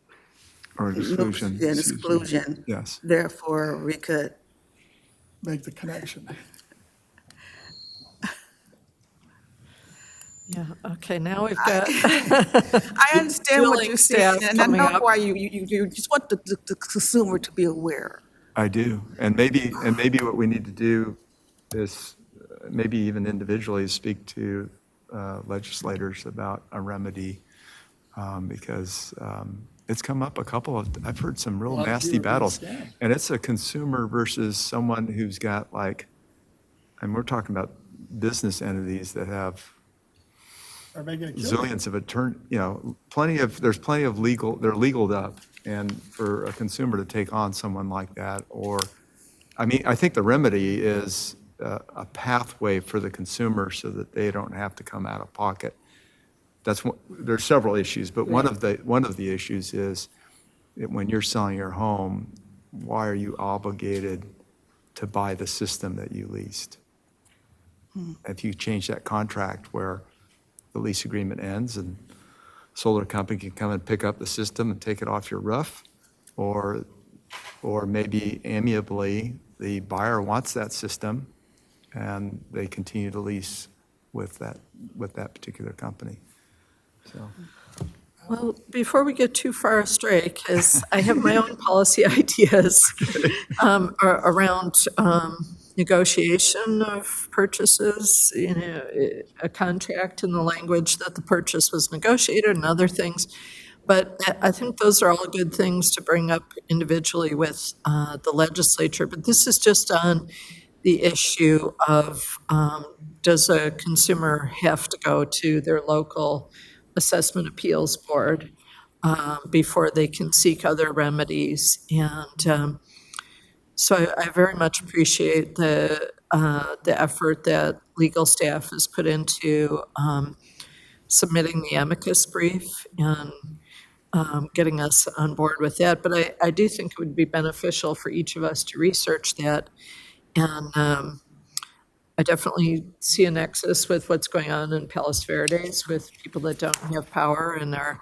Or an exclusion? An excuse me. exclusion. Yes. Therefore, we could, Make the connection. Yeah, okay, now we've got, I understand what Billing you're saying, staff and I coming know up. why you just want the consumer to be aware. I do. And maybe what we need to do is, maybe even individually, speak to legislators about a remedy, because it's come up I've heard some real lot of nasty people are being battles. scammed. And it's a consumer versus someone who's got and we're talking about business entities that have Or making a killing. zillions of there's plenty of they're legaled up. And for a consumer to take on someone like that, I think the remedy is a pathway for the consumer so that they don't have to come out of pocket. There's several issues, but one of the issues is that when you're selling your home, why are you obligated to buy the system that you leased? If you change that contract where the lease agreement ends and solar company can come and pick up the system and take it off your roof, or maybe amiably, the buyer wants that system and they continue to lease with that particular company. So, well, before we get too far astray, because I have my own policy ideas around negotiation of purchases, a contract in the language that the purchase was negotiated and other things. But I think those are all good things to bring up individually with the legislature. But this is just on the issue of, does a consumer have to go to their local assessment appeals board before they can seek other remedies? And so I very much appreciate the effort that legal staff has put into submitting the amicus brief and getting us on board with that. But I do think it would be beneficial for each of us to research that. And I definitely see a nexus with what's going on in Palos Verdes with people that don't have power and are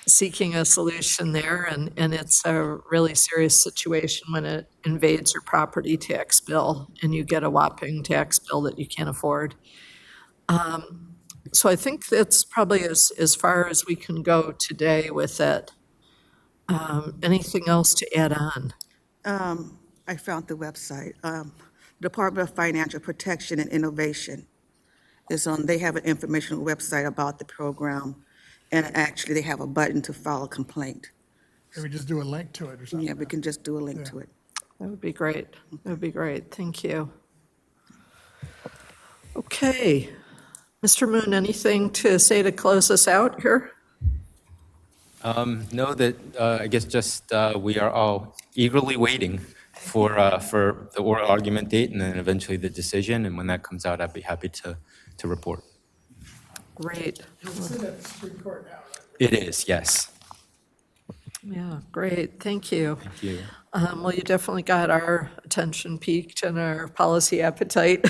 seeking a solution there. And it's a really serious situation when it invades your property tax bill and you get a whopping tax bill that you can't afford. So I think that's probably as far as we can go today with it. Anything else to add on? I found the website. Department of Financial Protection and Innovation is on, they have an informational website about the program, and actually they have a button to file a complaint. Can we just do a link to it or something? Yeah, we can just do a link to it. That would be great. That would be great. Thank you. Okay. Mr. Moon, anything to say to close us out here? No, that, I guess just, we are all eagerly waiting for the oral argument date and then eventually the decision. And when that comes out, I'd be happy to report. Great. It's in the Supreme Court now, right? It is, yes. Yeah, great. Thank you. Thank you. Well, you definitely got our attention peaked and our policy appetite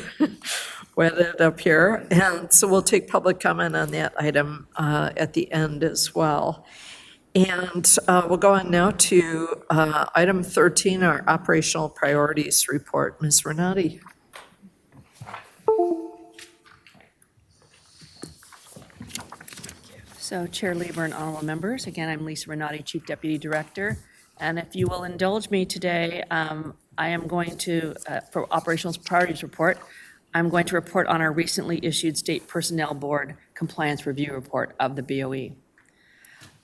whetted up here. And so we'll take public comment on that item at the end as well. And we'll go on now to item 13, our operational priorities report. Ms. Renati. So Chair Lieber and honorable members, again, I'm Lisa Renati, Chief Deputy Director And if you will indulge me today, I am going to, for Operational Priorities Report, I'm going to report on our recently issued State Personnel Board Compliance Review Report of the BoE.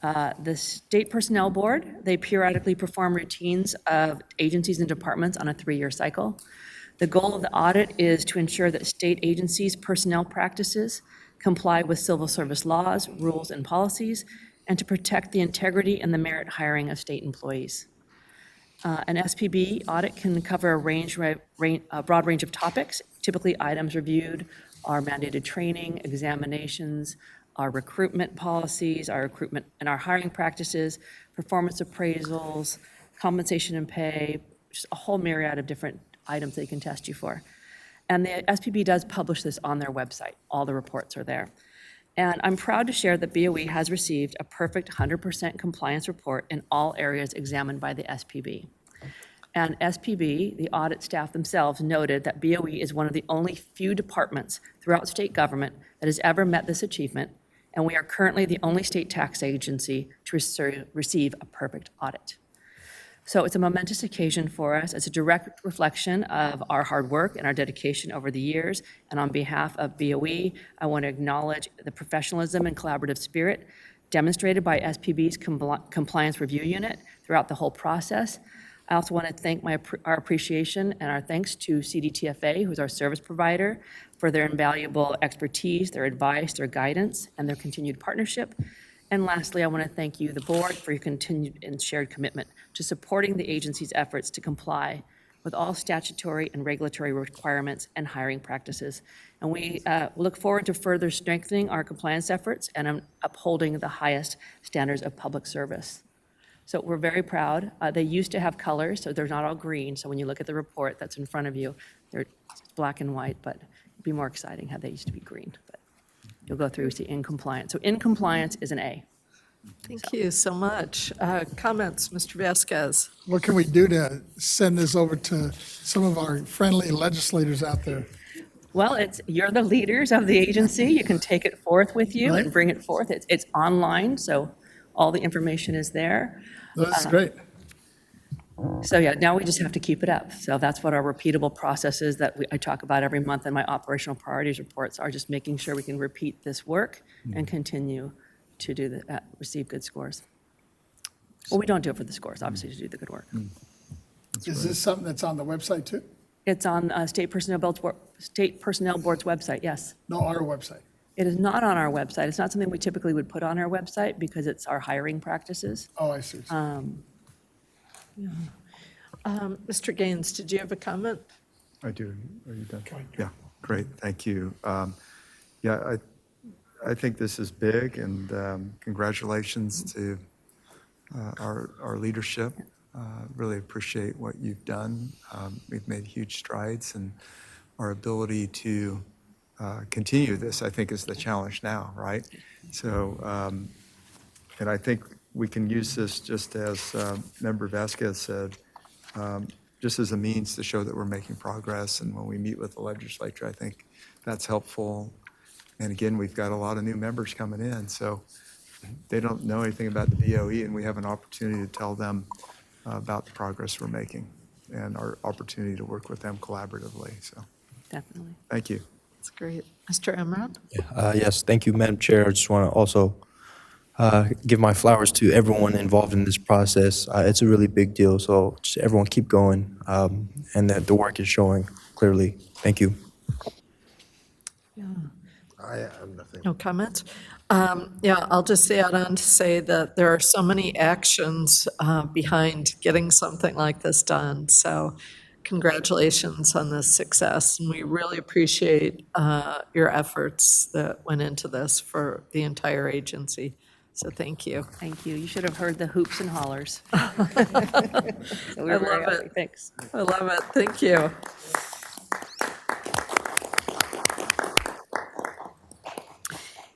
The State Personnel Board, they periodically perform routines of agencies and departments on a 3-year cycle. The goal of the audit is to ensure that state agencies' personnel practices comply with civil service laws, rules, and policies, and to protect the integrity and the merit hiring of state employees. An SPB audit can cover a broad range of topics. Typically, items reviewed are mandated training, examinations, our recruitment policies, our recruitment and our hiring practices, performance appraisals, compensation and pay, just a whole myriad of different items they can test you for. And the SPB does publish this on their website. All the reports are there. And I'm proud to share that BoE has received a perfect 100% compliance report in all areas examined by the SPB. And SPB, the audit staff themselves, noted that BoE is one of the only few departments throughout state government that has ever met this achievement, and we are currently the only state tax agency to receive a perfect audit. So it's a momentous occasion for us. It's a direct reflection of our hard work and our dedication over the years. And on behalf of BoE, I want to acknowledge the professionalism and collaborative spirit demonstrated by SPB's Compliance Review Unit throughout the whole process. I also want to thank our appreciation and our thanks to CDTFA, who's our service provider, for their invaluable expertise, their advice, their guidance, and their continued partnership. And lastly, I want to thank you, the board, for your continued and shared commitment to supporting the agency's efforts to comply with all statutory and regulatory requirements and hiring practices. And we look forward to further strengthening our compliance efforts and upholding the highest standards of public service. So we're very proud. They used to have colors, so they're not all green. So when you look at the report that's in front of you, they're black and white, but it'd be more exciting had they used to be green. But you'll go through, see in compliance. So in compliance is an A. Thank you so much. Comments, Mr. Vasquez? What can we do to send this over to some of our friendly legislators out there? Well, you're the leaders of the agency. You can take it forth with you and bring it forth. It's online, so all the information is there. That's great. So yeah, now we just have to keep it up. So that's what our repeatable process is that I talk about every month in my operational priorities reports, are just making sure we can repeat this work and continue to receive good scores. Well, we don't do it for the scores, obviously, to do the good work. Is this something that's on the website too? It's on State Personnel Board's website, yes. No, our website. It is not on our website. It's not something we typically would put on our website because it's our hiring practices. Oh, I see. Mr. Gaines, did you have a comment? I do. Are you done? Yeah, great, thank you. Yeah, I think this is big, and congratulations to our leadership. Really appreciate what you've done. We've made huge strides, and our ability to continue this, I think, is the challenge now, right? So, and I think we can use this, just as Member Vasquez said, just as a means to show that we're making progress. And when we meet with the legislature, I think that's helpful. And again, we've got a lot of new members coming in, so they don't know anything about the BoE, and we have an opportunity to tell them about the progress we're making and our opportunity to work with them collaboratively. So, Definitely. thank you. That's great. Mr. Emron? Yes, thank you, Madam Chair. I just want to also give my flowers to everyone involved in this process. It's a really big deal, so just everyone keep going, and that the work is showing clearly. Thank you. I have nothing. No comments? Yeah, I'll just add on to say that there are so many actions behind getting something like this done. So congratulations on this success. And we really appreciate your efforts that went into this for the entire agency. So thank you. Thank you. You should have heard the hoops and hollers. So I we're very love happy. it. Thanks. I love it. Thank you.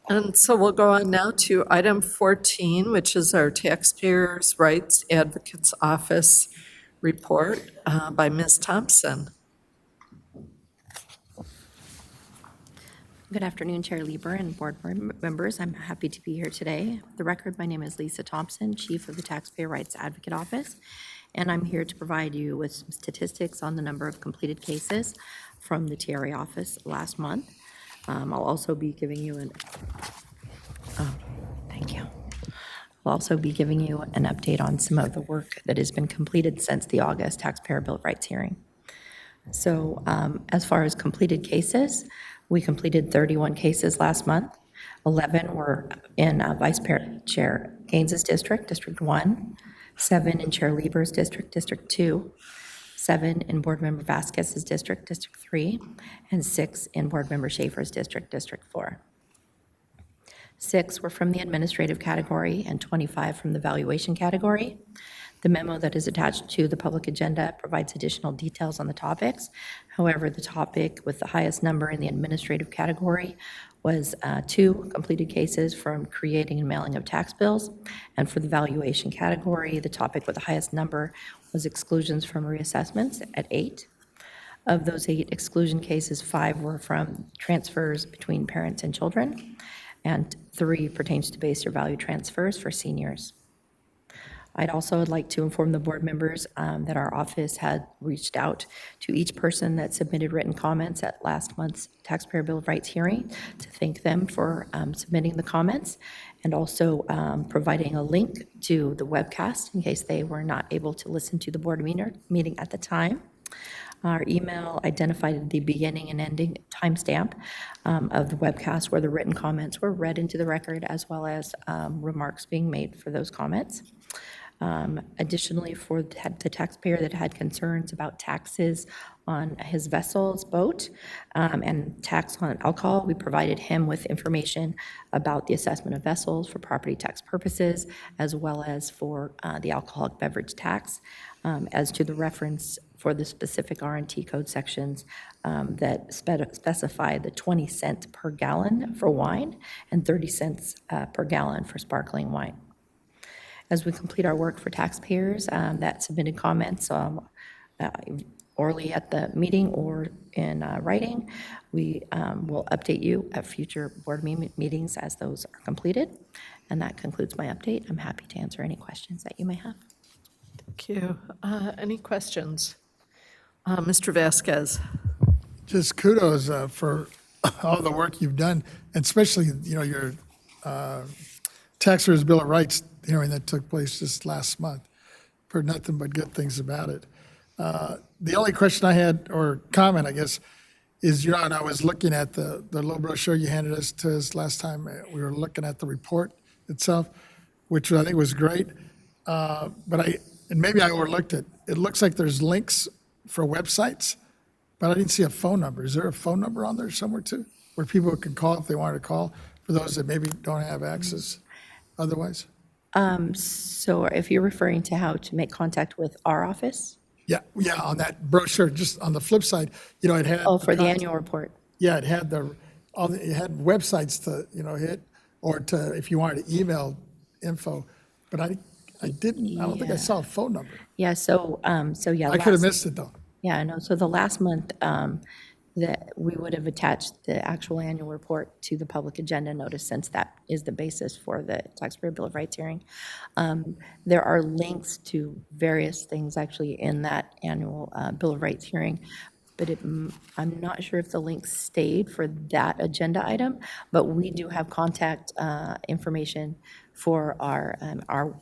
And so we'll go on now to item 14, which is our Taxpayers' Rights Advocates Office report by Ms. Thompson. Good afternoon, Chair Lieber and board members. I'm happy to be here today. For the record, my name is Lisa Thompson, Chief of the Taxpayer Rights Advocate Office, and I'm here to provide you with some statistics on the number of completed cases from the TRA office last month. I'll also be giving you thank you. I'll also be giving you an update on some of the work that has been completed since the August Taxpayer Bill of Rights hearing. So as far as completed cases, we completed 31 cases last month. 11 were in Vice Chair Gaines's district, District 1, 7 in Chair Lieber's district, District 2, 7 in Board Member Vasquez's district, District 3, and 6 in Board Member Schaefer's district, District 4. 6 were from the administrative category and 25 from the valuation category. The memo that is attached to the public agenda provides additional details on the topics. However, the topic with the highest number in the administrative category was 2 completed cases from creating and mailing of tax bills. And for the valuation category, the topic with the highest number was exclusions from reassessments at 8. Of those 8 exclusion cases, 5 were from transfers between parents and children, and 3 pertains to base or value transfers for seniors. I'd also like to inform the board members that our office had reached out to each person that submitted written comments at last month's Taxpayer Bill of Rights hearing to thank them for submitting the comments, and also providing a link to the webcast in case they were not able to listen to the board meeting at the time. Our email identified the beginning and ending timestamp of the webcast where the written comments were read into the record, as well as remarks being made for those comments. Additionally, for the taxpayer that had concerns about taxes on his vessel's boat and tax on alcohol, we provided him with information about the assessment of vessels for property tax purposes, as well as for the alcoholic beverage tax. As to the reference for the specific R&T code sections that specify the 20 cents per gallon for wine and 30 cents per gallon for sparkling wine. As we complete our work for taxpayers that submitted comments orally at the meeting or in writing, we will update you at future board meetings as those are completed. And that concludes my update. I'm happy to answer any questions that you may have. Thank you. Any questions? Mr. Vasquez? Just kudos for all the work you've done, and especially, your Taxpayers Bill of Rights hearing that took place just last month. Heard nothing but good things about it. The only question I had, or comment, I guess, is, and I was looking at the little brochure you handed us last time. We were looking at the report itself, which I think was great. But maybe I overlooked it. It looks like there's links for websites, but I didn't see a phone number. Is there a phone number on there somewhere too, where people can call if they wanted to call, for those that maybe don't have access otherwise? So if you're referring to how to make contact with our office? Yeah, on that brochure, just on the flip side, it had. Oh, for the annual report. Yeah, it had it had websites to, hit, or to, if you wanted to email info, but I don't think I saw a phone number. Yeah, so yeah. I could have missed it though. Yeah, no, so the last month, that we would have attached the actual annual report to the public agenda notice, since that is the basis for the Taxpayer Bill of Rights hearing. There are links to various things actually in that annual Bill of Rights hearing, but I'm not sure if the links stayed for that agenda item, but we do have contact information for our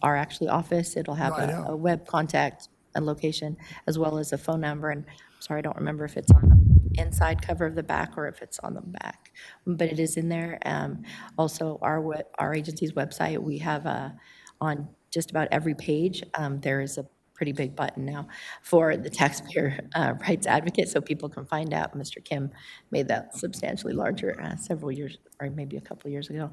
actually office. It'll have a web contact and location, as well as a phone number, and sorry, I don't remember if it's on the inside cover of the back or if it's on the back, but it is in there. Also, our agency's website, we have on just about every page, there is a pretty big button now for the Taxpayer Rights Advocate, so people can find out. Mr. Kim made that substantially larger several years, or maybe a couple years ago.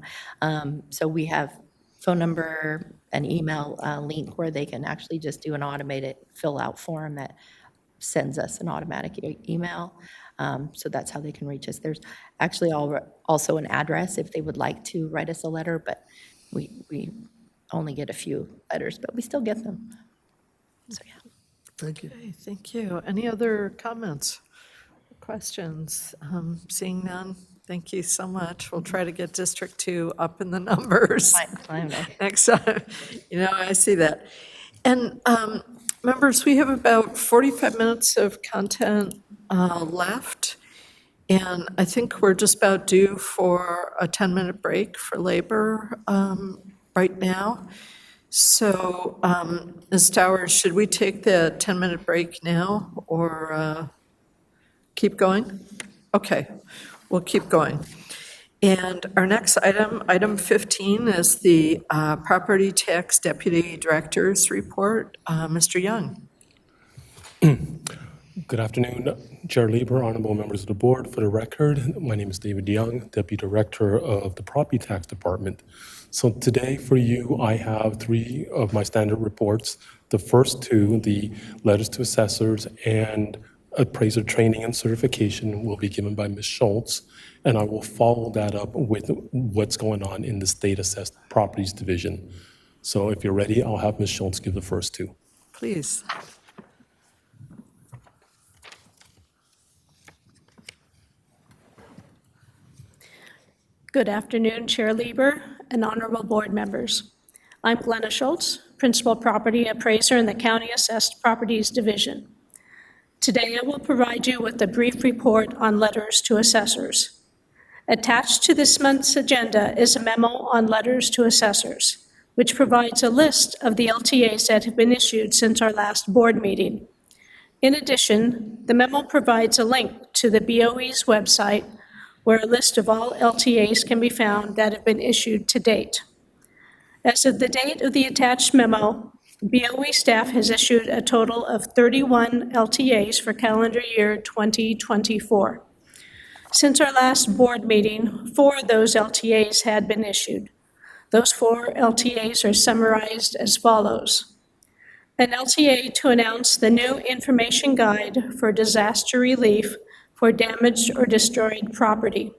So we have phone number, an email link where they can actually just do an automated fill-out form that sends us an automatic email. So that's how they can reach us. There's actually also an address if they would like to write us a letter, but we only get a few letters, but we still get them. So, yeah. Thank you. Okay, thank you. Any other comments, questions? Seeing none, Thank you so much. We'll try to get District 2 up in the numbers Finally. next time. I see that. And members, we have about 45 minutes of content left. And I think we're just about due for a 10-minute break for labor right now. So, Ms. Towers, should we take the 10-minute break now or keep going? Okay, we'll keep going. And our next item, item 15, is the Property Tax Deputy Director's Report. Mr. Young. Good afternoon, Chair Lieber, honorable members of the board. For the record, my name is David Young, Deputy Director of the Property Tax Department. So today for you, I have 3 of my standard reports. The first 2, the letters to assessors and appraiser training and certification, will be given by Ms. Schultz, and I will follow that up with what's going on in the State Assessed Properties Division. So if you're ready, I'll have Ms. Schultz give the first 2. Please. Good afternoon, Chair Lieber and honorable board members. I'm Glenna Schultz, Principal Property Appraiser in the County Assessed Properties Division. Today, I will provide you with a brief report on letters to assessors. Attached to this month's agenda is a memo on letters to assessors, which provides a list of the LTAs that have been issued since our last board meeting. In addition, the memo provides a link to the BoE's website where a list of all LTAs can be found that have been issued to date. As of the date of the attached memo, BoE staff has issued a total of 31 LTAs for calendar year 2024. Since our last board meeting, 4 of those LTAs had been issued. Those 4 LTAs are summarized as follows. An LTA to announce the new information guide for disaster relief for damaged or destroyed property.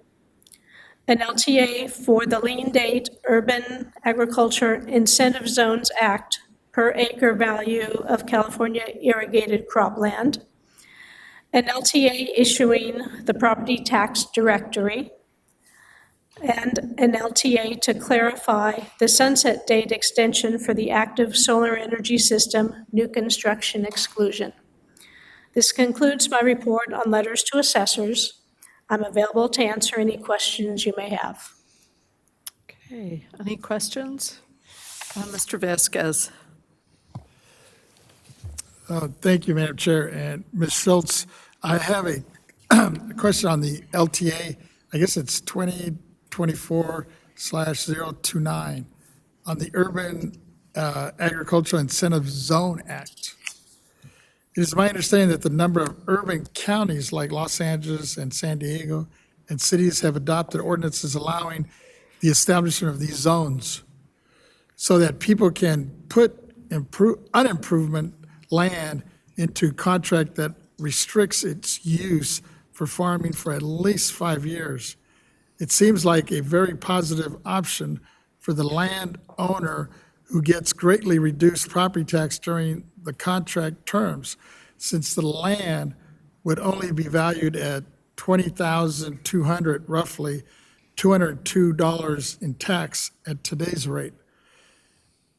An LTA for the lien date Urban Agriculture Incentive Zones Act per acre value of California irrigated cropland. An LTA issuing the property tax directory. And an LTA to clarify the sunset date extension for the active solar energy system new construction exclusion. This concludes my report on letters to assessors. I'm available to answer any questions you may have. Okay, any questions? Mr. Vasquez. Thank you, Madam Chair. And Ms. Schultz, I have a question on the LTA. I guess it's 2024/029 on the Urban Agricultural Incentive Zone Act. It is my understanding that the number of urban counties like Los Angeles and San Diego and cities have adopted ordinances allowing the establishment of these zones so that people can put unimprovement land into contract that restricts its use for farming for at least 5 years. It seems like a very positive option for the landowner who gets greatly reduced property tax during the contract terms, since the land would only be valued at $20,200, roughly $202 in tax at today's rate.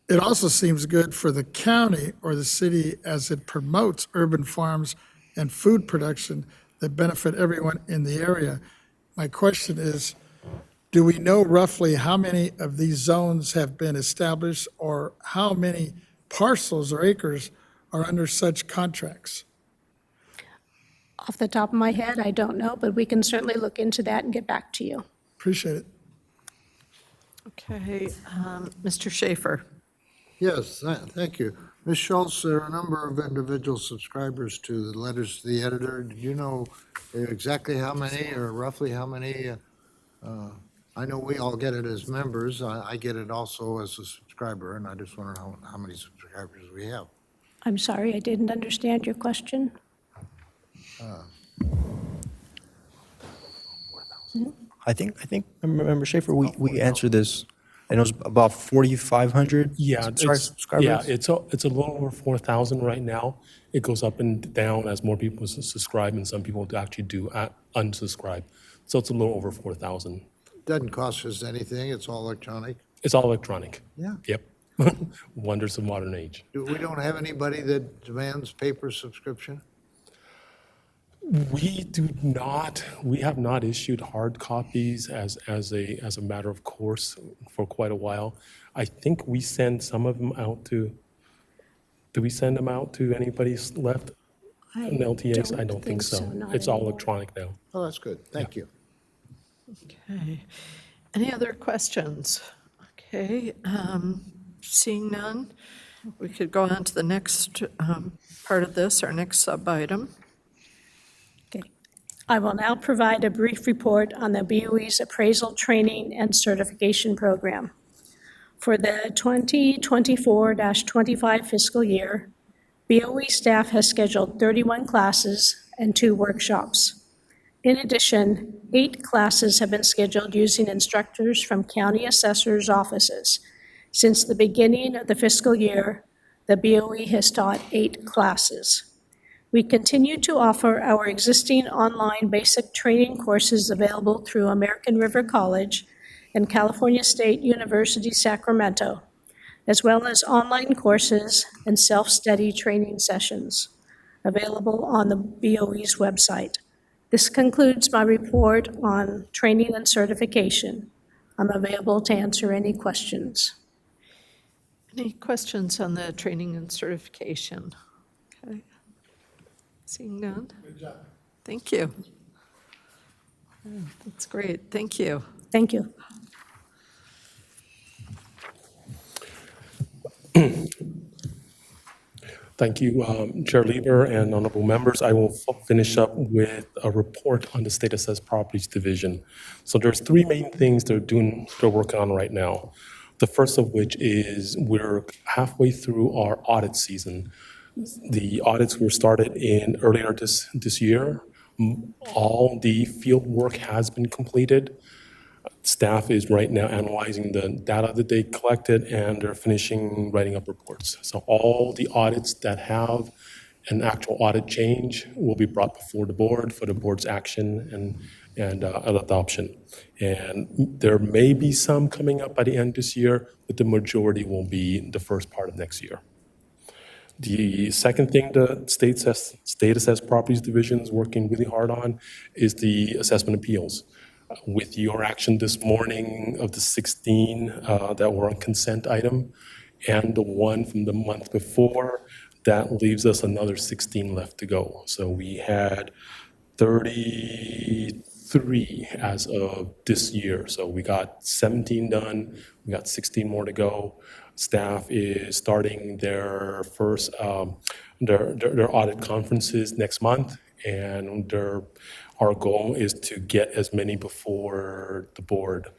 It also seems good for the county or the city as it promotes urban farms and food production that benefit everyone in the area. My question is, do we know roughly how many of these zones have been established or how many parcels or acres are under such contracts? Off the top of my head, I don't know, but we can certainly look into that and get back to you. Appreciate it. Okay, Mr. Schaefer. Yes, thank you. Ms. Schultz, there are a number of individual subscribers to the letters to the editor. Do you know exactly how many or roughly how many? I know we all get it as members. I get it also as a subscriber, and I just wonder how many subscribers we have. I'm sorry, I didn't understand your question. I think, Member Schaefer, we answered this, and it was about 4,500 subscribers? Yeah, it's a little over 4,000 right now. It goes up and down as more people subscribe, and some people actually do unsubscribe. So it's a little over 4,000. Doesn't cost us anything, it's all electronic. It's all electronic. Yeah. Yep. Wonders of modern age. We don't have anybody that demands paper subscription? We have not issued hard copies as a matter of course for quite a while. I think we send some of them out to, do we send them out to anybody left in LTAs? I don't think so. not It's all anymore. electronic now. Oh, that's good, thank you. Okay. Any other questions? Okay, seeing none, we could go on to the next part of this, our next sub-item. Okay. I will now provide a brief report on the BOE's appraisal, training, and certification program. For the 2024-25 fiscal year, BOE staff has scheduled 31 classes and 2 workshops. In addition, 8 classes have been scheduled using instructors from county assessors' offices. Since the beginning of the fiscal year, the BOE has taught 8 classes. We continue to offer our existing online basic training courses available through American River College and California State University, Sacramento, as well as online courses and self-study training sessions available on the BOE's website. This concludes my report on training and certification. I'm available to answer any questions. Any questions on the training and certification? Okay. Seeing none? Good job. Thank you. Yeah, that's great, thank you. Thank you. Thank you, Chair Lieber and honorable members. I will finish up with a report on the State Assessed Properties Division. So there's 3 main things they're working on right now. The first of which is we're halfway through our audit season. The audits were started earlier this year. All the field work has been completed. Staff is right now analyzing the data that they collected, and they're finishing writing up reports. So all the audits that have an actual audit change will be brought before the board for the board's action and adoption. And there may be some coming up by the end of this year, but the majority will be the first part of next year. The second thing the State Assessed Properties Division is working really hard on is the assessment appeals. With your action this morning of the 16 that were on consent item and the one from the month before, that leaves us another 16 left to go. So we had 33 as of this year. So we got 17 done, we got 16 more to go. Staff is starting their first, their audit conferences next month, and our goal is to get as many before the board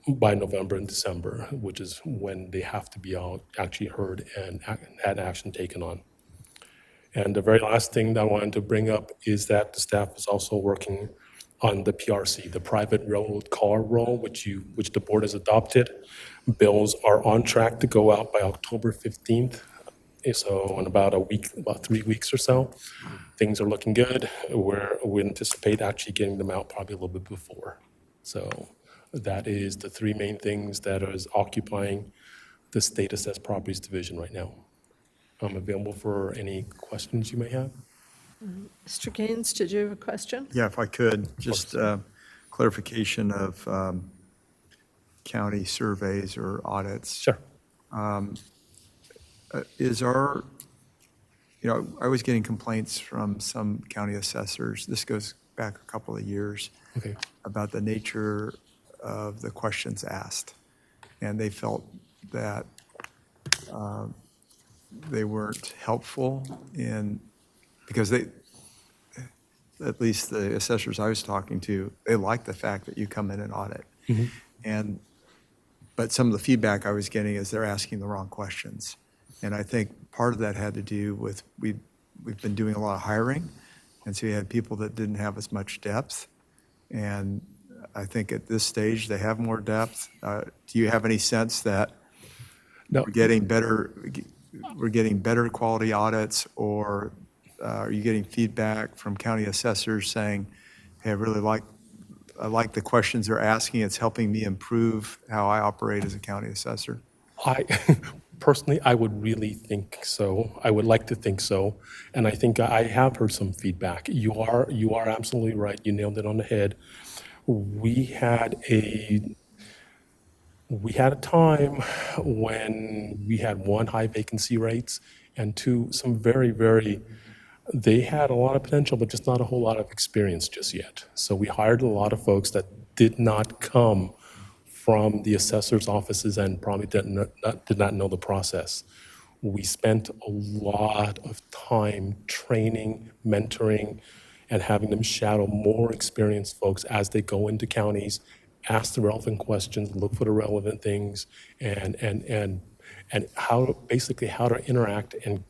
by November and December, which is when they have to be actually heard and had action taken on. And the very last thing that I wanted to bring up is that the staff is also working on the PRC, the private railroad car rule, which the board has adopted. Bills are on track to go out by October 15th. So in about 3 weeks or so, things are looking good. We anticipate actually getting them out probably a little bit before. So that is the 3 main things that is occupying the State Assessed Properties Division right now. I'm available for any questions you may have. Mr. Gaines, did you have a question? Yeah, if I could, just clarification of county surveys or audits. Sure. I was getting complaints from some county assessors, this goes back a couple of years, Okay. about the nature of the questions asked. And they felt that they weren't helpful because at least the assessors I was talking to, they liked the fact that you come in and audit. Mm-hmm. But some of the feedback I was getting is they're asking the wrong questions. And I think part of that had to do with, we've been doing a lot of hiring, and so you had people that didn't have as much depth. And I think at this stage, they have more depth. Do you have any sense that No. we're getting better quality audits, or are you getting feedback from county assessors saying, Hey, I like the questions they're asking. It's helping me improve how I operate as a county assessor. I personally, I would really think so. I would like to think so, and I think I have heard some feedback. You are absolutely right. You nailed it on the head. We had a time when we had one, high vacancy rates, and two, some very, they had a lot of potential, but just not a whole lot of experience just yet. So we hired a lot of folks that did not come from the assessor's offices and probably did not know the process. We spent a lot of time training, mentoring, and having them shadow more experienced folks as they go into counties, ask the relevant questions, look for the relevant things, and how to interact and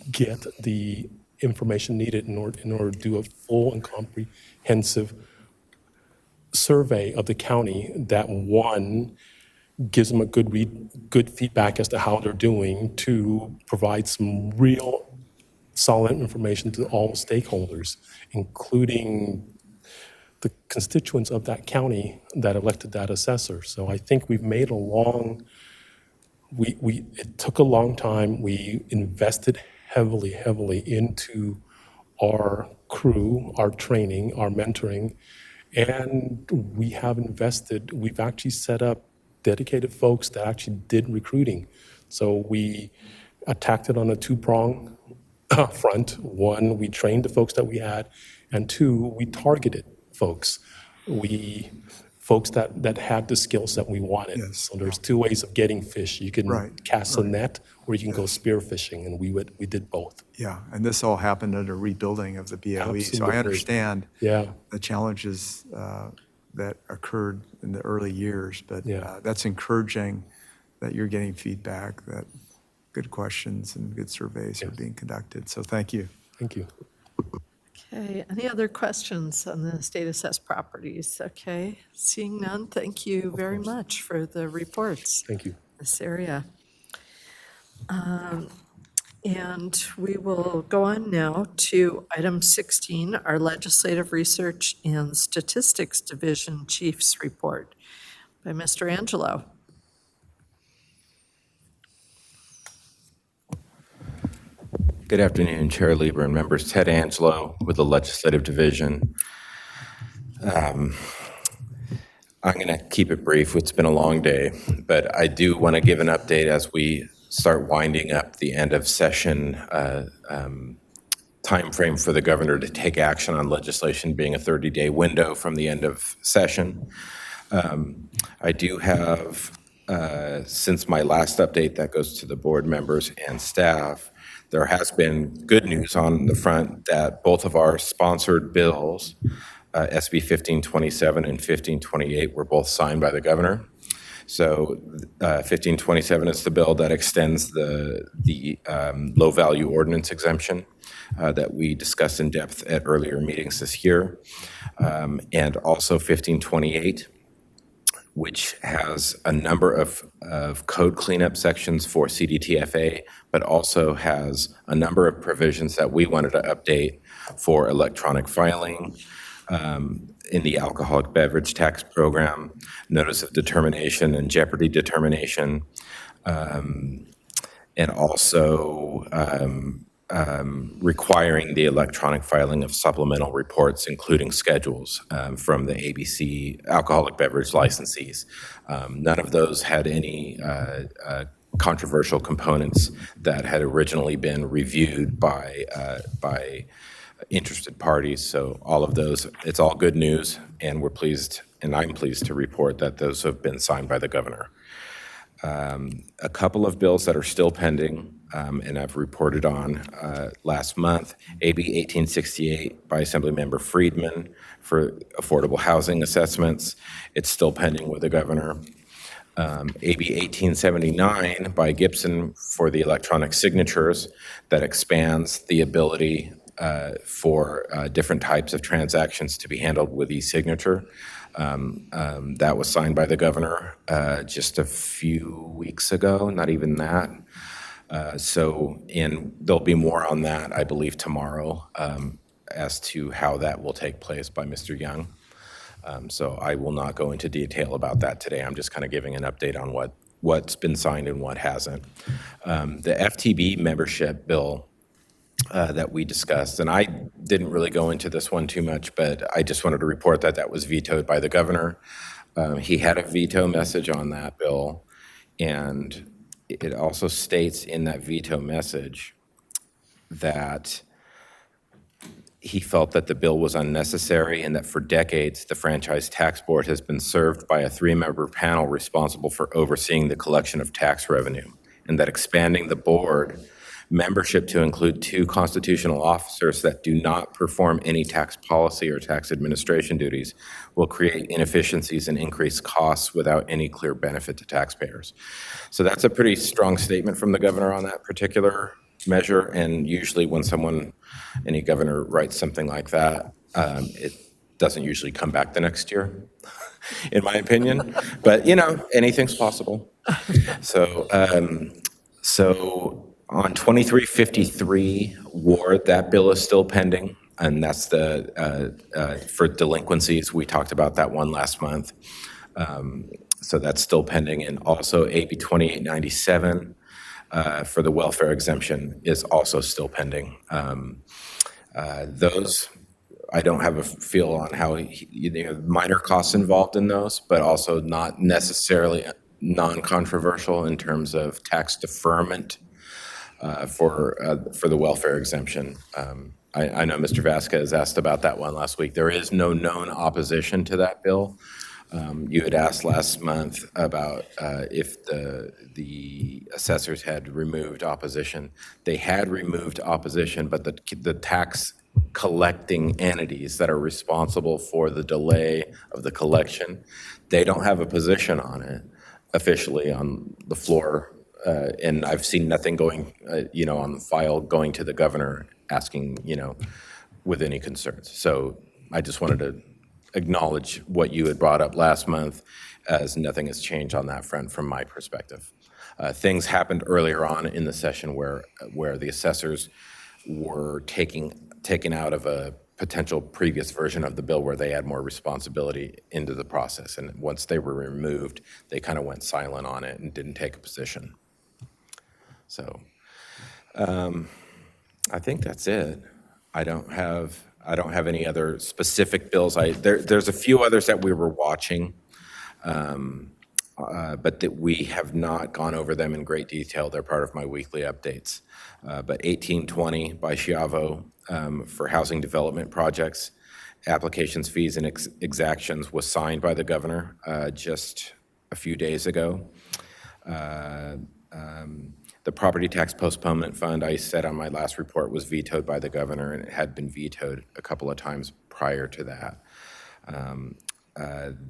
get the information needed in order to do a full and comprehensive survey of the county that, one, gives them a good feedback as to how they're doing, two, provide some real solid information to all stakeholders, including the constituents of that county that elected that assessor. So I think we've made it took a long time. We invested heavily into our crew, our training, our mentoring, and we've actually set up dedicated folks that actually did recruiting. So we attacked it on a two-prong front. One, we trained the folks that we had, and two, we targeted folks. Folks that had the skills that we wanted. Yes. So there's two ways of getting fish. You can Right, cast a net, or you can go spear fishing, and we did both. Yeah, and this all happened under rebuilding of the BoE. So Absolutely. I understand Yeah. the challenges that occurred in the early years, but Yeah. that's encouraging that you're getting feedback, that good questions and good surveys are being conducted. So thank you. Thank you. Okay, any other questions on the state assessed properties? Okay, seeing none, thank you very much for the reports. Thank you. This area. And we will go on now to item 16, our Legislative Research and Statistics Division Chief's Report by Mr. Angelo. Good afternoon, Chair Lieber and members. Ted Angelo with the Legislative Division. I'm going to keep it brief. It's been a long day, but I do want to give an update as we start winding up the end of session timeframe for the governor to take action on legislation being a 30-day window from the end of session. I do have, since my last update that goes to the board members and staff, there has been good news on the front that both of our sponsored bills, SB 1527 and 1528, were both signed by the governor. So 1527 is the bill that extends the low-value ordinance exemption that we discussed in depth at earlier meetings this year, and also 1528, which has a number of code cleanup sections for CDTFA, but also has a number of provisions that we wanted to update for electronic filing in the alcoholic beverage tax program, notice of determination and jeopardy determination, and also requiring the electronic filing of supplemental reports, including schedules from the ABC alcoholic beverage licensees. None of those had any controversial components that had originally been reviewed by interested parties. So all of those, it's all good news, and we're pleased, and I'm pleased to report that those have been signed by the governor. A couple of bills that are still pending, and I've reported on last month, AB 1868 by Assemblymember Friedman for affordable housing assessments. It's still pending with the governor. AB 1879 by Gibson for the electronic signatures that expands the ability for different types of transactions to be handled with e-signature. That was signed by the governor just a few weeks ago, not even that. And there'll be more on that, I believe, tomorrow. as to how that will take place by Mr. Young. So I will not go into detail about that today. I'm just kind of giving an update on what's been signed and what hasn't. The FTB membership bill that we discussed, and I didn't really go into this one too much, but I just wanted to report that that was vetoed by the governor. He had a veto message on that bill, and it also states in that veto message that he felt that the bill was unnecessary and that for decades, the Franchise Tax Board has been served by a 3-member panel responsible for overseeing the collection of tax revenue, and that expanding the board membership to include 2 constitutional officers that do not perform any tax policy or tax administration duties will create inefficiencies and increase costs without any clear benefit to taxpayers. So that's a pretty strong statement from the governor on that particular measure, and usually when any governor writes something like that, it doesn't usually come back the next year, in my opinion. But, anything's possible. So on 2353 Ward, that bill is still pending, and that's for delinquencies. We talked about that one last month. So that's still pending. And also AB 2897 for the welfare exemption is also still pending. Those, I don't have a feel on how minor costs involved in those, but also not necessarily non-controversial in terms of tax deferment for the welfare exemption. I know Mr. Vasquez asked about that one last week. There is no known opposition to that bill. You had asked last month about if the assessors had removed opposition. They had removed opposition, but the tax collecting entities that are responsible for the delay of the collection, they don't have a position on it officially on the floor. And I've seen nothing going, on the file going to the governor asking, with any concerns. So I just wanted to acknowledge what you had brought up last month, as nothing has changed on that front from my perspective. Things happened earlier on in the session where the assessors were taken out of a potential previous version of the bill where they had more responsibility into the process. And once they were removed, they kind of went silent on it and didn't take a position. So I think that's it. I don't have any other specific bills. There's a few others that we were watching, but that we have not gone over them in great detail. They're part of my weekly updates. But 1820 by Chiavo for housing development projects, applications, fees, and exactions was signed by the governor just a few days ago. The property tax postponement fund, I said on my last report, was vetoed by the governor, and it had been vetoed a couple of times prior to that.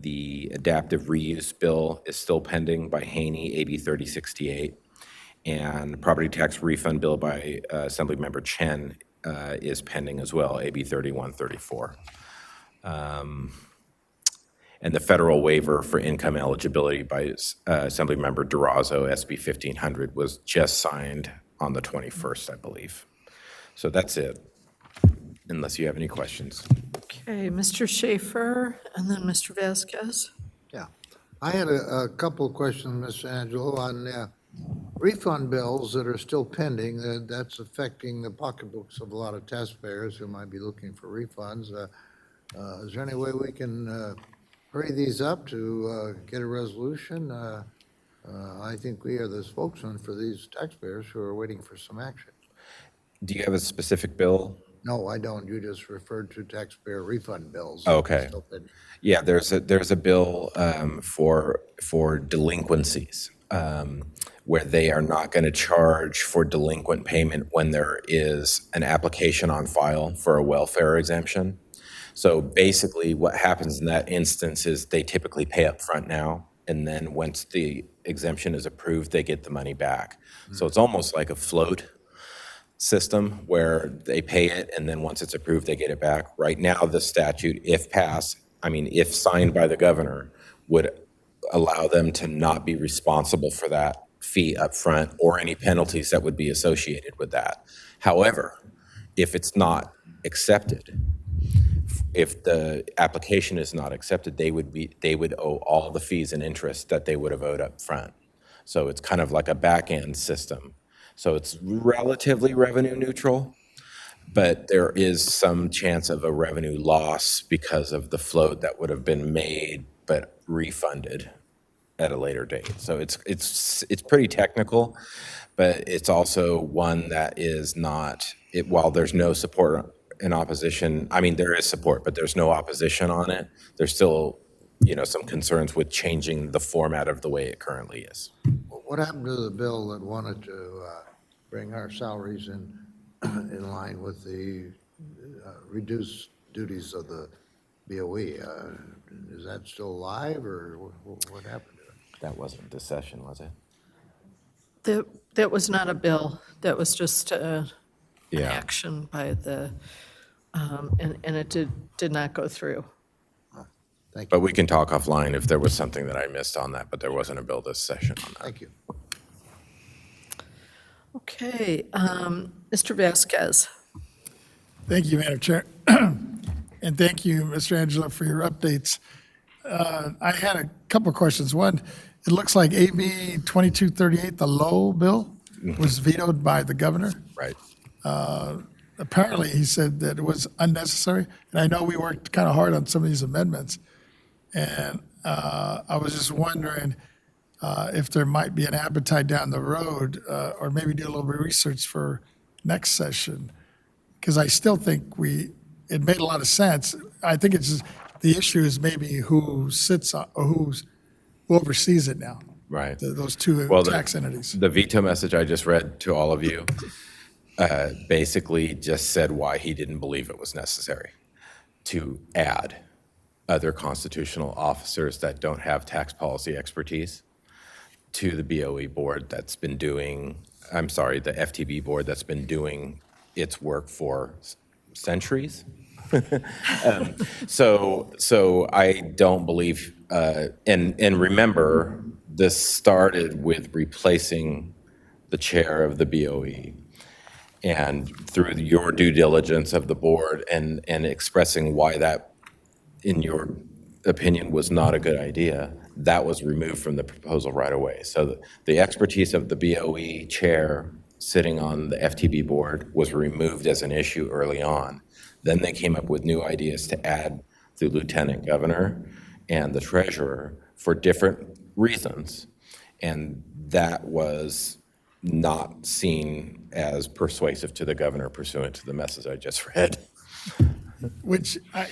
The adaptive reuse bill is still pending by Haney, AB 3068, and property tax refund bill by Assemblymember Chen is pending as well, AB 3134. And the federal waiver for income eligibility by Assemblymember Durazo, SB 1500, was just signed on the 21st, I believe. So that's it, unless you have any questions. Okay, Mr. Schaefer, and then Mr. Vasquez. Yeah, I had a couple of questions, Mr. Angelo, on refund bills that are still pending. That's affecting the pocketbooks of a lot of taxpayers who might be looking for refunds. Is there any way we can hurry these up to get a resolution? I think we are the spokesman for these taxpayers who are waiting for some action. Do you have a specific bill? No, I don't. You just referred to taxpayer refund bills. Okay. Yeah, there's a bill for delinquencies where they are not going to charge for delinquent payment when there is an application on file for a welfare exemption. So basically what happens in that instance is they typically pay up front now, and then once the exemption is approved, they get the money back. So it's almost like a float system where they pay it, and then once it's approved, they get it back. Right now, the statute, if passed, if signed by the governor, would allow them to not be responsible for that fee up front or any penalties that would be associated with that. However, if it's not accepted. If the application is not accepted, they would owe all the fees and interest that they would have owed up front. So it's kind of like a back-end system. So it's relatively revenue neutral, but there is some chance of a revenue loss because of the float that would have been made but refunded at a later date. So it's pretty technical, but it's also one that is not, while there's no support in opposition, I mean, there is support, but there's no opposition on it. There's still, some concerns with changing the format of the way it currently is. What happened to the bill that wanted to bring our salaries in line with the reduced duties of the BoE? Is that still alive, or what happened to it? That wasn't this session, was it? That was not a bill. That was just an Yeah. action by the, and it did not go through. Thank But you. we can talk offline if there was something that I missed on that, but there wasn't a bill this session on that. Thank you. Okay, Mr. Vasquez. Thank you, Madam Chair. And thank you, Mr. Angela, for your updates. I had a couple of questions. One, it looks like AB 2238, the Low bill, was vetoed by the governor. Right. Apparently, he said that it was unnecessary. And I know we worked kind of hard on some of these amendments. And I was just wondering if there might be an appetite down the road, or maybe do a little bit of research for next session. Because I still think it made a lot of sense. I think it's just, the issue is maybe who sits on, or who oversees it now. Right. Those two Well, tax entities. The veto message I just read to all of you basically just said why he didn't believe it was necessary to add other constitutional officers that don't have tax policy expertise to the BoE board that's been doing, the FTB board that's been doing its work for centuries. So I don't believe, and remember, this started with replacing the chair of the BoE. And through your due diligence of the board and expressing why that, in your opinion, was not a good idea, that was removed from the proposal right away. So the expertise of the BoE chair sitting on the FTB board was removed as an issue early on. Then they came up with new ideas to add the lieutenant governor and the treasurer for different reasons. And that was not seen as persuasive to the governor pursuant to the message I just read. Which, I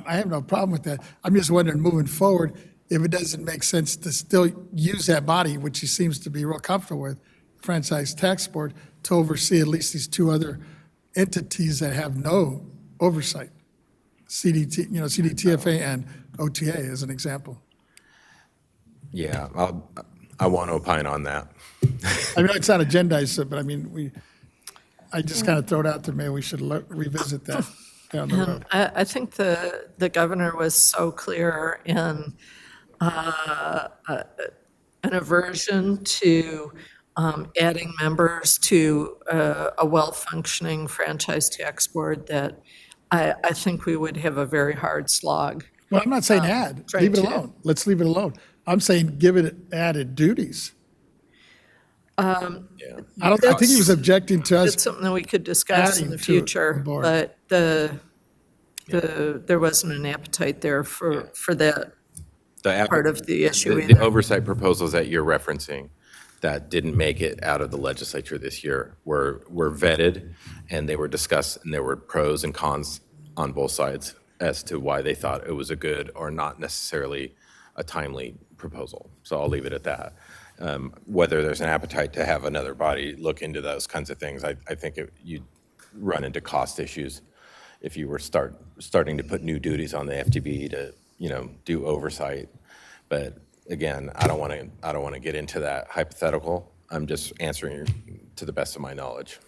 have no problem with that. I'm just wondering, moving forward, if it doesn't make sense to still use that body, which he seems to be real comfortable with, Franchise Tax Board, to oversee at least these two other entities that have no oversight. CDTFA and OTA as an example. Yeah, I want to opine on that. I mean, it's not agendized, but I mean, I just kind of throw it out there, maybe we should revisit that down the road. I think the governor was so clear in an aversion to adding members to a well-functioning franchise tax board that I think we would have a very hard slog. Well, I'm not saying add, leave it to- alone. Let's leave it alone. I'm saying give it added duties. I think he was objecting to us. It's something that we could discuss in adding the to future, the board. but there wasn't an appetite there for that part of the issue The either. oversight proposals that you're referencing that didn't make it out of the legislature this year were vetted, and they were discussed, and there were pros and cons on both sides as to why they thought it was a good or not necessarily a timely proposal. So I'll leave it at that. Whether there's an appetite to have another body look into those kinds of things, I think you'd run into cost issues if you were starting to put new duties on the FTB to, do oversight. But again, I don't want to get into that hypothetical. I'm just answering to the best of my knowledge.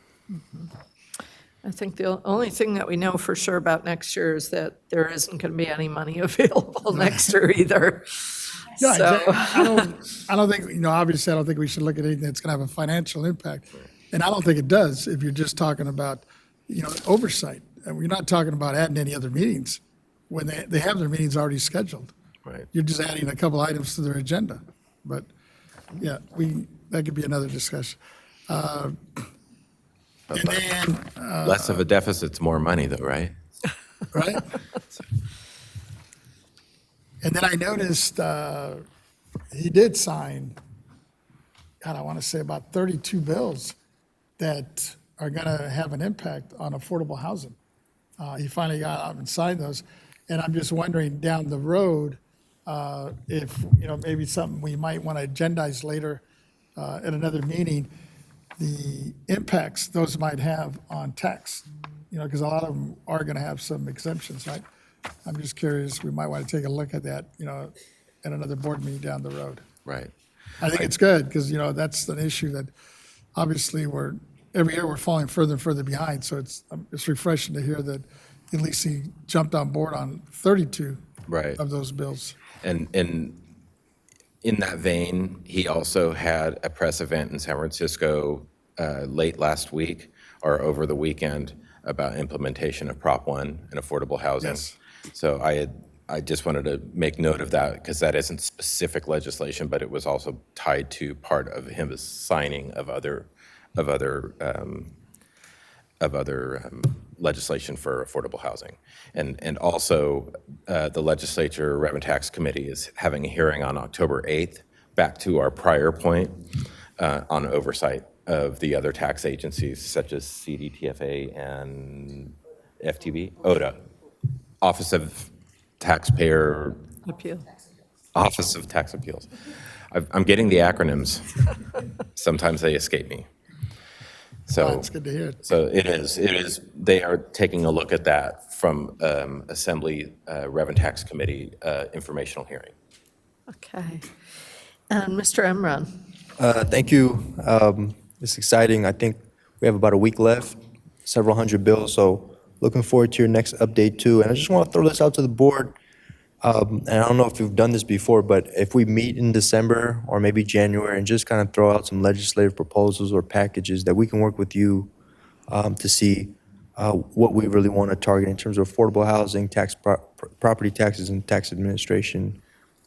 I think the only thing that we know for sure about next year is that there isn't going to be any money available next year either. Yeah, So- exactly. I don't think, obviously, I don't think we should look at anything that's going to have a financial impact. And I don't think it does if you're just talking about, oversight. and we're not talking about adding any other meetings, when they have their meetings already scheduled. Right. You're just adding a couple items to their agenda. But, yeah, that could be another discussion. And then, Less of a deficit's more money, though, right? right? And then I noticed he did sign, God, I want to say about 32 bills that are going to have an impact on affordable housing. He finally got out and signed those. And I'm just wondering down the road if, maybe something we might want to agendize later at another meeting, the impacts those might have on tax, because a lot of them are going to have some exemptions, right? I'm just curious, we might want to take a look at that, at another board meeting down the road. Right. I think it's good, because, that's an issue that obviously every year we're falling further and further behind. So it's refreshing to hear that at least he jumped on board on 32 Right. of those bills. And in that vein, he also had a press event in San Francisco late last week or over the weekend about implementation of Prop 1 and affordable housing. Yes. So I just wanted to make note of that because that isn't specific legislation, but it was also tied to part of his signing of other legislation for affordable housing. And also, the Legislature Revenue Tax Committee is having a hearing on October 8th, back to our prior point, on oversight of the other tax agencies such as CDTFA and FTB, OTA, Office of Taxpayer, Appeal. Office of Tax Appeals. I'm getting the acronyms. Sometimes they escape me. So Well, that's good to hear. So it is, they are taking a look at that from Assembly Revenue Tax Committee informational hearing. Okay. And Mr. Emron? Thank you. It's exciting. I think we have about a week left, several hundred bills, so looking forward to your next update too. And I just want to throw this out to the board. And I don't know if you've done this before, but if we meet in December or maybe January and just kind of throw out some legislative proposals or packages that we can work with you to see what we really want to target in terms of affordable housing, property taxes, and tax administration.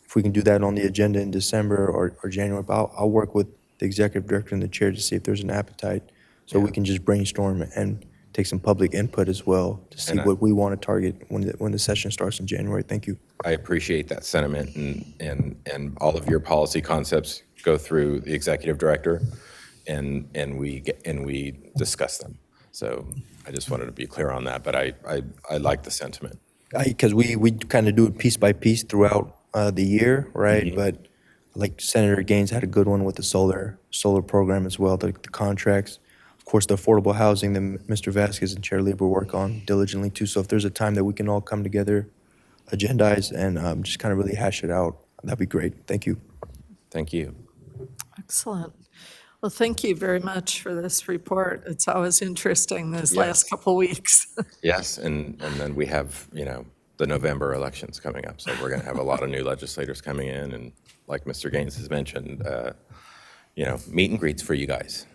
If we can do that on the agenda in December or January, but I'll work with the executive director and the chair to see if there's an appetite, so we can just brainstorm and take some public input as well to see what we want to target when the session starts in January. Thank you. I appreciate that sentiment, and all of your policy concepts go through the executive director, and we discuss them. So I just wanted to be clear on that, but I like the sentiment. Because we kind of do it piece by piece throughout the year, right? Mm-hmm. But like Senator Gaines had a good one with the solar program as well, the contracts. Of course, the affordable housing that Mr. Vasquez and Chair Lieber work on diligently too. So if there's a time that we can all come together, agendize, and just kind of really hash it out, that'd be great. Thank you. Thank you. Excellent. Well, thank you very much for this report. It's always interesting these Yes. last couple weeks. Yes, and then we have, the November elections coming up, so we're going to have a lot of new legislators coming in, and like Mr. Gaines has mentioned, meet and greets for you guys.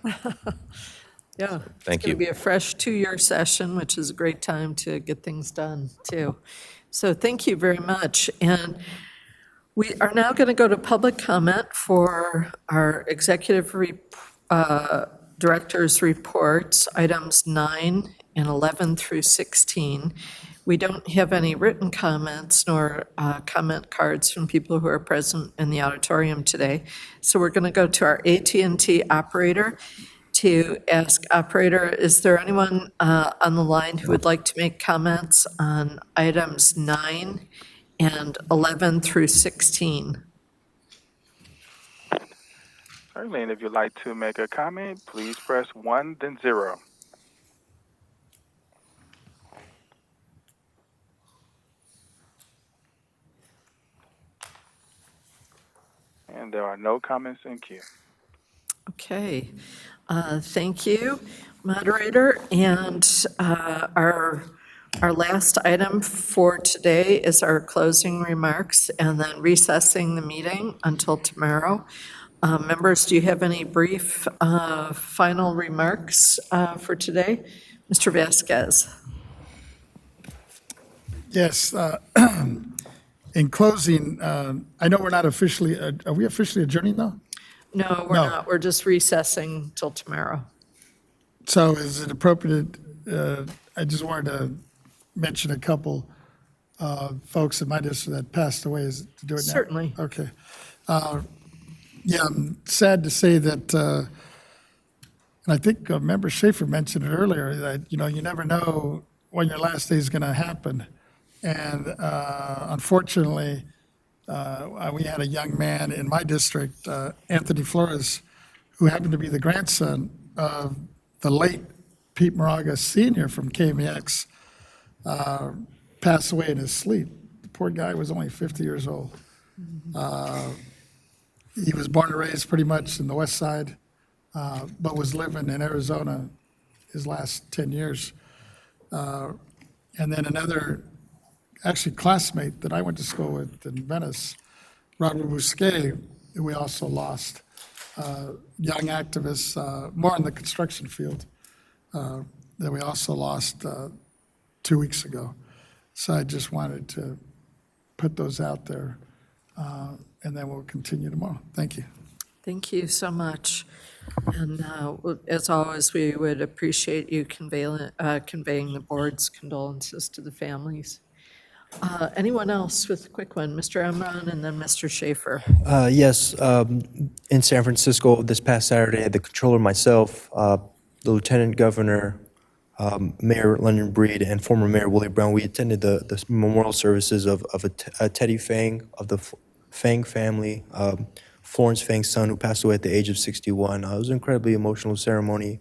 Yeah. Thank It's you. going to be a fresh two-year session, which is a great time to get things done, too. So thank you very much. And we are now going to go to public comment for our executive director's reports, items 9 and 11 through 16. We don't have any written comments nor comment cards from people who are present in the auditorium today. So we're going to go to our AT&T operator to ask, operator, is there anyone on the line who would like to make comments on items 9 and 11 through 16? Certainly, and if you'd like to make a comment, please press 1, then 0. And there are no comments in queue. Okay, thank you, moderator. And our last item for today is our closing remarks and then recessing the meeting until tomorrow. Members, do you have any brief final remarks for today? Mr. Vasquez. Yes, in closing, I know we're not officially, are we officially adjourning though? No, we're No. not. We're just recessing till tomorrow. So is it appropriate, I just wanted to mention a couple folks in my district that passed away, is to do it now? Certainly. Okay. Yeah, I'm sad to say that, and I think Member Schaefer mentioned it earlier, that, you never know when your last day is going to happen. And unfortunately, we had a young man in my district, Anthony Flores, who happened to be the grandson of the late Pete Moraga Sr. from KMEX, passed away in his sleep. The poor guy was only 50 years old. He was born and raised pretty much in the West Side, but was living in Arizona his last 10 years. And then another, actually classmate that I went to school with in Venice, Robert Bousquet, who we also lost. Young activist, more in the construction field, that we also lost 2 weeks ago. So I just wanted to put those out there, and then we'll continue tomorrow. Thank you. Thank you so much. And as always, we would appreciate you conveying the board's condolences to the families. Anyone else with a quick one? Mr. Emron and then Mr. Schaefer. Yes, in San Francisco this past Saturday, the controller, myself, the lieutenant governor, Mayor London Breed, and former Mayor Willie Brown, we attended the memorial services of Teddy Fang of the Fang family, Florence Fang's son, who passed away at the age of 61. It was an incredibly emotional ceremony.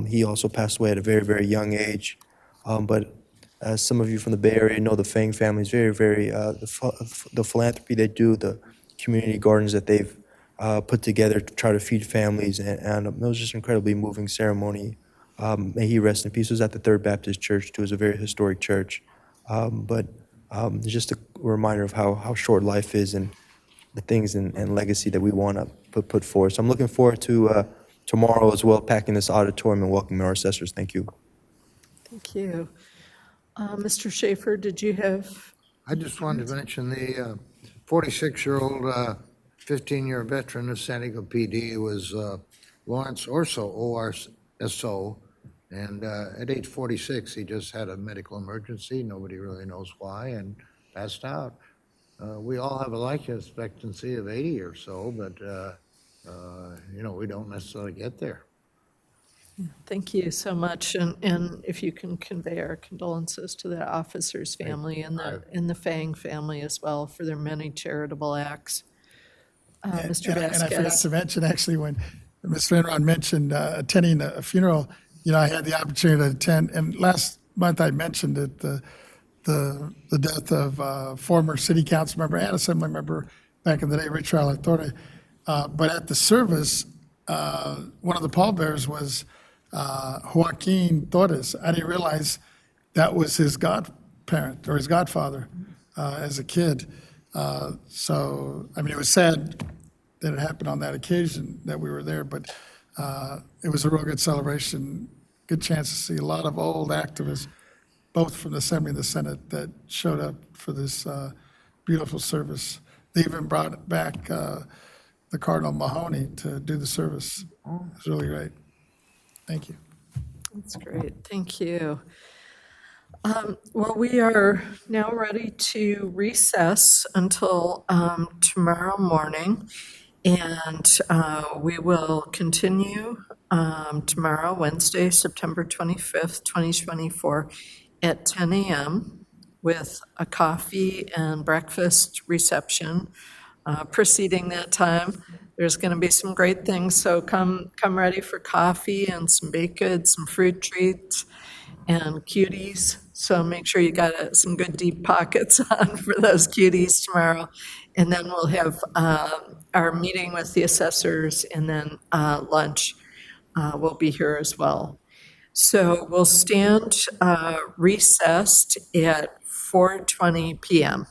He also passed away at a very, very young age. But as some of you from the Bay Area know, the Fang family is very, very, the philanthropy they do, the community gardens that they've put together to try to feed families, and it was just an incredibly moving ceremony. May he rest in peace. It was at the Third Baptist Church, too. It was a very historic church. But just a reminder of how short life is and the things and legacy that we want to put forward. So I'm looking forward to tomorrow as well, packing this auditorium and welcoming our assessors. Thank you. Thank you. Mr. Schaefer, did you have? I just wanted to mention the 46-year-old, 15-year veteran of San Diego PD was Lawrence Orso, O-R-S-O, and at age 46, he just had a medical emergency. Nobody really knows why, and passed out. We all have a life expectancy of 80 or so, but, we don't necessarily get there. Thank you so much, and if you can convey our condolences to the officer's family and the Fang family as well for their many charitable acts. Mr. Vasquez. And I forgot to mention, actually, when Mr. Enron mentioned attending a funeral, I had the opportunity to attend, and last month I mentioned it, the death of former city council member and assembly member back in the day, Richard Alatorre. But at the service, one of the pallbearers was Joaquin Torres. I didn't realize that was his godparent or his godfather as a kid. So, it was sad that it happened on that occasion that we were there, but it was a real good celebration. Good chance to see a lot of old activists, both from the Assembly and the Senate, that showed up for this beautiful service. They even brought back the Cardinal Mahoney to do the service. It was really great. Thank you. That's great. Thank you. Well, we are now ready to recess until tomorrow morning, and we will continue tomorrow, Wednesday, September 25th, 2024, at 10 a.m. with a coffee and breakfast reception. Preceding that time, there's going to be some great things, so come ready for coffee and some baked goods, some fruit treats, and cuties. So make sure you got some good deep pockets on for those cuties tomorrow. And then we'll have our meeting with the assessors, and then lunch will be here as well. So we'll stand recessed at 4:20 p.m.